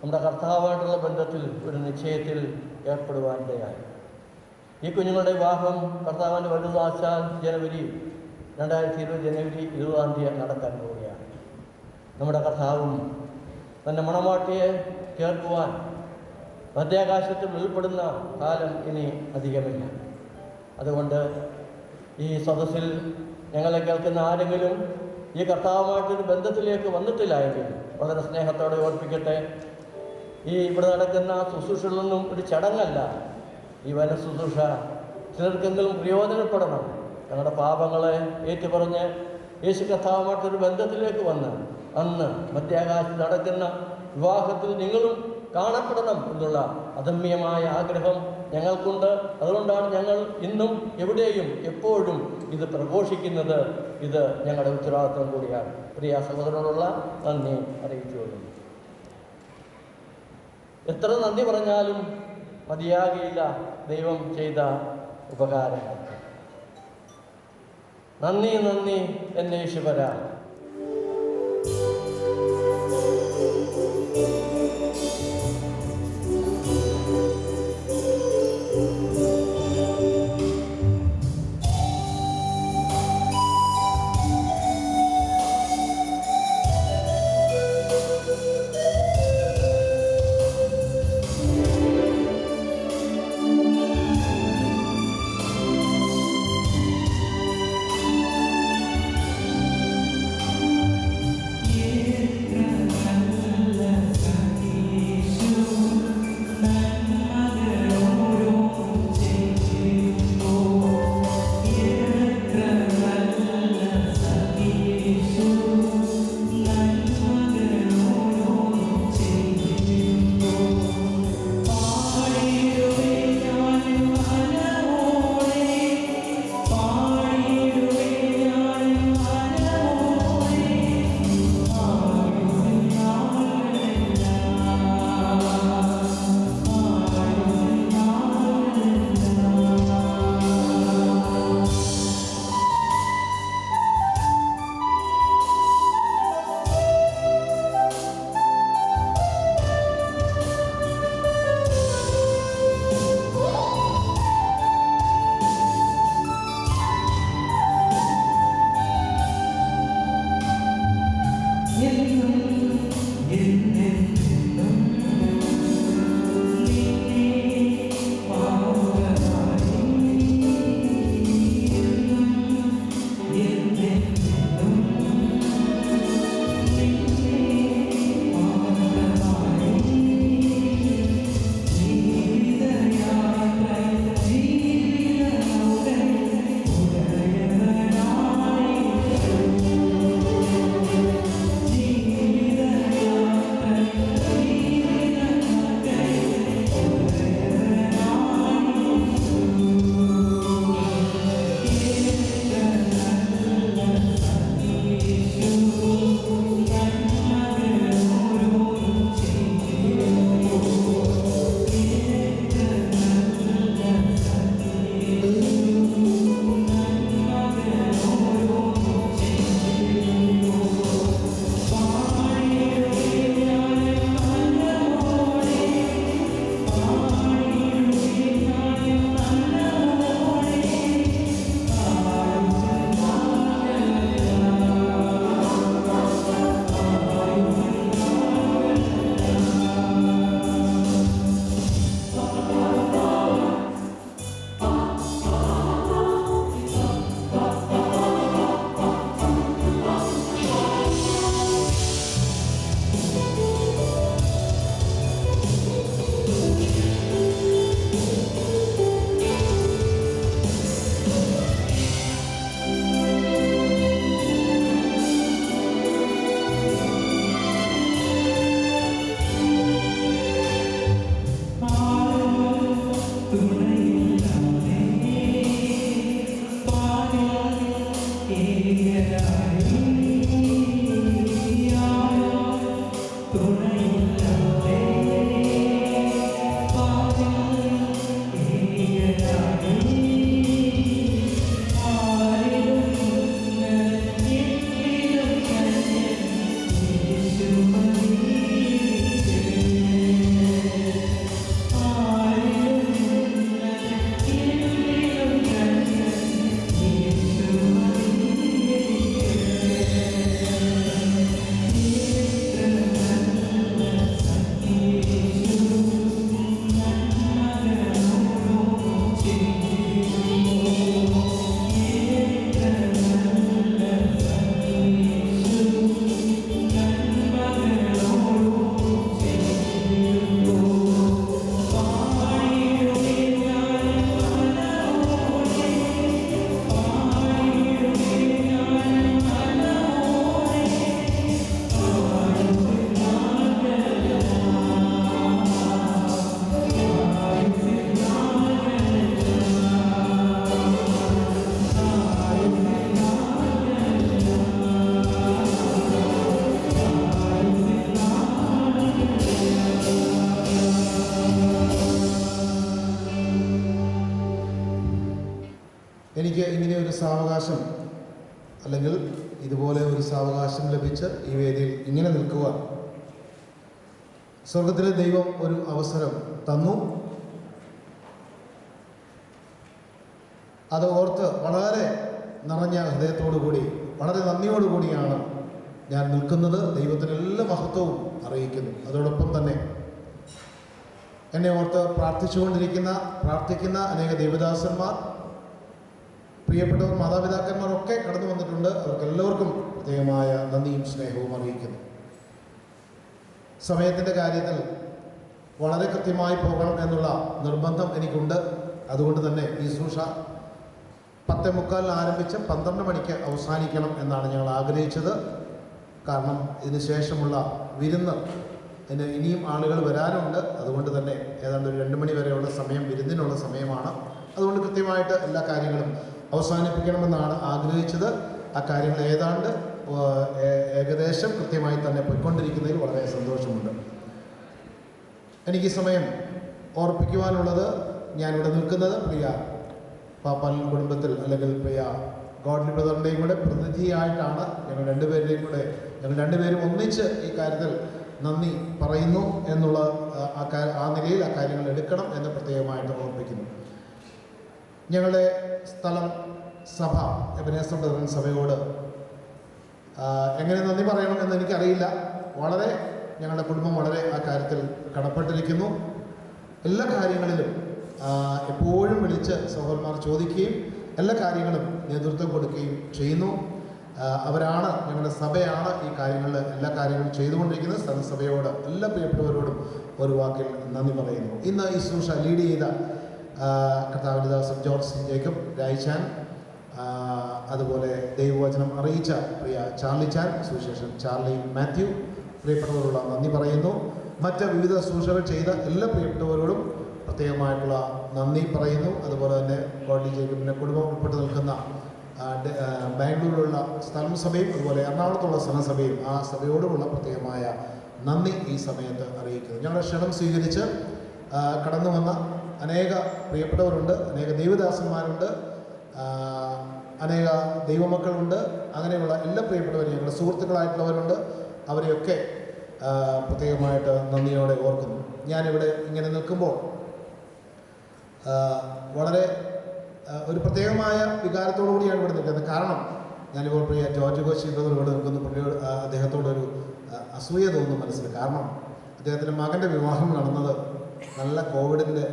നമ്മുടെ കർത്താവായിട്ടുള്ള ബന്ധത്തിൽ ഒരു നിശ്ചയത്തിൽ ഏർപ്പെടുവാനിടയായി. ഈ കുഞ്ഞുങ്ങളുടെ വിവാഹം കർത്താവിൻ്റെ വലുതാച്ചാൽ ജനുവരി 2020 നടക്കാൻ പോവുകയാണ്. നമ്മുടെ കർത്താവും തൻ്റെ മണവാട്ടിയെ ചേർക്കുവാൻ മധ്യാകാശത്തിൽ ഉൾപ്പെടുന്ന കാലം ഇനി അധികമില്ല. അതുകൊണ്ട് ഈ സദസ്സിൽ ഞങ്ങളെ കേൾക്കുന്ന ആരെങ്കിലും ഈ കർത്താവുമായിട്ടൊരു ബന്ധത്തിലേക്ക് വന്നിട്ടില്ലായെങ്കിൽ വളരെ സ്നേഹത്തോടെ ഓർപ്പിക്കട്ടെ, ഈ ഇവിടെ നടക്കുന്ന ശുശ്രൂഷകളൊന്നും ഒരു ചടങ്ങല്ല. ഈ വന ശുശ്രൂഷ ചിലർക്കെങ്കിലും പ്രയോജനപ്പെടണം. ഞങ്ങളുടെ പാപങ്ങളെ ഏറ്റുപറഞ്ഞ് യേശു കർത്താവുമായിട്ടൊരു ബന്ധത്തിലേക്ക് വന്ന് അന്ന് മധ്യാകാശത്ത് നടക്കുന്ന വിവാഹത്തിൽ നിങ്ങളും കാണപ്പെടണം എന്നുള്ള അദമ്യമായ ആഗ്രഹം ഞങ്ങൾക്കുണ്ട്. അതുകൊണ്ടാണ് ഞങ്ങൾ ഇന്നും എവിടെയും എപ്പോഴും ഇത് പ്രഘോഷിക്കുന്നത്. ഇത് ഞങ്ങളുടെ ഉത്തരവാദിത്വം കൂടിയാണ്. പ്രിയ സഹോദരനോടുള്ള നന്ദി അറിയിച്ചുകൊള്ളുന്നു. എത്ര നന്ദി പറഞ്ഞാലും മതിയാകില്ല ദൈവം ചെയ്ത ഉപകാരങ്ങൾ. നന്ദി നന്ദി എന്നെ ഈശ്വര. എനിക്ക് ഇങ്ങനെ ഒരു സാവകാശം അല്ലെങ്കിൽ ഇതുപോലെ ഒരു സാവകാശം ലഭിച്ച് ഈ വേദിയിൽ ഇങ്ങനെ നിൽക്കുക സ്വർഗത്തിലെ ദൈവം ഒരു അവസരം തന്നു. അത് ഓർത്ത് വളരെ നിറഞ്ഞ ഹൃദയത്തോടു കൂടി വളരെ നന്ദിയോടുകൂടിയാണ് ഞാൻ നിൽക്കുന്നത്. ദൈവത്തിന് എല്ലാ മഹത്വവും അറിയിക്കുന്നു. അതോടൊപ്പം തന്നെ എന്നെ ഓർത്ത് പ്രാർത്ഥിക്കുന്ന അനേക ദേവദാസന്മാർ, പ്രിയപ്പെട്ടവർ, മാതാപിതാക്കന്മാരൊക്കെ കടന്നു വന്നിട്ടുണ്ട്. അവർക്കെല്ലാവർക്കും പ്രത്യേകമായ നന്ദിയും സ്നേഹവും അറിയിക്കുന്നു. സമയത്തിൻ്റെ കാര്യത്തിൽ വളരെ കൃത്യമായി പോകണം എന്നുള്ള നിർബന്ധം എനിക്കുണ്ട്. അതുകൊണ്ട് തന്നെ ഈ ശുശ്രൂഷ 10:45 ആരംഭിച്ച് 12 മണിക്ക് അവസാനിക്കണം എന്നാണ് ഞങ്ങൾ ആഗ്രഹിച്ചത്. കാരണം ഇതിന് ശേഷമുള്ള വിരുന്ന് ഇനിയും ആളുകൾ വരാനുണ്ട്. അതുകൊണ്ട് തന്നെ ഏതാണ്ട് ഒരു 2 മണി വരെയുള്ള സമയം വിരുന്നിനുള്ള സമയമാണ്. അതുകൊണ്ട് കൃത്യമായിട്ട് എല്ലാ കാര്യങ്ങളും അവസാനിപ്പിക്കണമെന്നാണ് ആഗ്രഹിച്ചത്. ആ കാര്യങ്ങൾ ഏതാണ്ട് ഏകദേശം കൃത്യമായി തന്നെ പോയിക്കൊണ്ടിരിക്കുന്നതിൽ വളരെ സന്തോഷമുണ്ട്. എനിക്ക് ഈ സമയം ഓർപ്പിക്കുവാനുള്ളത്, ഞാനിവിടെ നിൽക്കുന്നത് പ്രിയ പാപ്പാൽ കുടുംബത്തിൽ അല്ലെങ്കിൽ പ്രിയ ഗോഡ്ലി ബ്രദറിൻ്റെയും കൂടെ പ്രതിനിധിയായിട്ടാണ്. ഞങ്ങൾ രണ്ടുപേരും ഒന്നിച്ച് ഈ കാര്യത്തിൽ നന്ദി പറയുന്നു എന്നുള്ള ആ നിലയിൽ ആ കാര്യങ്ങൾ എടുക്കണം എന്ന് പ്രത്യേകമായിട്ട് ഓർപ്പിക്കുന്നു. ഞങ്ങളുടെ സ്ഥലം സഭ എബനേസർ ബ്രദറൻ സഭയോട് എങ്ങനെ നന്ദി പറയണം എന്ന് എനിക്കറിയില്ല. വളരെ ഞങ്ങളുടെ കുടുംബം വളരെ ആ കാര്യത്തിൽ കടപ്പെട്ടിരിക്കുന്നു. എല്ലാ കാര്യങ്ങളിലും എപ്പോഴും വിളിച്ച് സഹോദരന്മാർ ചോദിക്കുകയും എല്ലാ കാര്യങ്ങളും നേതൃത്വം കൊടുക്കുകയും ചെയ്യുന്നു. അവരാണ്, ഞങ്ങളുടെ സഭയാണ് ഈ കാര്യങ്ങളിൽ എല്ലാ കാര്യങ്ങളും ചെയ്തുകൊണ്ടിരിക്കുന്നത്. സ്ഥലസഭയോട് എല്ലാ പ്രിയപ്പെട്ടവരോടും ഒരു വാക്കിൽ നന്ദി പറയുന്നു. ഇന്ന് ഈ ശുശ്രൂഷ ലീഡ് ചെയ്ത കർത്താവിൻ്റെ ദാസൻ ജോർജ് സി ജേക്കബ് രായിച്ചാൻ, അതുപോലെ ദൈവവചനം അറിയിച്ച പ്രിയ ചാർലി ചാൻ, സുവിശേഷൻ ചാർലി മാത്യു, പ്രിയപ്പെട്ടവരോടുള്ള നന്ദി പറയുന്നു. മറ്റ് വിവിധ ശുശ്രൂഷകൾ ചെയ്ത എല്ലാ പ്രിയപ്പെട്ടവരോടും പ്രത്യേകമായിട്ടുള്ള നന്ദി പറയുന്നു. അതുപോലെ തന്നെ ഗോഡ്ലി ജേക്കബിൻ്റെ കുടുംബം ഉൾപ്പെട്ട് നിൽക്കുന്ന ബാംഗ്ലൂരിലുള്ള സ്ഥലം സഭയും അതുപോലെ എറണാകുളത്തുള്ള സ്ഥലസഭയും ആ സഭയോടുമുള്ള പ്രത്യേകമായ നന്ദി ഈ സമയത്ത് അറിയിക്കുന്നു. ഞങ്ങളുടെ ക്ഷണം സ്വീകരിച്ച് കടന്നു വന്ന അനേക പ്രിയപ്പെട്ടവരുണ്ട്, അനേക ദൈവദാസന്മാരുണ്ട്, അനേക ദൈവമക്കളുണ്ട്. അങ്ങനെയുള്ള എല്ലാ പ്രിയപ്പെട്ടവരും ഞങ്ങളുടെ സുഹൃത്തുക്കളായിട്ടുള്ളവരുണ്ട്. അവരെയൊക്കെ പ്രത്യേകമായിട്ട് നന്ദിയോടെ ഓർക്കുന്നു. ഞാനിവിടെ ഇങ്ങനെ നിൽക്കുമ്പോൾ വളരെ ഒരു പ്രത്യേകമായ വികാരത്തോടു കൂടിയാണ് ഇവിടെ നിൽക്കുന്നത്. കാരണം ഞാനിപ്പോൾ പ്രിയ ജോർജ് കോശി ബ്രദർ ഇവിടെ നിൽക്കുന്നു. പുള്ളിയോട് അദ്ദേഹത്തോടൊരു അസൂയ തോന്നുന്നു മനസ്സിൽ. കാരണം അദ്ദേഹത്തിൻ്റെ മകൻ്റെ വിവാഹം നടന്നത് നല്ല കോവിഡിൻ്റെ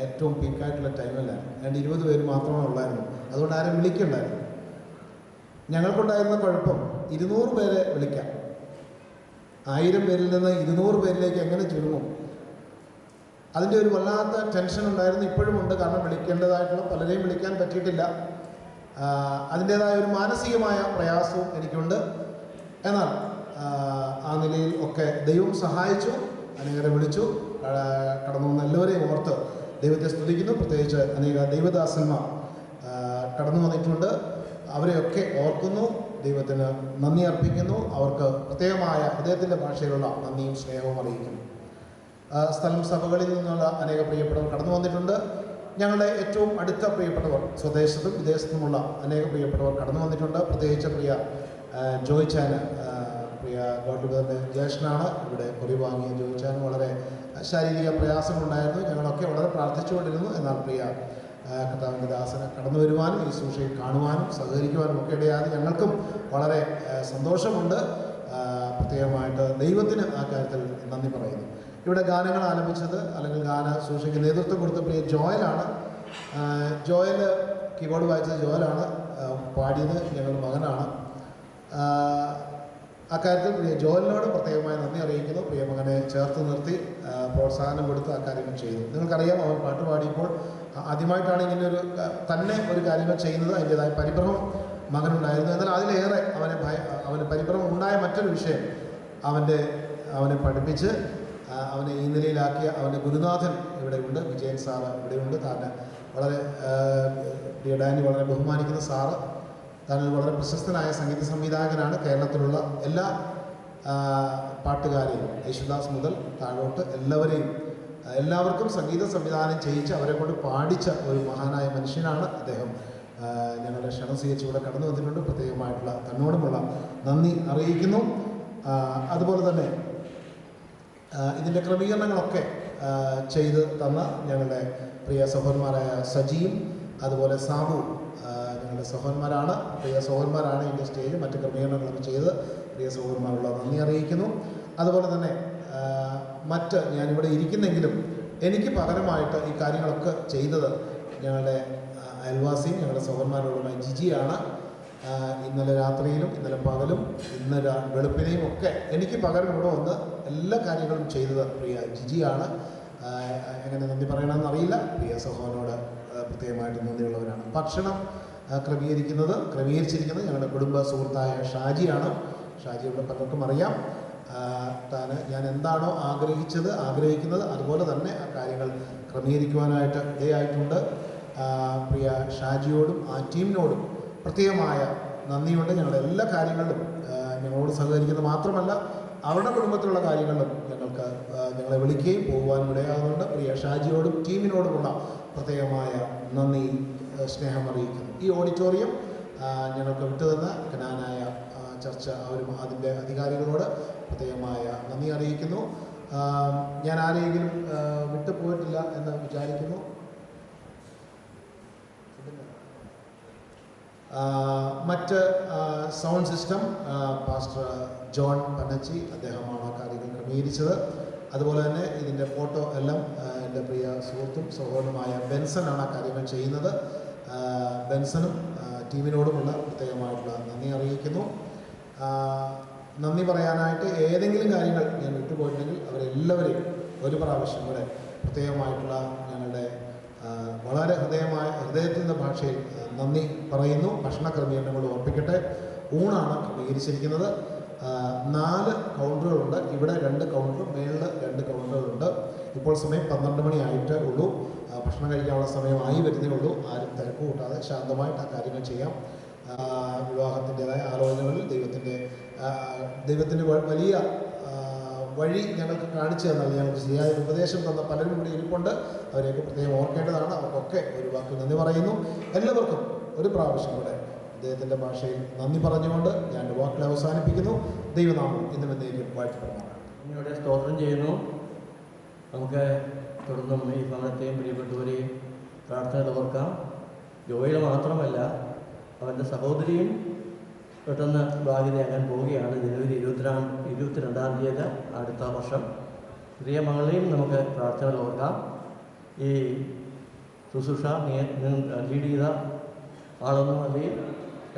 ഏറ്റവും പീക്കായിട്ടുള്ള ടൈമിലാണ്. 20 പേര് മാത്രമേ ഉള്ളായിരുന്നു. അതുകൊണ്ട് ആരും വിളിക്കണ്ടായിരുന്നു. ഞങ്ങൾക്കുണ്ടായിരുന്ന കുഴപ്പം 200 പേരെ വിളിക്കാം. 1000 പേരിൽ നിന്ന് 200 പേരിലേക്ക് എങ്ങനെ ചുരുങ്ങും? അതിൻ്റെ ഒരു വല്ലാത്ത ടെൻഷൻ ഉണ്ടായിരുന്നു, ഇപ്പോഴും ഉണ്ട്. കാരണം വിളിക്കേണ്ടതായിട്ടുള്ള പലരെയും വിളിക്കാൻ പറ്റിയിട്ടില്ല. അതിൻ്റേതായ ഒരു മാനസികമായ പ്രയാസവും എനിക്കുണ്ട്. എന്നാൽ ആ നിലയിൽ ഒക്കെ ദൈവം സഹായിച്ചു. അനേകരെ വിളിച്ചു. കടന്നു വന്ന എല്ലാവരെയും ഓർത്ത് ദൈവത്തെ സ്തുതിക്കുന്നു. പ്രത്യേകിച്ച് അനേക ദൈവദാസന്മാർ കടന്നു വന്നിട്ടുണ്ട്. അവരെയൊക്കെ ഓർക്കുന്നു. ദൈവത്തിന് നന്ദി അർപ്പിക്കുന്നു. അവർക്ക് പ്രത്യേകമായ ഹൃദയത്തിൻ്റെ ഭാഷയിലുള്ള നന്ദിയും സ്നേഹവും അറിയിക്കുന്നു. സ്ഥലം സഭകളിൽ നിന്നുള്ള അനേക പ്രിയപ്പെട്ടവർ കടന്നു വന്നിട്ടുണ്ട്. ഞങ്ങളുടെ ഏറ്റവും അടുത്ത പ്രിയപ്പെട്ടവർ സ്വദേശത്തും വിദേശത്തുമുള്ള അനേക പ്രിയപ്പെട്ടവർ കടന്നു വന്നിട്ടുണ്ട്. പ്രത്യേകിച്ച് പ്രിയ ജോയിച്ചാന്, പ്രിയ ഗോഡ്ലിബറിൻ്റെ ജ്യേഷ്ഠനാണ്. ഇവിടെ കുറി വാങ്ങിയ ജോയിച്ചാന് വളരെ ശാരീരിക പ്രയാസങ്ങളുണ്ടായിരുന്നു. ഞങ്ങളൊക്കെ വളരെ പ്രാർത്ഥിച്ചുകൊണ്ടിരുന്നു. എന്നാൽ പ്രിയ കർത്താവിൻ്റെ ദാസന് കടന്നു വരുവാനും ഈ ശുശ്രൂഷയിൽ കാണുവാനും സഹകരിക്കുവാനും ഒക്കെ ഇടയാതെ ഞങ്ങൾക്കും വളരെ സന്തോഷമുണ്ട്. പ്രത്യേകമായിട്ട് ദൈവത്തിന് ആ കാര്യത്തിൽ നന്ദി പറയുന്നു. ഇവിടെ ഗാനങ്ങൾ ആലപിച്ചത് അല്ലെങ്കിൽ ഗാന ശുശ്രൂഷയ്ക്ക് നേതൃത്വം കൊടുത്ത പ്രിയ ജോയലാണ്. ജോയൽ കീബോർഡ് വായിച്ചത് ജോയലാണ്. പാടിയത് ഞങ്ങളുടെ മകനാണ്. അക്കാര്യത്തിൽ പ്രിയ ജോയലിനോട് പ്രത്യേകമായി നന്ദി അറിയിക്കുന്നു. പ്രിയ മകനെ ചേർത്ത് നിർത്തി പ്രോത്സാഹനം കൊടുത്ത് ആ കാര്യങ്ങൾ ചെയ്തു. നിങ്ങൾക്കറിയാം, അവൻ പാട്ട് പാടിയപ്പോൾ ആദ്യമായിട്ടാണ് ഇങ്ങനെ തന്നെ ഒരു കാര്യങ്ങൾ ചെയ്യുന്നത്. അതിൻ്റേതായ പരിഭ്രമം മകനുണ്ടായിരുന്നു. എന്നാൽ അതിലേറെ അവന് പരിഭ്രമം ഉണ്ടായ മറ്റൊരു വിഷയം അവനെ പഠിപ്പിച്ച് അവനെ ഈ നിലയിലാക്കിയ അവൻ്റെ ഗുരുനാഥൻ ഇവിടെയുണ്ട്. വിജയൻ സാറ് ഇവിടെയുണ്ട്. താൻ വളരെ ഡാനി വളരെ ബഹുമാനിക്കുന്ന സാറ്. താൻ വളരെ പ്രശസ്തനായ സംഗീത സംവിധായകനാണ്. കേരളത്തിലുള്ള എല്ലാ പാട്ടുകാരെയും യേശുദാസ് മുതൽ താഴോട്ട് എല്ലാവർക്കും സംഗീത സംവിധാനം ചെയ്യിച്ച് അവരെ കൊണ്ട് പാടിച്ച ഒരു മഹാനായ മനുഷ്യനാണ് അദ്ദേഹം. ഞങ്ങളുടെ ക്ഷണം സ്വീകരിച്ച് ഇവിടെ കടന്നു വന്നിട്ടുണ്ട്. പ്രത്യേകമായിട്ടുള്ള തന്നോടുമുള്ള നന്ദി അറിയിക്കുന്നു. അതുപോലെ തന്നെ ഇതിൻ്റെ ക്രമീകരണങ്ങളൊക്കെ ചെയ്ത് തന്ന ഞങ്ങളുടെ പ്രിയ സഹോദരന്മാരായ സജിയും അതുപോലെ സാബു ഞങ്ങളുടെ സഹോദരന്മാരാണ്. പ്രിയ സഹോദരന്മാരാണ് ഇതിൻ്റെ സ്റ്റേജ് മറ്റ് ക്രമീകരണങ്ങളൊക്കെ ചെയ്ത് പ്രിയ സഹോദരന്മാരുള്ള നന്ദി അറിയിക്കുന്നു. അതുപോലെ തന്നെ ഞാനിവിടെ ഇരിക്കുന്നെങ്കിലും എനിക്ക് പകരമായിട്ട് ഈ കാര്യങ്ങളൊക്കെ ചെയ്തത് ഞങ്ങളുടെ അയൽവാസിയും ഞങ്ങളുടെ സഹോദരന്മാരോടുമായ ജിജിയാണ്. ഇന്നലെ രാത്രിയിലും ഇന്നലെ പകലും ഇന്ന് വെളുപ്പിനെയും ഒക്കെ എനിക്ക് പകരം ഇവിടെ വന്ന് എല്ലാ കാര്യങ്ങളും ചെയ്തത് പ്രിയ ജിജിയാണ്. എങ്ങനെ നന്ദി പറയണമെന്ന് അറിയില്ല. പ്രിയ സഹോദരനോട് പ്രത്യേകമായിട്ട് നന്ദിയുള്ളവരാണ്. ഭക്ഷണം ക്രമീകരിച്ചിരിക്കുന്നത് ഞങ്ങളുടെ കുടുംബ സുഹൃത്തായ ഷാജിയാണ്. ഷാജിയുടെ പലർക്കും അറിയാം. ഞാൻ എന്താണോ ആഗ്രഹിക്കുന്നത് അതുപോലെ തന്നെ ആ കാര്യങ്ങൾ ക്രമീകരിക്കുവാനായിട്ട് ഇടയായിട്ടുണ്ട്. പ്രിയ ഷാജിയോടും ആ ടീമിനോടും പ്രത്യേകമായ നന്ദിയുണ്ട്. ഞങ്ങളുടെ എല്ലാ കാര്യങ്ങളിലും ഞങ്ങളോട് സഹകരിക്കുന്നത് മാത്രമല്ല, അവരുടെ കുടുംബത്തിലുള്ള കാര്യങ്ങളിലും ഞങ്ങളെ വിളിക്കുകയും പോകുവാനും ഇടയാകുന്നുണ്ട്. പ്രിയ ഷാജിയോടും ടീമിനോടുമുള്ള പ്രത്യേകമായ നന്ദി സ്നേഹം അറിയിക്കുന്നു. ഈ ഓഡിറ്റോറിയം ഞങ്ങൾക്ക് വിട്ടുതന്ന കനാനായ ചർച്ച അതിൻ്റെ അധികാരികളോട് പ്രത്യേകമായ നന്ദി അറിയിക്കുന്നു. ഞാൻ ആരെങ്കിലും വിട്ടുപോയിട്ടില്ല എന്ന് വിചാരിക്കുന്നു. മറ്റ് sound system pastor John Panachi അദ്ദേഹമാണ് കാര്യങ്ങൾ ക്രമീകരിച്ചത്. അതുപോലെ തന്നെ ഇതിൻ്റെ ഫോട്ടോ എല്ലാം എൻ്റെ പ്രിയ സുഹൃത്തും സഹോദരനുമായ ബെൻസനാണ് ആ കാര്യങ്ങൾ ചെയ്യുന്നത്. ബെൻസനും ടീമിനോടുമുള്ള പ്രത്യേകമായിട്ടുള്ള നന്ദി അറിയിക്കുന്നു. നന്ദി പറയാനായിട്ട് ഏതെങ്കിലും കാര്യങ്ങൾ ഞാൻ വിട്ടുപോയിട്ടുണ്ടെങ്കിൽ അവരെല്ലാവരെയും ഒരു പ്രാവശ്യം കൂടെ പ്രത്യേകമായിട്ടുള്ള ഞങ്ങളുടെ വളരെ ഹൃദയത്തിൻ്റെ ഭാഷയിൽ നന്ദി പറയുന്നു. ഭക്ഷണ ക്രമീകരണങ്ങൾ ഉറപ്പിക്കട്ടെ. ഊണാണ് ക്രമീകരിച്ചിരിക്കുന്നത്. 4 കൗണ്ടറുകളുണ്ട്. ഇവിടെ 2 കൗണ്ടറും മേളിൽ 2 കൗണ്ടറുകളുണ്ട്. ഇപ്പോൾ സമയം 12 മണി ആയിട്ടേ ഉള്ളൂ. ഭക്ഷണം കഴിക്കാനുള്ള സമയമായി വരുന്നേ ഉള്ളൂ. ആരും തിരക്ക് കൂട്ടാതെ ശാന്തമായിട്ട് ആ കാര്യങ്ങൾ ചെയ്യാം. വിവാഹത്തിൻ്റെതായ ആലോചനകളിൽ ദൈവത്തിൻ്റെ വലിയ വഴി ഞങ്ങൾക്ക് കാണിച്ചു തന്നാൽ ഞങ്ങൾക്ക് ശരിയായ ഉപദേശം തന്ന പലരും കൂടി ഇരിപ്പുണ്ട്. അവരെയൊക്കെ പ്രത്യേകം ഓർക്കേണ്ടതാണ്. അവർക്കൊക്കെ ഒരു വാക്ക് നന്ദി പറയുന്നു. എല്ലാവർക്കും ഒരു പ്രാവശ്യം കൂടെ അദ്ദേഹത്തിൻ്റെ ഭാഷയിൽ നന്ദി പറഞ്ഞുകൊണ്ട് ഞാൻ വാക്കുകളെ അവസാനിപ്പിക്കുന്നു. ദൈവനാമം ഇന്നും എന്നേക്കും വാഴ്ത്തപ്പെടുന്നതാണ്. ഇവിടെ സ്തോത്രം ചെയ്യുന്നു. നമുക്ക് തുടർന്നും ഈ ഭവനത്തെയും പ്രിയപ്പെട്ടവരെയും പ്രാർത്ഥനയിൽ ഓർക്കാം. ജോയിൽ മാത്രമല്ല, അവൻ്റെ സഹോദരിയും പെട്ടെന്ന് ഭാഗ്യതയാകാൻ പോവുകയാണ്. ജനുവരി 22-ാം തീയതി അടുത്ത വർഷം. പ്രിയ മകളെയും നമുക്ക് പ്രാർത്ഥനയിൽ ഓർക്കാം. ഈ ശുശ്രൂഷ ലീഡ് ചെയ്ത ആളൊന്നും അല്ലെങ്കിൽ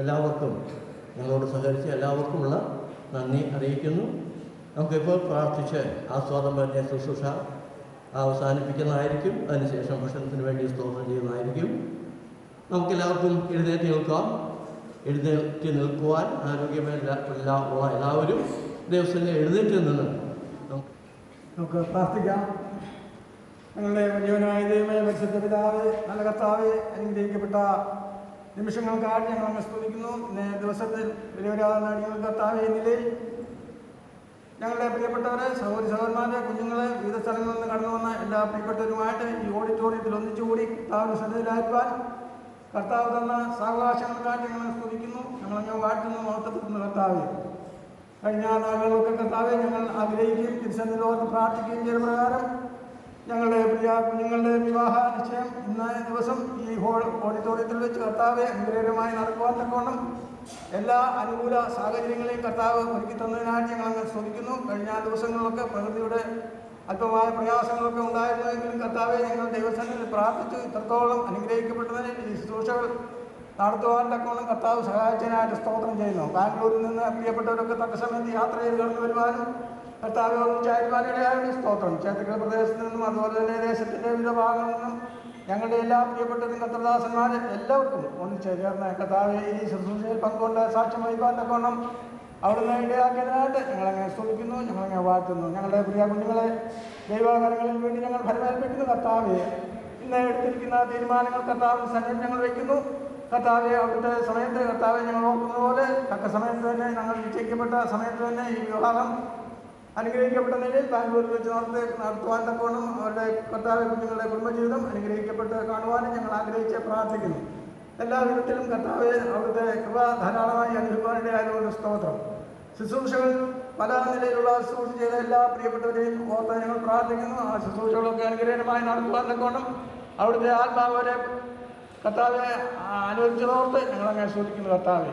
എല്ലാവർക്കും ഞങ്ങളോട് സഹകരിച്ച് എല്ലാവർക്കുമുള്ള നന്ദി അറിയിക്കുന്നു. നമുക്കിപ്പോൾ പ്രാർത്ഥിച്ച് ആസ്വാദം പറഞ്ഞ ശുശ്രൂഷ അവസാനിപ്പിക്കുന്നതായിരിക്കും. അതിനുശേഷം ഭക്ഷണത്തിന് വേണ്ടി സ്തോത്രം ചെയ്യുന്നതായിരിക്കും. നമുക്കെല്ലാവർക്കും എഴുന്നേറ്റ് നിൽക്കുവാൻ ആരോഗ്യമുള്ള എല്ലാവരും ദിവസത്തിൽ എഴുന്നേറ്റ് നിന്ന് നമുക്ക് പ്രാർത്ഥിക്കാം. ഞങ്ങളുടെ വലിയവനായ ദൈവമേ, പരിശുദ്ധ പിതാവേ, നല്ല കർത്താവേ, അനുഗ്രഹിക്കപ്പെട്ട നിമിഷങ്ങൾക്കായിട്ട് ഞങ്ങൾ അങ്ങ് സ്തുതിക്കുന്നു. ഇന്നേ ദിവസത്തിൽ വിലവരാകുന്ന അടിയങ്ങൾ കർത്താവേ, ഈ നിലയിൽ ഞങ്ങളുടെ പ്രിയപ്പെട്ടവരെ, സഹോദരന്മാരെ, കുഞ്ഞുങ്ങളെ, വിവിധ സ്ഥലങ്ങളിൽ നിന്ന് കടന്നു വന്ന എല്ലാ പ്രിയപ്പെട്ടവരുമായിട്ട് ഈ ഓഡിറ്റോറിയത്തിൽ ഒന്നിച്ചുകൂടി കർത്താവിൻ്റെ സന്നിധിയിലായിരിക്കാൻ കർത്താവ് തന്ന സാവകാശങ്ങൾക്കായിട്ട് ഞങ്ങൾ സ്തുതിക്കുന്നു. ഞങ്ങളങ്ങ് വാഴ്ത്തുന്നു, മഹത്വപ്പെടുത്തുന്നു. കർത്താവെ, കഴിഞ്ഞ നാളുകളൊക്കെ കർത്താവെ ഞങ്ങൾ ആഗ്രഹിക്കുകയും തിരുസന്നിധിയോർത്ത് പ്രാർത്ഥിക്കുകയും ചെയ്ത പ്രകാരം ഞങ്ങളുടെ പ്രിയ കുഞ്ഞുങ്ങളുടെ വിവാഹ നിശ്ചയം ഇന്ന ദിവസം ഈ ഓഡിറ്റോറിയത്തിൽ വെച്ച് കർത്താവെ അനുഗ്രഹമായി നടക്കുവാൻ തക്കവണ്ണം എല്ലാ അനുകൂല സാഹചര്യങ്ങളെയും കർത്താവ് ഒരുക്കി തന്നതിനായിട്ട് ഞങ്ങളങ്ങ് സ്തുതിക്കുന്നു. കഴിഞ്ഞ ദിവസങ്ങളിലൊക്കെ പ്രകൃതിയുടെ അല്പമായ പ്രയാസങ്ങളൊക്കെ ഉണ്ടായിരുന്നുവെങ്കിലും കർത്താവെ ഞങ്ങൾ ദൈവസന്നിധിയിൽ പ്രാർത്ഥിച്ചു ഇത്രത്തോളം അനുഗ്രഹിക്കപ്പെട്ടതിന് ഈ ശുശ്രൂഷകൾ നടത്തുവാൻ തക്കവണ്ണം കർത്താവ് സഹായിച്ചതിനായിട്ട് സ്തോത്രം ചെയ്യുന്നു. ബാംഗ്ലൂരിൽ നിന്ന് പ്രിയപ്പെട്ടവരൊക്കെ തക്ക സമയത്ത് യാത്ര ചെയ്ത് കടന്നു വരുവാനും കർത്താവ് ഒന്നിച്ചായിരിക്കാനിടയായ സ്തോത്രം. ചേർത്തക്കൽ പ്രദേശത്ത് നിന്നും അതുപോലെ തന്നെ ദേശത്തിൻ്റെ വിവിധ ഭാഗങ്ങളിൽ നിന്നും ഞങ്ങളുടെ എല്ലാ പ്രിയപ്പെട്ടവരും കർത്തദാസന്മാർ എല്ലാവർക്കും ഒന്നിച്ച് ചേർന്ന് കർത്താവെ ഈ ശുശ്രൂഷയിൽ പങ്കുകൊണ്ട് സാക്ഷ്യം വഹിക്കാൻ തക്കവണ്ണം അവിടുന്ന് ഇടയാക്കിയതിനായിട്ട് ഞങ്ങളങ്ങനെ സ്തുതിക്കുന്നു, ഞങ്ങളങ്ങനെ വാഴ്ത്തുന്നു. ഞങ്ങളുടെ പ്രിയ കുഞ്ഞുങ്ങളെ ദൈവകരങ്ങളിൽ വേണ്ടി ഞങ്ങൾ ഫലമേൽപ്പിക്കുന്നു. കർത്താവെ, ഇന്ന് എടുത്തിരിക്കുന്ന തീരുമാനങ്ങൾ കർത്താവിന് സന്നിധിയിൽ ഞങ്ങൾ വയ്ക്കുന്നു. കർത്താവെ, അവിടുത്തെ സമയത്ത് കർത്താവെ ഞങ്ങൾ ഓർക്കുന്ന പോലെ തക്ക സമയത്ത് തന്നെ ഞങ്ങൾ നിശ്ചയിക്കപ്പെട്ട സമയത്ത് തന്നെ ഈ വിവാഹം അനുഗ്രഹിക്കപ്പെട്ട നിലയിൽ ബാംഗ്ലൂരിൽ വെച്ച് നടത്തുവാൻ തക്കവണ്ണം അവരുടെ കർത്താവ് കുഞ്ഞുങ്ങളുടെ കുടുംബജീവിതം അനുഗ്രഹിക്കപ്പെട്ട് കാണുവാനും ഞങ്ങൾ ആഗ്രഹിച്ച് പ്രാർത്ഥിക്കുന്നു. എല്ലാ വിധത്തിലും കർത്താവെ അവിടുത്തെ കൃപ ധാരാളമായി അനുഭവിക്കാനിടയായതുകൊണ്ട് സ്തോത്രം. ശുശ്രൂഷകൾ പല നിലയിലുള്ള ശുശ്രൂഷ ചെയ്ത എല്ലാ പ്രിയപ്പെട്ടവരെയും ഓർത്ത് ഞങ്ങൾ പ്രാർത്ഥിക്കുന്നു. ആ ശുശ്രൂഷകളൊക്കെ അനുഗ്രഹമായി നടത്തുവാൻ തക്കവണ്ണം അവിടുത്തെ ആത്മാവരെ കർത്താവെ അനുവദിച്ചതോർത്ത് ഞങ്ങളങ്ങനെ ശ്രദ്ധിക്കുന്നു. കർത്താവെ,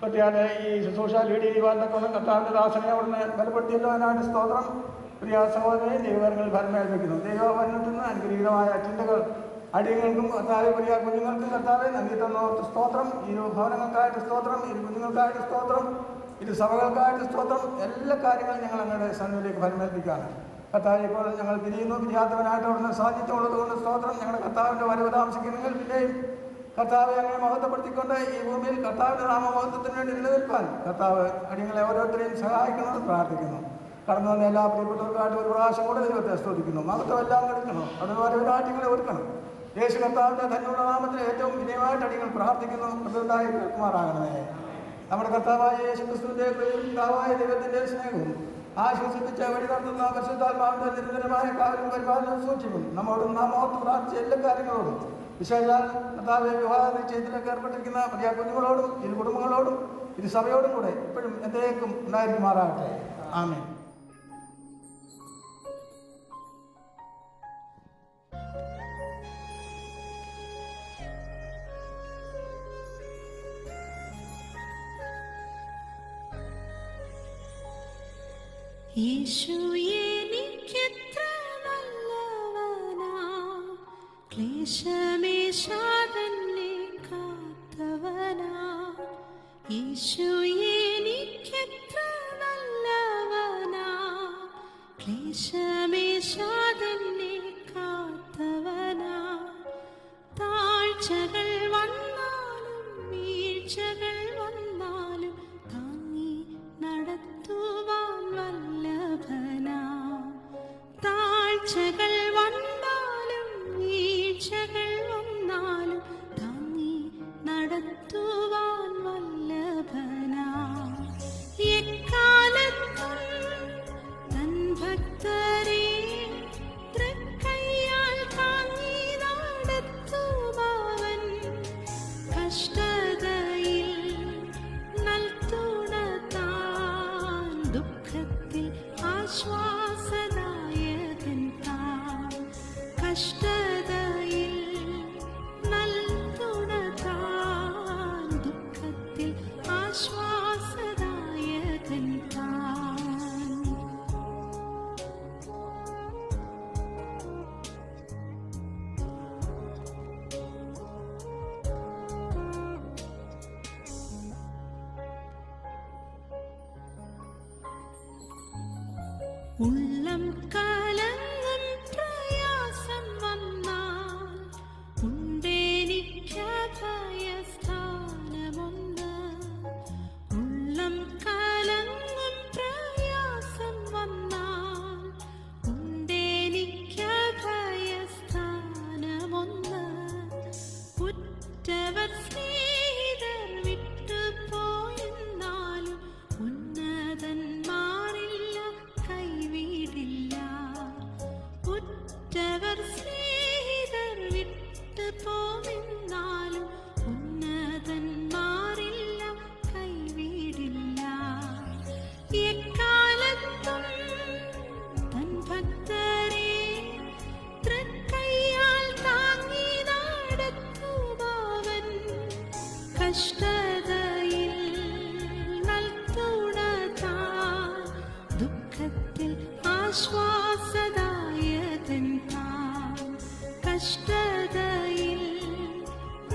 പറ്റിയാതെ ഈ ശുശ്രൂഷ ലീഡ് ചെയ്യുവാൻ തക്കവണ്ണം കർത്താവിൻ്റെ ദാസനെ അവിടുന്ന് ബലപ്പെടുത്തിയല്ലോ. അതിനായിട്ട് സ്തോത്രം. പ്രിയ സഹോദരനെ ദൈവകരങ്ങളിൽ ഭരമേൽപ്പിക്കുന്നു. ദൈവഭരണത്തിൽ നിന്ന് അനുഗ്രഹീതമായ ചിന്തകൾ അടിയങ്ങൾക്കും കർത്താവെ പ്രിയ കുഞ്ഞുങ്ങൾക്കും കർത്താവെ നൽകി തന്നോർത്ത് സ്തോത്രം. ഇരു ഭവനങ്ങൾക്കായിട്ട് സ്തോത്രം, ഇരു കുഞ്ഞുങ്ങൾക്കായിട്ട് സ്തോത്രം, ഇരു സഭകൾക്കായിട്ട് സ്തോത്രം. എല്ലാ കാര്യങ്ങളും ഞങ്ങൾ ഞങ്ങളുടെ സന്നിധിയിലേക്ക് ഭരമേൽപ്പിക്കുകയാണ്. കർത്താവ്, ഇപ്പോൾ ഞങ്ങൾ പിരിയുന്നു. പിരിയാത്തവനായിട്ട് അവിടുന്ന് സാന്നിധ്യമുള്ളത് കൊണ്ട് സ്തോത്രം. ഞങ്ങളുടെ കർത്താവിൻ്റെ വരവ് താമസിക്കുന്നെങ്കിൽ പിന്നെയും കർത്താവെ അങ്ങനെ മഹത്വപ്പെടുത്തിക്കൊണ്ട് ഈ ഭൂമിയിൽ കർത്താവിൻ്റെ നാമമഹത്വത്തിന് വേണ്ടി നിലനിൽക്കാൻ കർത്താവ് അടിയങ്ങളെ ഓരോരുത്തരെയും സഹായിക്കണമെന്ന് പ്രാർത്ഥിക്കുന്നു. കടന്നു വന്ന എല്ലാ പ്രിയപ്പെട്ടവർക്കായിട്ട് ഒരു പ്രാവശ്യം കൂടെ ദൈവത്തെ സ്തുതിക്കുന്നു. മഹത്വമെല്ലാം എടുക്കണം, അവിടെ വരവിനാട്ടികളെ ഒരുക്കണം. യേശു കർത്താവിൻ്റെ തന്നെയുള്ള നാമത്തിൽ ഏറ്റവും വിനയമായിട്ട് അടിയങ്ങൾ പ്രാർത്ഥിക്കുന്നു. പ്രതിണ്ടായി കേൾക്കുമാറാകണമേ. നമ്മുടെ കർത്താവായ യേശു ക്രിസ്തുവിൻ്റെ പിതാവായ ദൈവത്തിൻ്റെ സ്നേഹവും ആശ്വസിപ്പിച്ച വഴി നടത്തുന്ന പരിശുദ്ധാത്മാവിൻ്റെ നിരന്തരമായ കാര്യം പരിപാലനം സൂക്ഷിക്കും നമ്മോടും നാം ഓർത്ത് പ്രാർത്ഥിച്ച എല്ലാ കാര്യങ്ങളോടും വിശേഷാൽ കർത്താവെ വിവാഹ നിശ്ചയത്തിലൊക്കെ ഏർപ്പെട്ടിരിക്കുന്ന പ്രിയ കുഞ്ഞുങ്ങളോടും ഇരു കുടുംബങ്ങളോടും ഇരു സഭയോടും കൂടെ ഇപ്പോഴും എന്നേക്കും ഉണ്ടായിരിക്കുമാറാകട്ടെ. ആമേൻ. യേശു എനിക്കെത്ര നല്ലവനാ, ക്ലേശമേശാതന്നെ കാത്തവനാ. യേശു എനിക്കെത്ര നല്ലവനാ, ക്ലേശമേശാതന്നെ കാത്തവനാ. താഴ്ചകൾ വന്നാലും വീഴ്ചകൾ വന്നാലും താങ്ങി നടത്തുവാൻ വല്ലഭനാ. താഴ്ചകൾ വന്നാലും വീഴ്ചകൾ വന്നാലും താങ്ങി നടത്തുവാൻ വല്ലഭനാ. എക്കാലത്തും തൻ ഭക്തരെ തൃക്കൈയാൽ താങ്ങി നടത്തുമവൻ. കഷ്ടതയിൽ നൽതുണ താൻ, ദുഃഖത്തിൽ ആശ്വാസദായകൻ താൻ. കഷ്ടതയിൽ നൽതുണ താൻ, ദുഃഖത്തിൽ ആശ്വാസദായകൻ താൻ. ഉള്ളം കലങ്ങും പ്രയാസം വന്നാൽ ഉണ്ടെനിക്കഭയസ്ഥാനമൊന്ന്. ഉള്ളം കലങ്ങും പ്രയാസം വന്നാൽ ഉണ്ടെനിക്കഭയസ്ഥാനമൊന്ന്. ഉറ്റവർ സ്നേഹിക്കുന്നവർ ദുഃഖത്തിൽ ആശ്വാസദായകൻ താൻ. കഷ്ടതയിൽ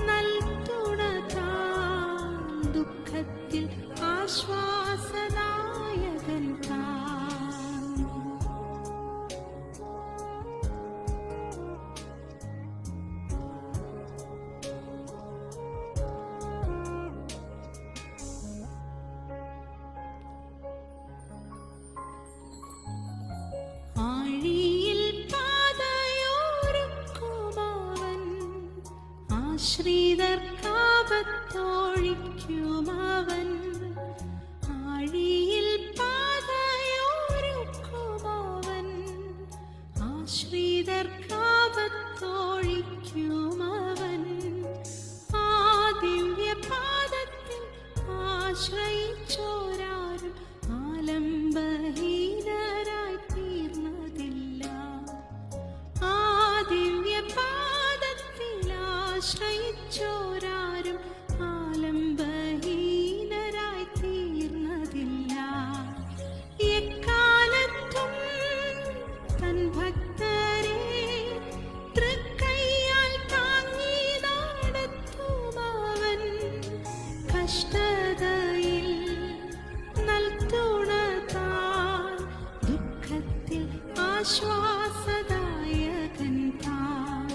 നൽതുണ താൻ. ദുഃഖത്തിൽ ആശ്വാസദായകൻ താൻ. ആഴിയിൽ പാതയോരുക്കുമവൻ. ആശ്രിതർക്കാപത്തൊഴിക്കുമവൻ. ആഴിയിൽ പാതയോരുക്കുമവൻ. ആശ്രിതർക്കാപത്തൊഴിക്കുമവൻ. ആ ദിവ്യപാദത്തിൽ ആശ്രയിച്ചോരാരും ആലംബഹീനരായി തീർന്നതില്ല. ആ ദിവ്യപാദത്തിൽ ആശ്രയിച്ചോരാരും ആലംബഹീനരായി തീർന്നതില്ല. എക്കാലത്തും തൻ ഭക്തരെ തൃക്കൈയാൽ താങ്ങി നടത്തുമവൻ. കഷ്ടതയിൽ നൽതുണ താൻ. ദുഃഖത്തിൽ ആശ്വാസദായകൻ താൻ.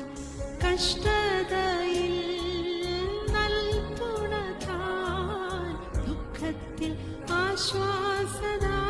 കഷ്ടതയിൽ നൽതുണ താൻ. ദുഃഖത്തിൽ ആശ്വാസദായകൻ